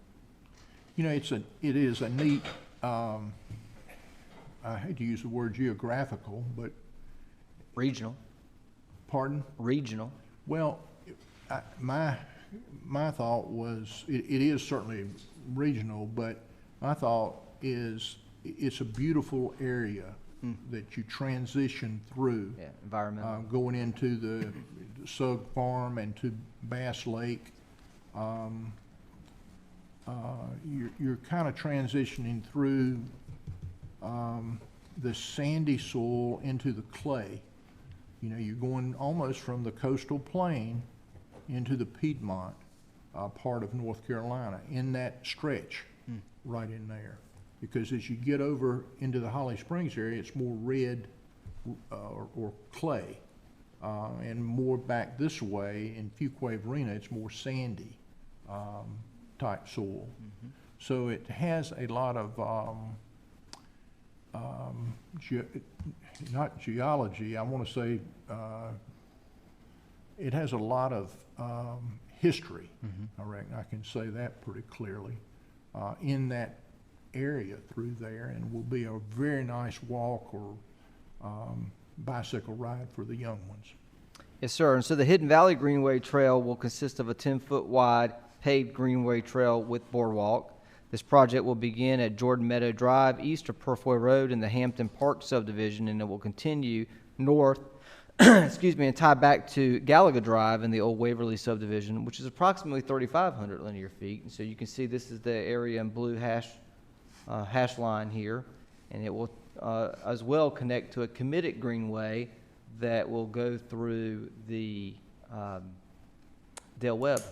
You know, it is a neat, I hate to use the word geographical, but regional. Pardon? Regional. Well, my thought was it is certainly regional, but my thought is it's a beautiful area that you transition through. Yeah, environmental. Going into the Sug Farm and to Bass Lake. You're kind of transitioning through the sandy soil into the clay. You know, you're going almost from the coastal plain into the Piedmont part of North Carolina in that stretch right in there. Because as you get over into the Holly Springs area, it's more red or clay. And more back this way in Fuquay-Varina, it's more sandy type soil. So it has a lot of, not geology, I want to say, it has a lot of history. I reckon I can say that pretty clearly in that area through there, and will be a very nice walk or bicycle ride for the young ones. Yes, sir. And so the Hidden Valley Greenway Trail will consist of a 10-foot wide paved greenway trail with boardwalk. This project will begin at Jordan Meadow Drive, east of Purfoy Road in the Hampton Park subdivision, and it will continue north, excuse me, and tie back to Gallagher Drive in the old Waverly subdivision, which is approximately 3,500 linear feet. And so you can see this is the area in blue hash line here, and it will as well connect to a committed greenway that will go through the Dale Webb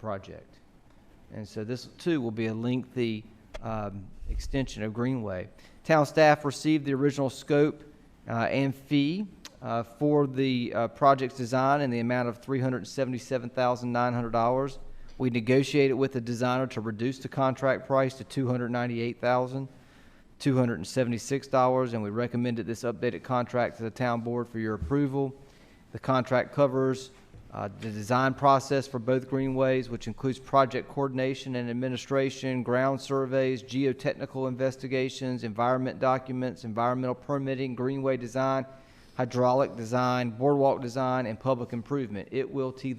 project. And so this too will be a lengthy extension of greenway. Town staff received the original scope and fee for the project's design in the amount of $377,900. We negotiated with the designer to reduce the contract price to $298,276, and we recommended this updated contract to the town board for your approval. The contract covers the design process for both greenways, which includes project coordination and administration, ground surveys, geotechnical investigations, environment documents, environmental permitting, greenway design, hydraulic design, boardwalk design, and public improvement. It will tee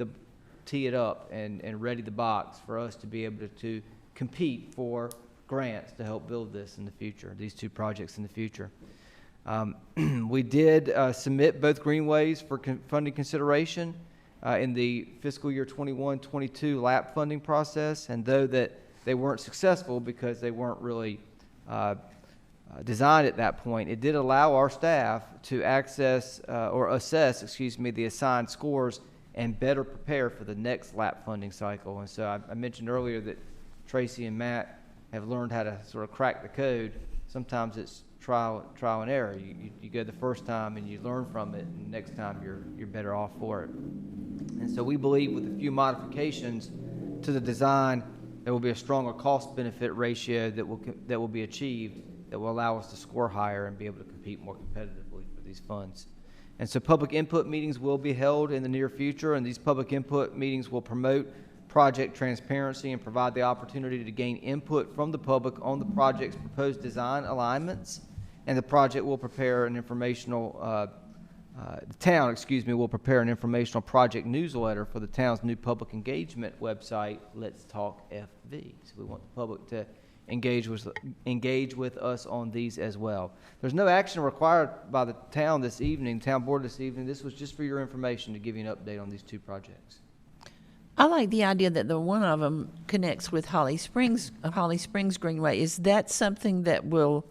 it up and ready the box for us to be able to compete for grants to help build this in the future, these two projects in the future. We did submit both greenways for funding consideration in the fiscal year 21-22 LAP funding process, and though that they weren't successful because they weren't really designed at that point, it did allow our staff to assess the assigned scores and better prepare for the next LAP funding cycle. And so I mentioned earlier that Tracy and Matt have learned how to sort of crack the code. Sometimes it's trial and error. You go the first time and you learn from it, and next time you're better off for it. And so we believe with a few modifications to the design, there will be a stronger cost-benefit ratio that will be achieved that will allow us to score higher and be able to compete more competitively for these funds. And so public input meetings will be held in the near future, and these public input meetings will promote project transparency and provide the opportunity to gain input from the public on the project's proposed design alignments. And the project will prepare an informational, the town will prepare an informational project newsletter for the town's new public engagement website, Let's Talk FV. So we want the public to engage with us on these as well. There's no action required by the town board this evening. This was just for your information to give you an update on these two projects. I like the idea that the one of them connects with Holly Springs Greenway. Is that something that will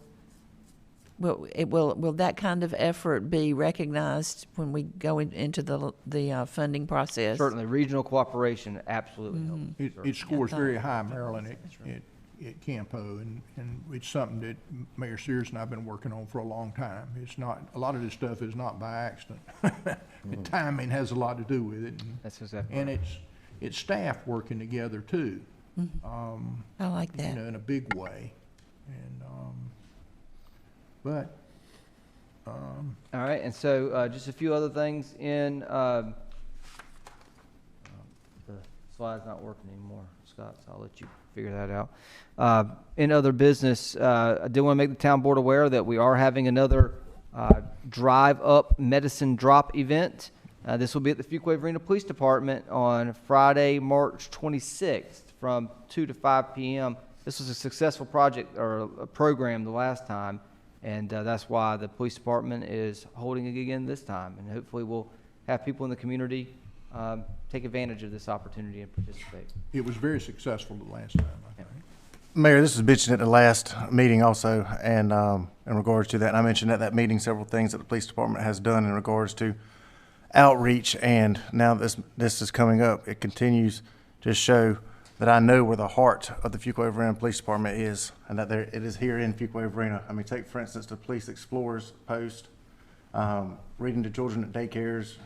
that kind of effort be recognized when we go into the funding process? Certainly, regional cooperation absolutely helps. It scores very high, Maryland, at Campo, and it's something that Mayor Sears and I have been working on for a long time. It's not, a lot of this stuff is not by accident. The timing has a lot to do with it. That's exactly and right. it's staff working together too. I like that. You know, in a big way. And all right, and so just a few other things in the slide's not working anymore, Scott, so I'll let you figure that out. In other business, I did want to make the town board aware that we are having another Drive Up Medicine Drop event. This will be at the Fuquay-Varina Police Department on Friday, March 26th from 2 to 5 p.m. This was a successful project or a program the last time, and that's why the police department is holding it again this time. And hopefully we'll have people in the community take advantage of this opportunity and participate. it was very successful the last time, I think. Mayor, this was mentioned at the last meeting also, and in regards to that, and I mentioned at that meeting several things that the police department has done in regards to outreach, and now this is coming up, it continues to show that I know where the heart of the Fuquay-Varina Police Department is, and that it is here in Fuquay-Varina. I mean, take for instance the Police Explorers post, reading to children at daycares,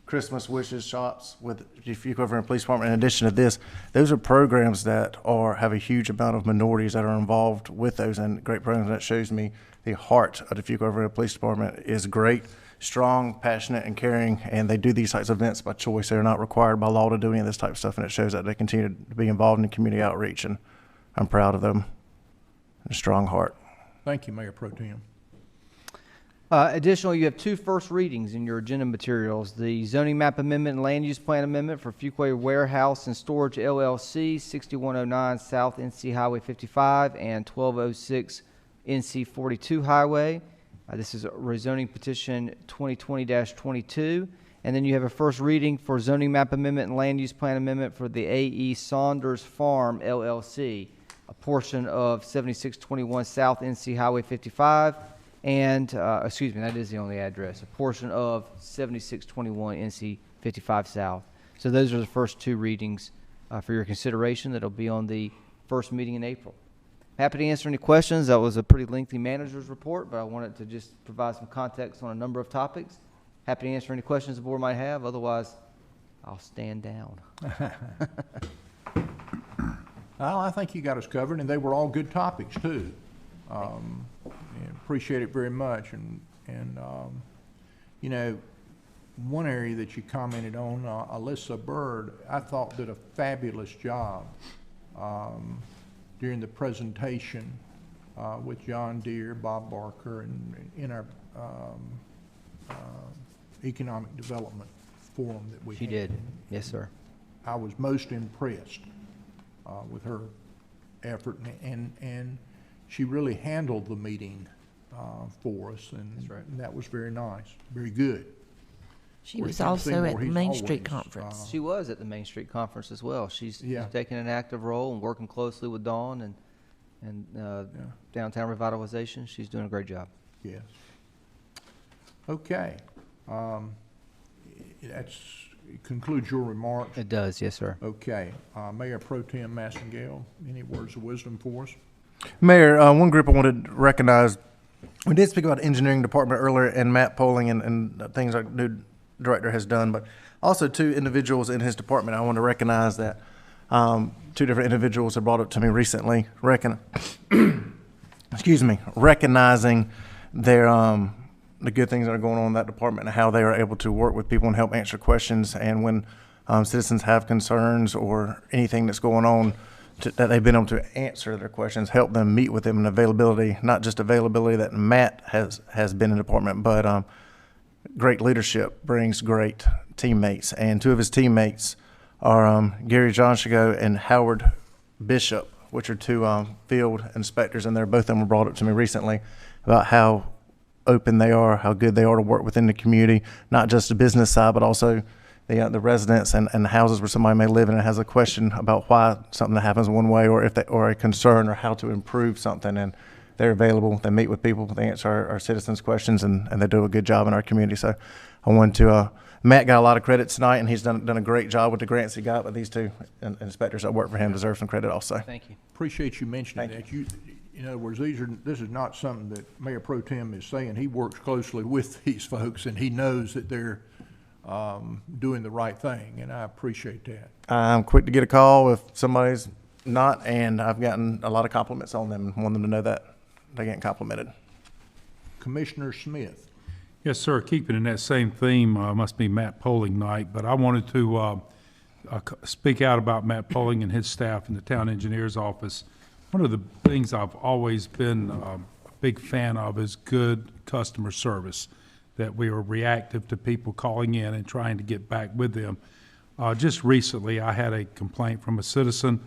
Christmas wishes shops with the Fuquay-Varina Police Department. In addition to this, those are programs that have a huge amount of minorities that are involved with those, and great programs. That shows me the heart of the Fuquay-Varina Police Department is great, strong, passionate, and caring, and they do these types of events by choice. They're not required by law to do any of this type of stuff, and it shows that they continue to be involved in community outreach, and I'm proud of them. A strong heart. Thank you, Mayor Pro Tem. Additionally, you have two first readings in your agenda materials. The zoning map amendment and land use plan amendment for Fuquay Warehouse and Storage LLC, 6109 South NC Highway 55 and 1206 NC 42 Highway. This is a rezoning petition 2020-22. And then you have a first reading for zoning map amendment and land use plan amendment for the A.E. Saunders Farm LLC, a portion of 7621 South NC Highway 55 and, excuse me, that is the only address, a portion of 7621 NC 55 South. So those are the first two readings for your consideration. That'll be on the first meeting in April. Happy to answer any questions. That was a pretty lengthy manager's report, but I wanted to just provide some context on a number of topics. Happy to answer any questions the board might have. Otherwise, I'll stand down. Well, I think you got us covered, and they were all good topics too. And appreciate it very much. And you know, one area that you commented on, Alyssa Bird, I thought did a fabulous job during the presentation with John Deere, Bob Barker, and in our economic development forum that we had. She did. Yes, sir. I was most impressed with her effort, and she really handled the meeting for us, and That's right. that was very nice, very good. She was also at the Main Street Conference. She was at the Main Street Conference as well. She's Yeah. taking an active role and working closely with Dawn and downtown revitalization. She's doing a great job. Yes. Okay. It concludes your remarks. It does, yes, sir. Okay. Mayor Pro Tem Massengale, any words of wisdom for us? Mayor, one group I wanted to recognize, we did speak about engineering department earlier and map polling and things our new director has done, but also two individuals in his department. I want to recognize that two different individuals have brought up to me recently, recognizing their the good things that are going on in that department and how they are able to work with people and help answer questions. And when citizens have concerns or anything that's going on, that they've been able to answer their questions, help them, meet with them, and availability, not just availability that Matt has been in the department, but great leadership brings great teammates. And two of his teammates are Gary Johnshigo and Howard Bishop, which are two field inspectors, and both of them were brought up to me recently about how open they are, how good they are to work within the community, not just the business side, but also the residents and the houses where somebody may live in and has a question about why something that happens one way, or if they, or a concern, or how to improve something, and they're available. They meet with people, they answer our citizens' questions, and they do a good job in our community. So I wanted to, Matt got a lot of credit tonight, and he's done a great job with the grants he got, but these two inspectors that work for him deserve some credit also. Thank you. Appreciate you mentioning that. In other words, this is not something that Mayor Pro Tem is saying. He works closely with these folks, and he knows that they're doing the right thing, and I appreciate that. I'm quick to get a call if somebody's not, and I've gotten a lot of compliments on them and want them to know that they're getting complimented. Commissioner Smith. Yes, sir. Keeping in that same theme, must be Matt Polling night, but I wanted to speak out about Matt Polling and his staff in the town engineer's office. One of the things I've always been a big fan of is good customer service, that we are reactive to people calling in and trying to get back with them. Just recently, I had a complaint from a citizen.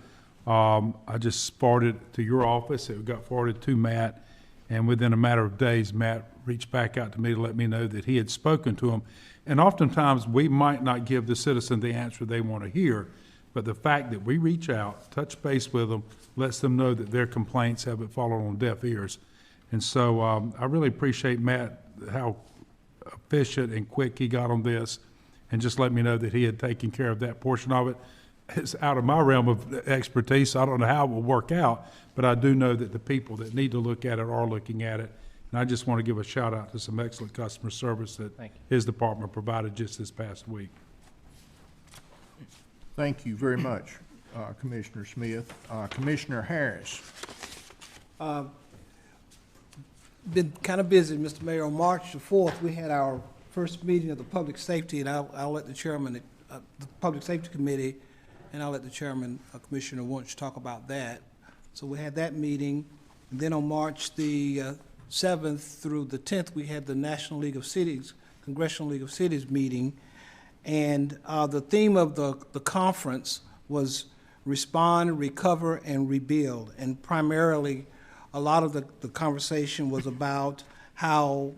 I just forwarded it to your office. It got forwarded to Matt, and within a matter of days, Matt reached back out to me to let me know that he had spoken to him. And oftentimes, we might not give the citizen the answer they want to hear, but the fact that we reach out, touch base with them, lets them know that their complaints haven't fallen on deaf ears. And so I really appreciate Matt, how efficient and quick he got on this, and just let me know that he had taken care of that portion of it. It's out of my realm of expertise, so I don't know how it will work out, but I do know that the people that need to look at it are looking at it. And I just want to give a shout out to some excellent customer service that his department provided just this past week. Thank you very much, Commissioner Smith. Commissioner Harris. Been kind of busy, Mr. Mayor. On March the 4th, we had our first meeting of the Public Safety, and I'll let the chairman, the Public Safety Committee, and I'll let the chairman, Commissioner Wunsch, talk about that. So we had that meeting, and then on March the 7th through the 10th, we had the National League of Cities, Congressional League of Cities meeting, and the theme of the conference was respond, recover, and rebuild. And primarily, a lot of the conversation was about how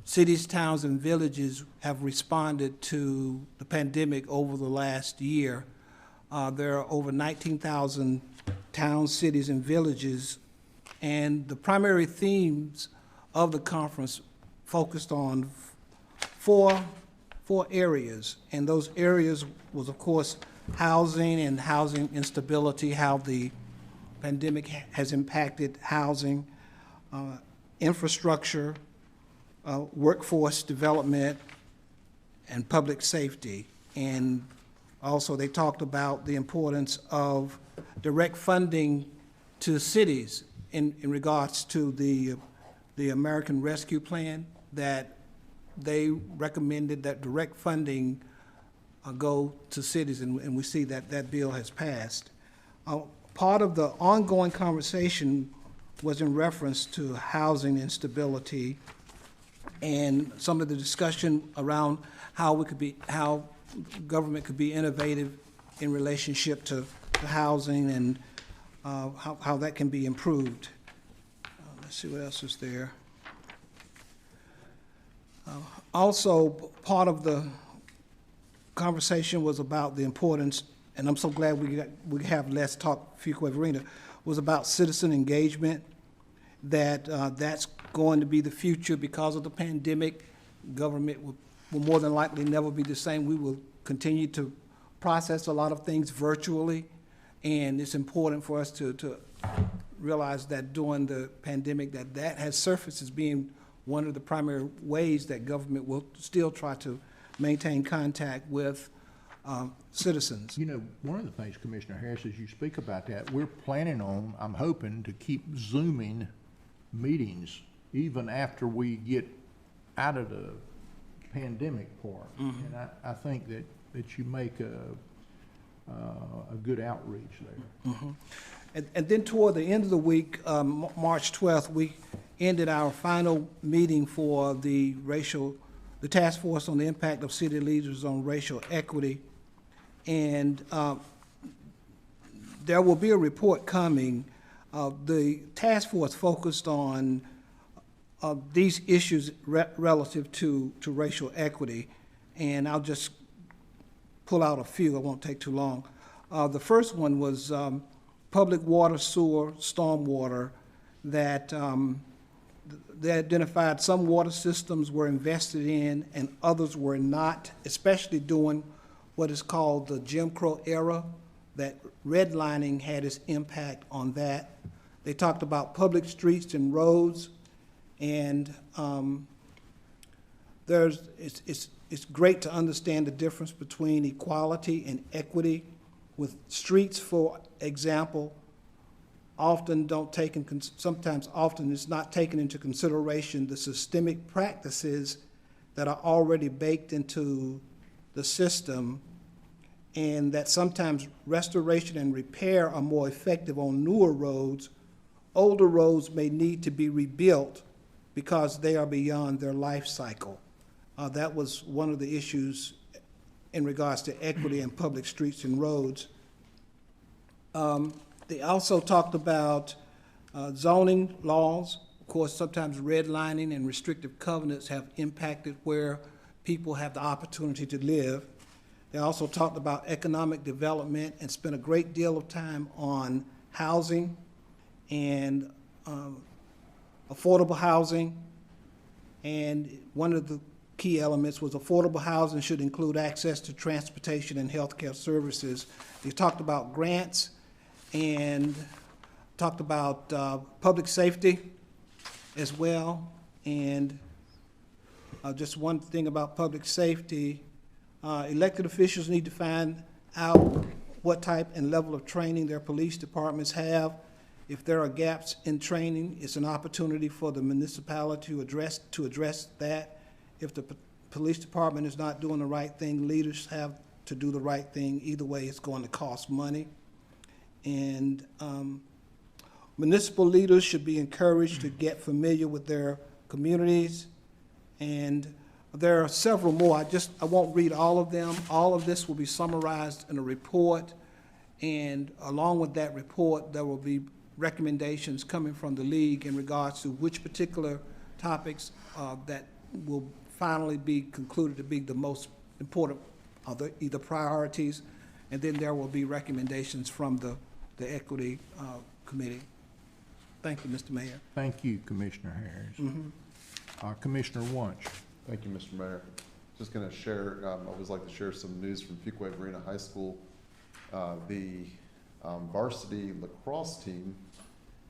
cities, towns, and villages have responded to the pandemic over the last year. There are over 19,000 towns, cities, and villages, and the primary themes of the conference focused on four areas, and those areas was, of course, housing and housing instability, how the pandemic has impacted housing, infrastructure, workforce development, and public safety. And also they talked about the importance of direct funding to cities in regards to the American Rescue Plan, that they recommended that direct funding go to cities, and we see that that bill has passed. Part of the ongoing conversation was in reference to housing instability and some of the discussion around how government could be innovative in relationship to housing and how that can be improved. Let's see what else is there. Also, part of the conversation was about the importance, and I'm so glad we have Let's Talk Fuquay-Varina, was about citizen engagement, that that's going to be the future because of the pandemic. Government will more than likely never be the same. We will continue to process a lot of things virtually, and it's important for us to realize that during the pandemic that has surfaced as being one of the primary ways that government will still try to maintain contact with citizens. You know, one of the things, Commissioner Harris, as you speak about that, we're planning on, I'm hoping, to keep Zooming meetings even after we get out of the pandemic part. Mm-hmm. And I think that you make a good outreach there. Mm-hmm. And then toward the end of the week, March 12th, we ended our final meeting for the task force on the impact of city leaders on racial equity. And there will be a report coming. The task force focused on these issues relative to racial equity. And I'll just pull out a few. It won't take too long. The first one was public water, sewer, stormwater, that they identified some water systems were invested in and others were not, especially during what is called the Jim Crow era, that redlining had its impact on that. They talked about public streets and roads, and it's great to understand the difference between equality and equity. With streets, for example, often it's not taken into consideration the systemic practices that are already baked into the system, and that sometimes restoration and repair are more effective on newer roads. Older roads may need to be rebuilt because they are beyond their life cycle. That was one of the issues in regards to equity in public streets and roads. They also talked about zoning laws. Of course, sometimes redlining and restrictive covenants have impacted where people have the opportunity to live. They also talked about economic development and spent a great deal of time on housing and affordable housing. And one of the key elements was affordable housing should include access to transportation and healthcare services. They talked about grants and talked about public safety as well. And just one thing about public safety, elected officials need to find out what type and level of training their police departments have. If there are gaps in training, it's an opportunity for the municipality to address that. If the police department is not doing the right thing, leaders have to do the right thing. Either way, it's going to cost money. And municipal leaders should be encouraged to get familiar with their communities. And there are several more. I won't read all of them. All of this will be summarized in a report. And along with that report, there will be recommendations coming from the league in regards to which particular topics that will finally be concluded to be the most important, either priorities, and then there will be recommendations from the Equity Committee. Thank you, Mr. Mayor. Thank you, Commissioner Harris. Commissioner Wunsch. Thank you, Mr. Mayor. Just going to share, I always like to share some news from Fuquay-Varina High School. The varsity lacrosse team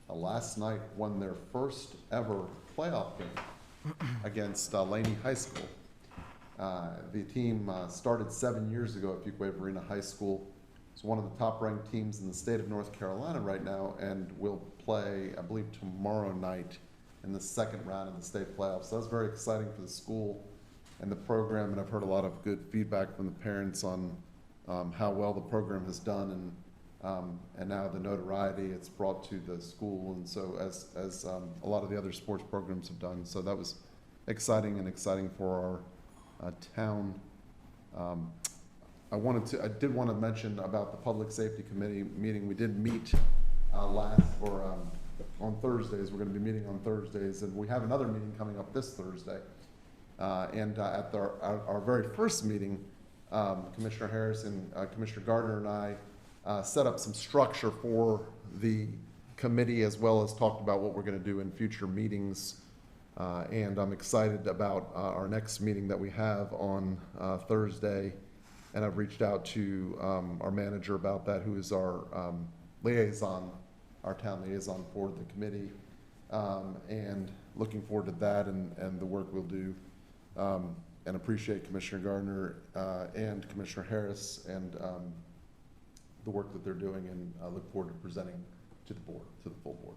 last night won their first ever playoff game against Laney High School. The team started 7 years ago at Fuquay-Varina High School. It's one of the top-ranked teams in the state of North Carolina right now, and will play, I believe, tomorrow night in the second round of the state playoffs. So that's very exciting for the school and the program, and I've heard a lot of good feedback from the parents on how well the program has done, and now the notoriety it's brought to the school, and so as a lot of the other sports programs have done. So that was exciting for our town. I did want to mention about the Public Safety Committee meeting. We did meet on Thursdays. We're going to be meeting on Thursdays, and we have another meeting coming up this Thursday. And at our very first meeting, Commissioner Harris and Commissioner Gardner and I set up some structure for the committee, as well as talked about what we're going to do in future meetings. And I'm excited about our next meeting that we have on Thursday. And I've reached out to our manager about that, who is our liaison, our town liaison for the committee, and looking forward to that and the work we'll do. And appreciate Commissioner Gardner and Commissioner Harris and the work that they're doing, and I look forward to presenting to the board, to the full board.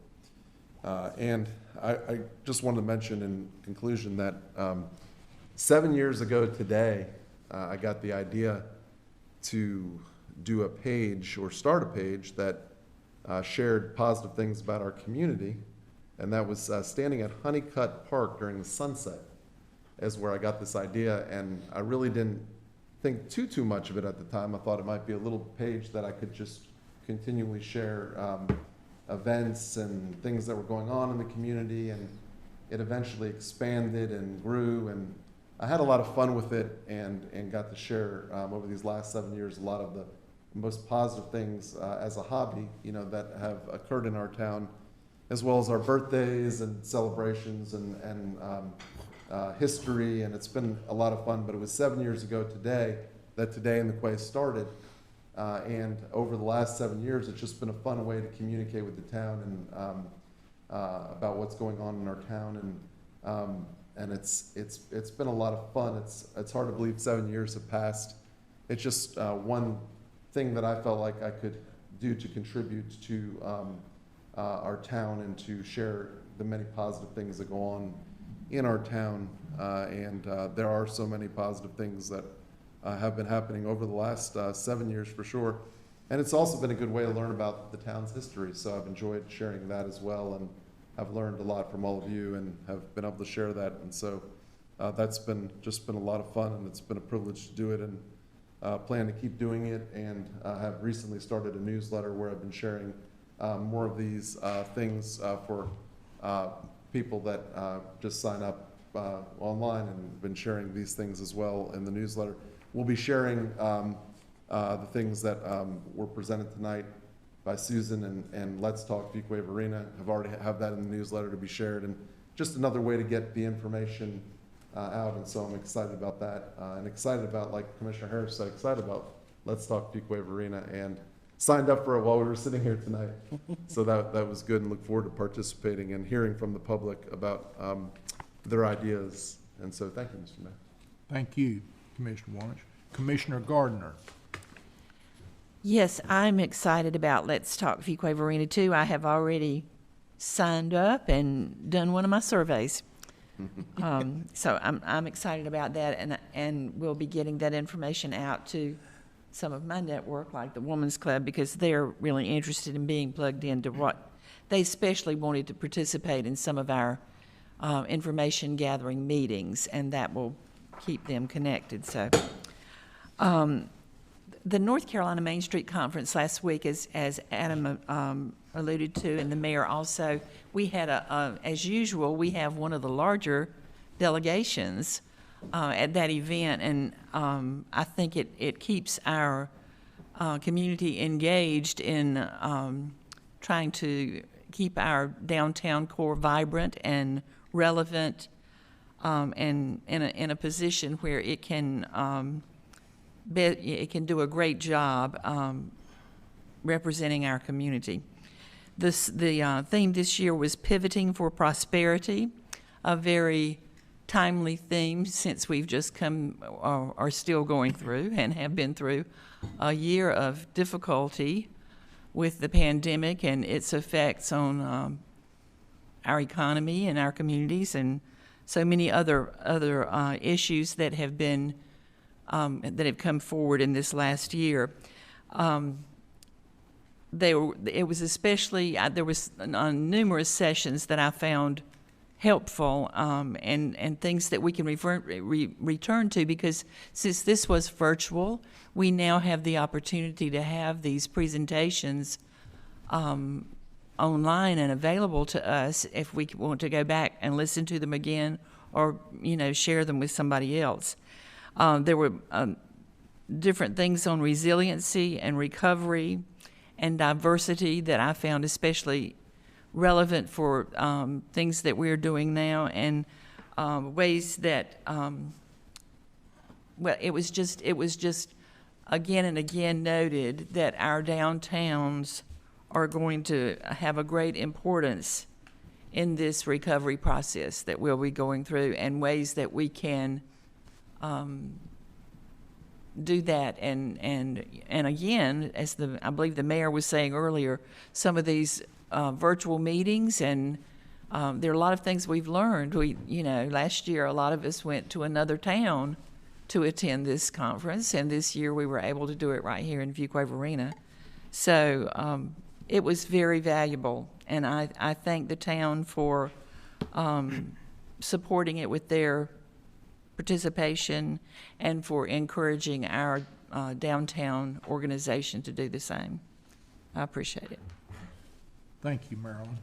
And I just wanted to mention in conclusion that 7 years ago today, I got the idea to do a page or start a page that shared positive things about our community, and that was standing at Honeycutt Park during the sunset is where I got this idea, and I really didn't think too much of it at the time. I thought it might be a little page that I could just continually share events and things that were going on in the community, and it eventually expanded and grew, and I had a lot of fun with it and got to share over these last 7 years a lot of the most positive things as a hobby, that have occurred in our town, as well as our birthdays and celebrations and history, and it's been a lot of fun. But it was 7 years ago today that Today in the Quay started, and over the last 7 years, it's just been a fun way to communicate with the town and about what's going on in our town, and it's been a lot of fun. It's hard to believe 7 years have passed. It's just one thing that I felt like I could do to contribute to our town and to share the many positive things that go on in our town. And there are so many positive things that have been happening over the last 7 years for sure. And it's also been a good way to learn about the town's history. So I've enjoyed sharing that as well, and I've learned a lot from all of you and have been able to share that. And so that's just been a lot of fun, and it's been a privilege to do it, and plan to keep doing it. And have recently started a newsletter where I've been sharing more of these things for people that just sign up online, and been sharing these things as well in the newsletter. We'll be sharing the things that were presented tonight by Susan and Let's Talk Fuquay-Varina. I've already have that in the newsletter to be shared, and just another way to get the information out. And so I'm excited about that, and excited about, like Commissioner Harris said, excited about Let's Talk Fuquay-Varina, and signed up for it while we were sitting here tonight. So that was good, and look forward to participating and hearing from the public about their ideas. And so thank you, Mr. Mayor. Thank you, Commissioner Warnick. Commissioner Gardner. Yes, I'm excited about Let's Talk Fuquay-Varina too. I have already signed up and done one of my surveys. So I'm excited about that, and we'll be getting that information out to some of my network, like the Women's Club, because they're really interested in being plugged into what they especially wanted to participate in some of our information gathering meetings, and that will keep them connected. So the North Carolina Main Street Conference last week, as Adam alluded to, and the mayor also, we had as usual, we have one of the larger delegations at that event, and I think it keeps our community engaged in trying to keep our downtown core vibrant and relevant, and in a position where it can do a great job representing our community. The theme this year was Pivoting for Prosperity, a very timely theme since we've just come, are still going through and have been through a year of difficulty with the pandemic and its effects on our economy and our communities, and so many other issues that have been that have come forward in this last year. It was especially, there was numerous sessions that I found helpful, and things that we can return to, because since this was virtual, we now have the opportunity to have these presentations online and available to us if we want to go back and listen to them again, or share them with somebody else. There were different things on resiliency and recovery and diversity that I found especially relevant for things that we're doing now, and ways that it was just again and again noted that our downtowns are going to have a great importance in this recovery process that we'll be going through, and ways that we can do that. And again, as I believe the mayor was saying earlier, some of these virtual meetings, and there are a lot of things we've learned. Last year a lot of us went to another town to attend this conference, and this year we were able to do it right here in Fuquay-Varina. So it was very valuable, and I thank the town for supporting it with their participation, and for encouraging our downtown organization to do the same. I appreciate it. Thank you, Marilyn.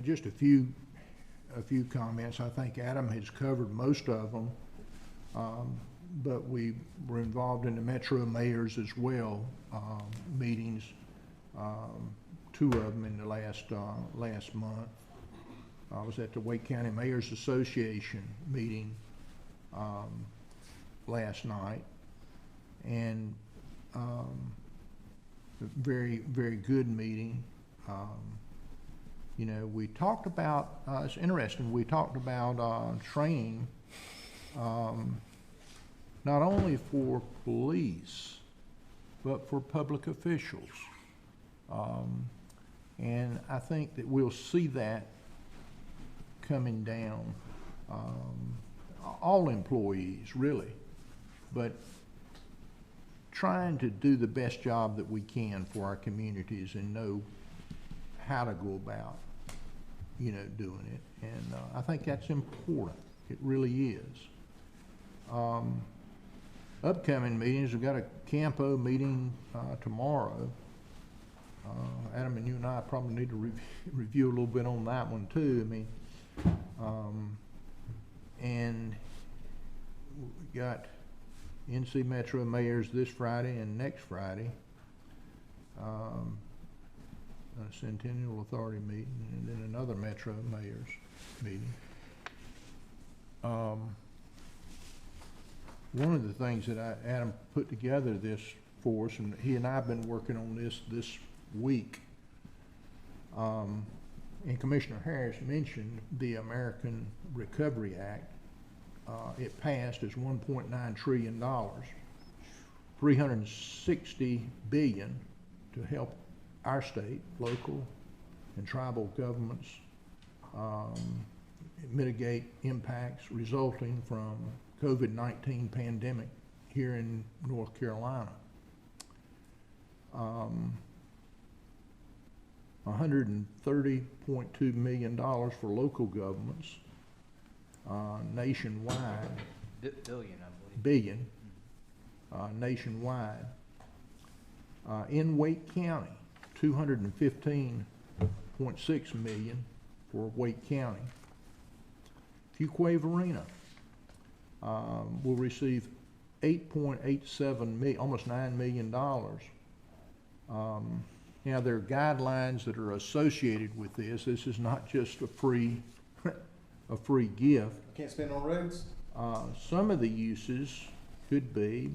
Just a few a few comments. I think Adam has covered most of them. But we were involved in the Metro Mayors as well, meetings, 2 of them in the last month. I was at the Wake County Mayors Association meeting last night, and very, very good meeting. You know, we talked about, it's interesting, we talked about training, not only for police, but for public officials. And I think that we'll see that coming down, all employees really, but trying to do the best job that we can for our communities and know how to go about, you know, doing it. And I think that's important. It really is. Upcoming meetings, we've got a Campo meeting tomorrow. Adam and you and I probably need to review a little bit on that one too. I mean, and we got NC Metro Mayors this Friday and next Friday. A Centennial Authority meeting, and then another Metro Mayors meeting. One of the things that Adam put together this for us, and he and I have been working on this week, and Commissioner Harris mentioned the American Recovery Act. It passed as $1.9 trillion, $360 billion to help our state, local, and tribal governments mitigate impacts resulting from COVID-19 pandemic here in North Carolina. $130.2 million for local governments nationwide. Billion, I believe. Billion nationwide. In Wake County, $215.6 million for Wake County. Fuquay-Varina will receive $8.87 million, almost $9 million. Now, there are guidelines that are associated with this. This is not just a free gift. Can't spend on roads? Some of the uses could be,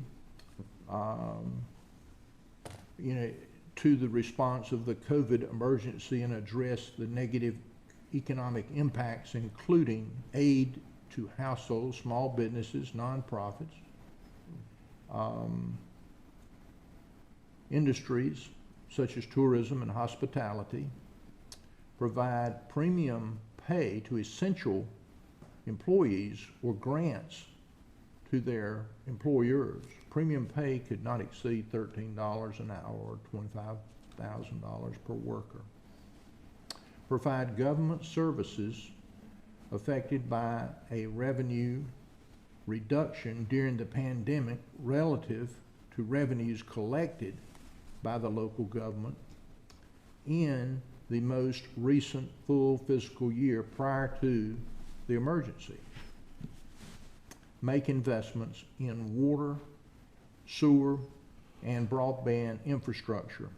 you know, to the response of the COVID emergency and address the negative economic impacts, including aid to households, small businesses, nonprofits, industries such as tourism and hospitality, provide premium pay to essential employees or grants to their employers. Premium pay could not exceed $13 an hour or $25,000 per worker. Provide government services affected by a revenue reduction during the pandemic relative to revenues collected by the local government in the most recent full fiscal year prior to the emergency. Make investments in water, sewer, and broadband infrastructure.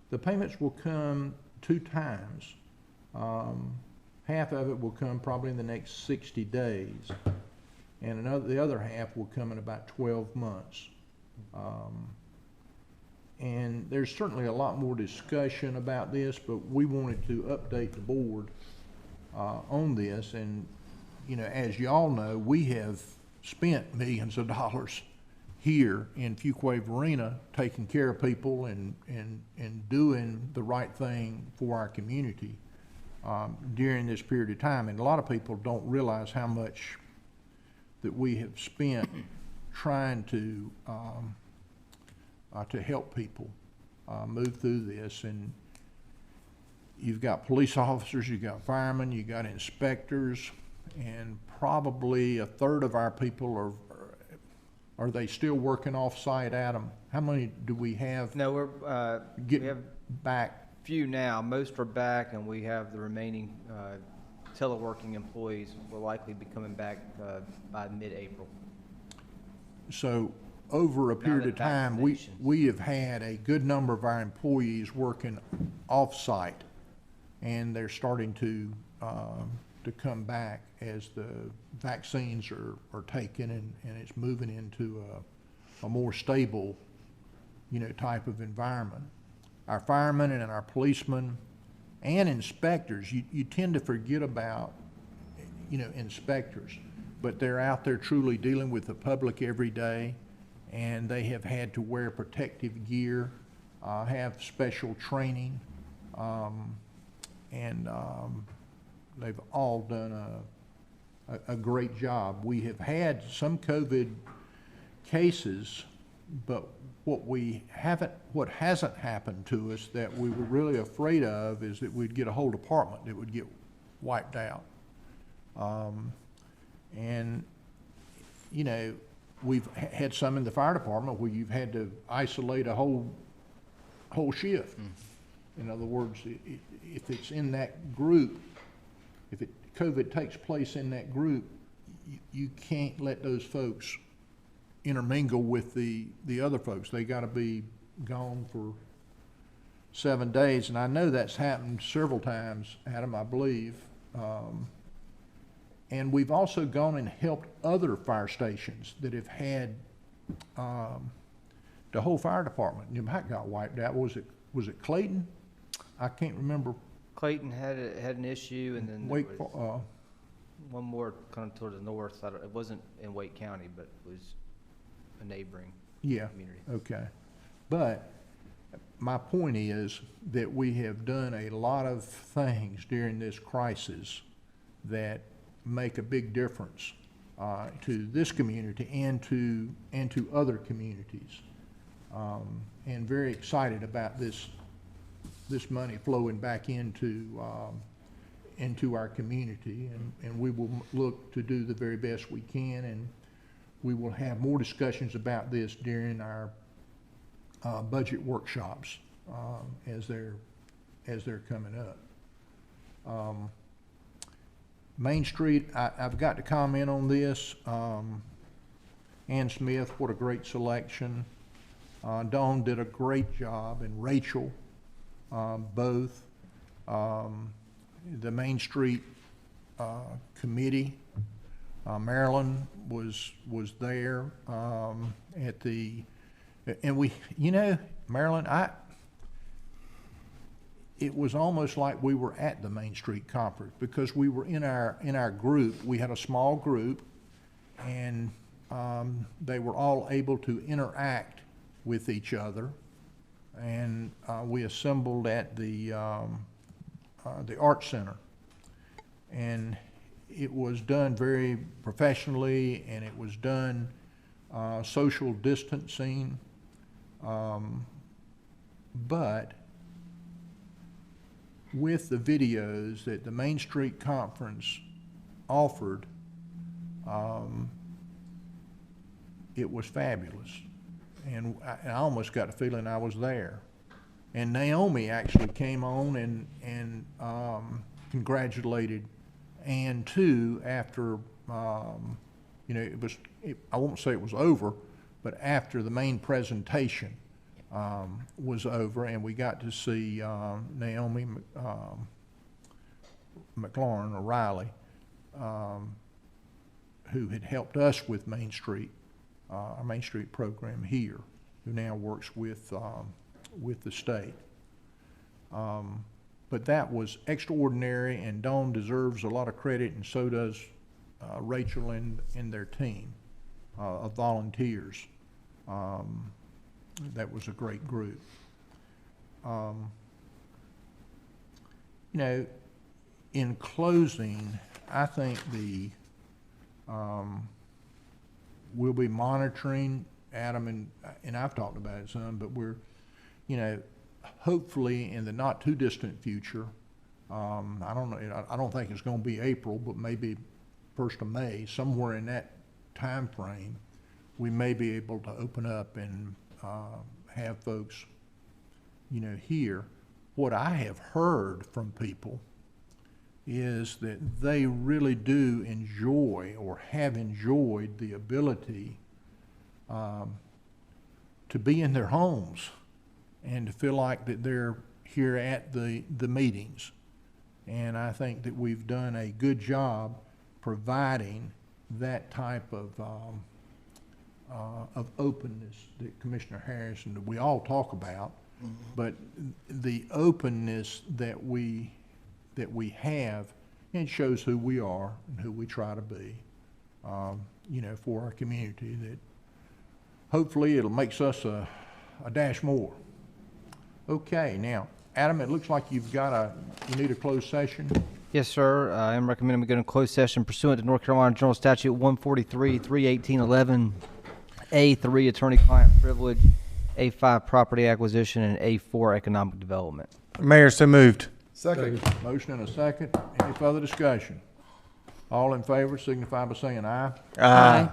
The payments will come 2 times. Half of it will come probably in the next 60 days, and the other half will come in about 12 months. And there's certainly a lot more discussion about this, but we wanted to update the board on this. And, you know, as y'all know, we have spent millions of dollars here in Fuquay-Varina taking care of people and doing the right thing for our community during this period of time. And a lot of people don't realize how much that we have spent trying to help people move through this. And you've got police officers, you've got firemen, you've got inspectors, and probably a third of our people are they still working off-site, Adam? How many do we have? No, we have back? Few now. Most are back, and we have the remaining teleworking employees will likely be coming back by mid-April. So over a period that of time, we have had a good number of our employees working off-site, and they're starting to come back as the vaccines are taken and it's moving into a more stable, type of environment. Our firemen and our policemen and inspectors, you tend to forget about, inspectors, but they're out there truly dealing with the public every day, and they have had to wear protective gear, have special training, and they've all done a great job. We have had some COVID cases, but what hasn't happened to us that we were really afraid of is that we'd get a whole department that would get wiped out. And, we've had some in the fire department where you've had to isolate a whole shift. In other words, if it's in that group, if COVID takes place in that group, you can't let those folks intermingle with the other folks. They got to be gone for 7 days, and I know that's happened several times, Adam, I believe. And we've also gone and helped other fire stations that have had the whole fire department. That got wiped out. Was it Clayton? I can't remember. Clayton had an issue, and then there was one more kind of toward the north. It wasn't in Wake County, but it was a neighboring community. Okay. But my point is that we have done a lot of things during this crisis that make a big difference to this community and to other communities. And very excited about this money flowing back into our community, and we will look to do the very best we can, and we will have more discussions about this during our budget workshops as they're coming up. Main Street, I've got to comment on this. Ann Smith, what a great selection. Dawn did a great job, and Rachel, both. The Main Street committee, Marilyn was there at the, and we, Marilyn, it was almost like we were at the Main Street Conference because we were in our group. We had a small group, and they were all able to interact with each other. And we assembled at the Art Center, and it was done very professionally, and it was done social distancing, but with the videos that the Main Street Conference offered, it was fabulous. And I almost got the feeling I was there. And Naomi actually came on and congratulated Ann too after, I won't say it was over, but after the main presentation was over, and we got to see Naomi McLaurin, or Riley, who had helped us with Main Street, our Main Street program here, who now works with the state. But that was extraordinary, and Dawn deserves a lot of credit, and so does Rachel and their team of volunteers. That was a great group. In closing, I think we'll be monitoring, Adam, and I've talked about it some, but we're, hopefully in the not too distant future, I don't think it's going to be April, but maybe 1st of May, somewhere in that time frame, we may be able to open up and have folks, here. What I have heard from people is that they really do enjoy or have enjoyed the ability to be in their homes and to feel like that they're here at the meetings. And I think that we've done a good job providing that type of openness that Commissioner Harrison, that we all talk about, but the openness that we have, it shows who we are and who we try to be, you know, for our community. That hopefully it'll makes us a dash more. Okay, now, Adam, it looks like you need a closed session. Yes, sir. I am recommending we go into closed session pursuant to North Carolina General Statute 143, 31811, A3, attorney-client privilege, A5, property acquisition, and A4, economic development. Mayor, so moved. Second. Motion and a second. Any further discussion? All in favor signify by saying aye. Aye.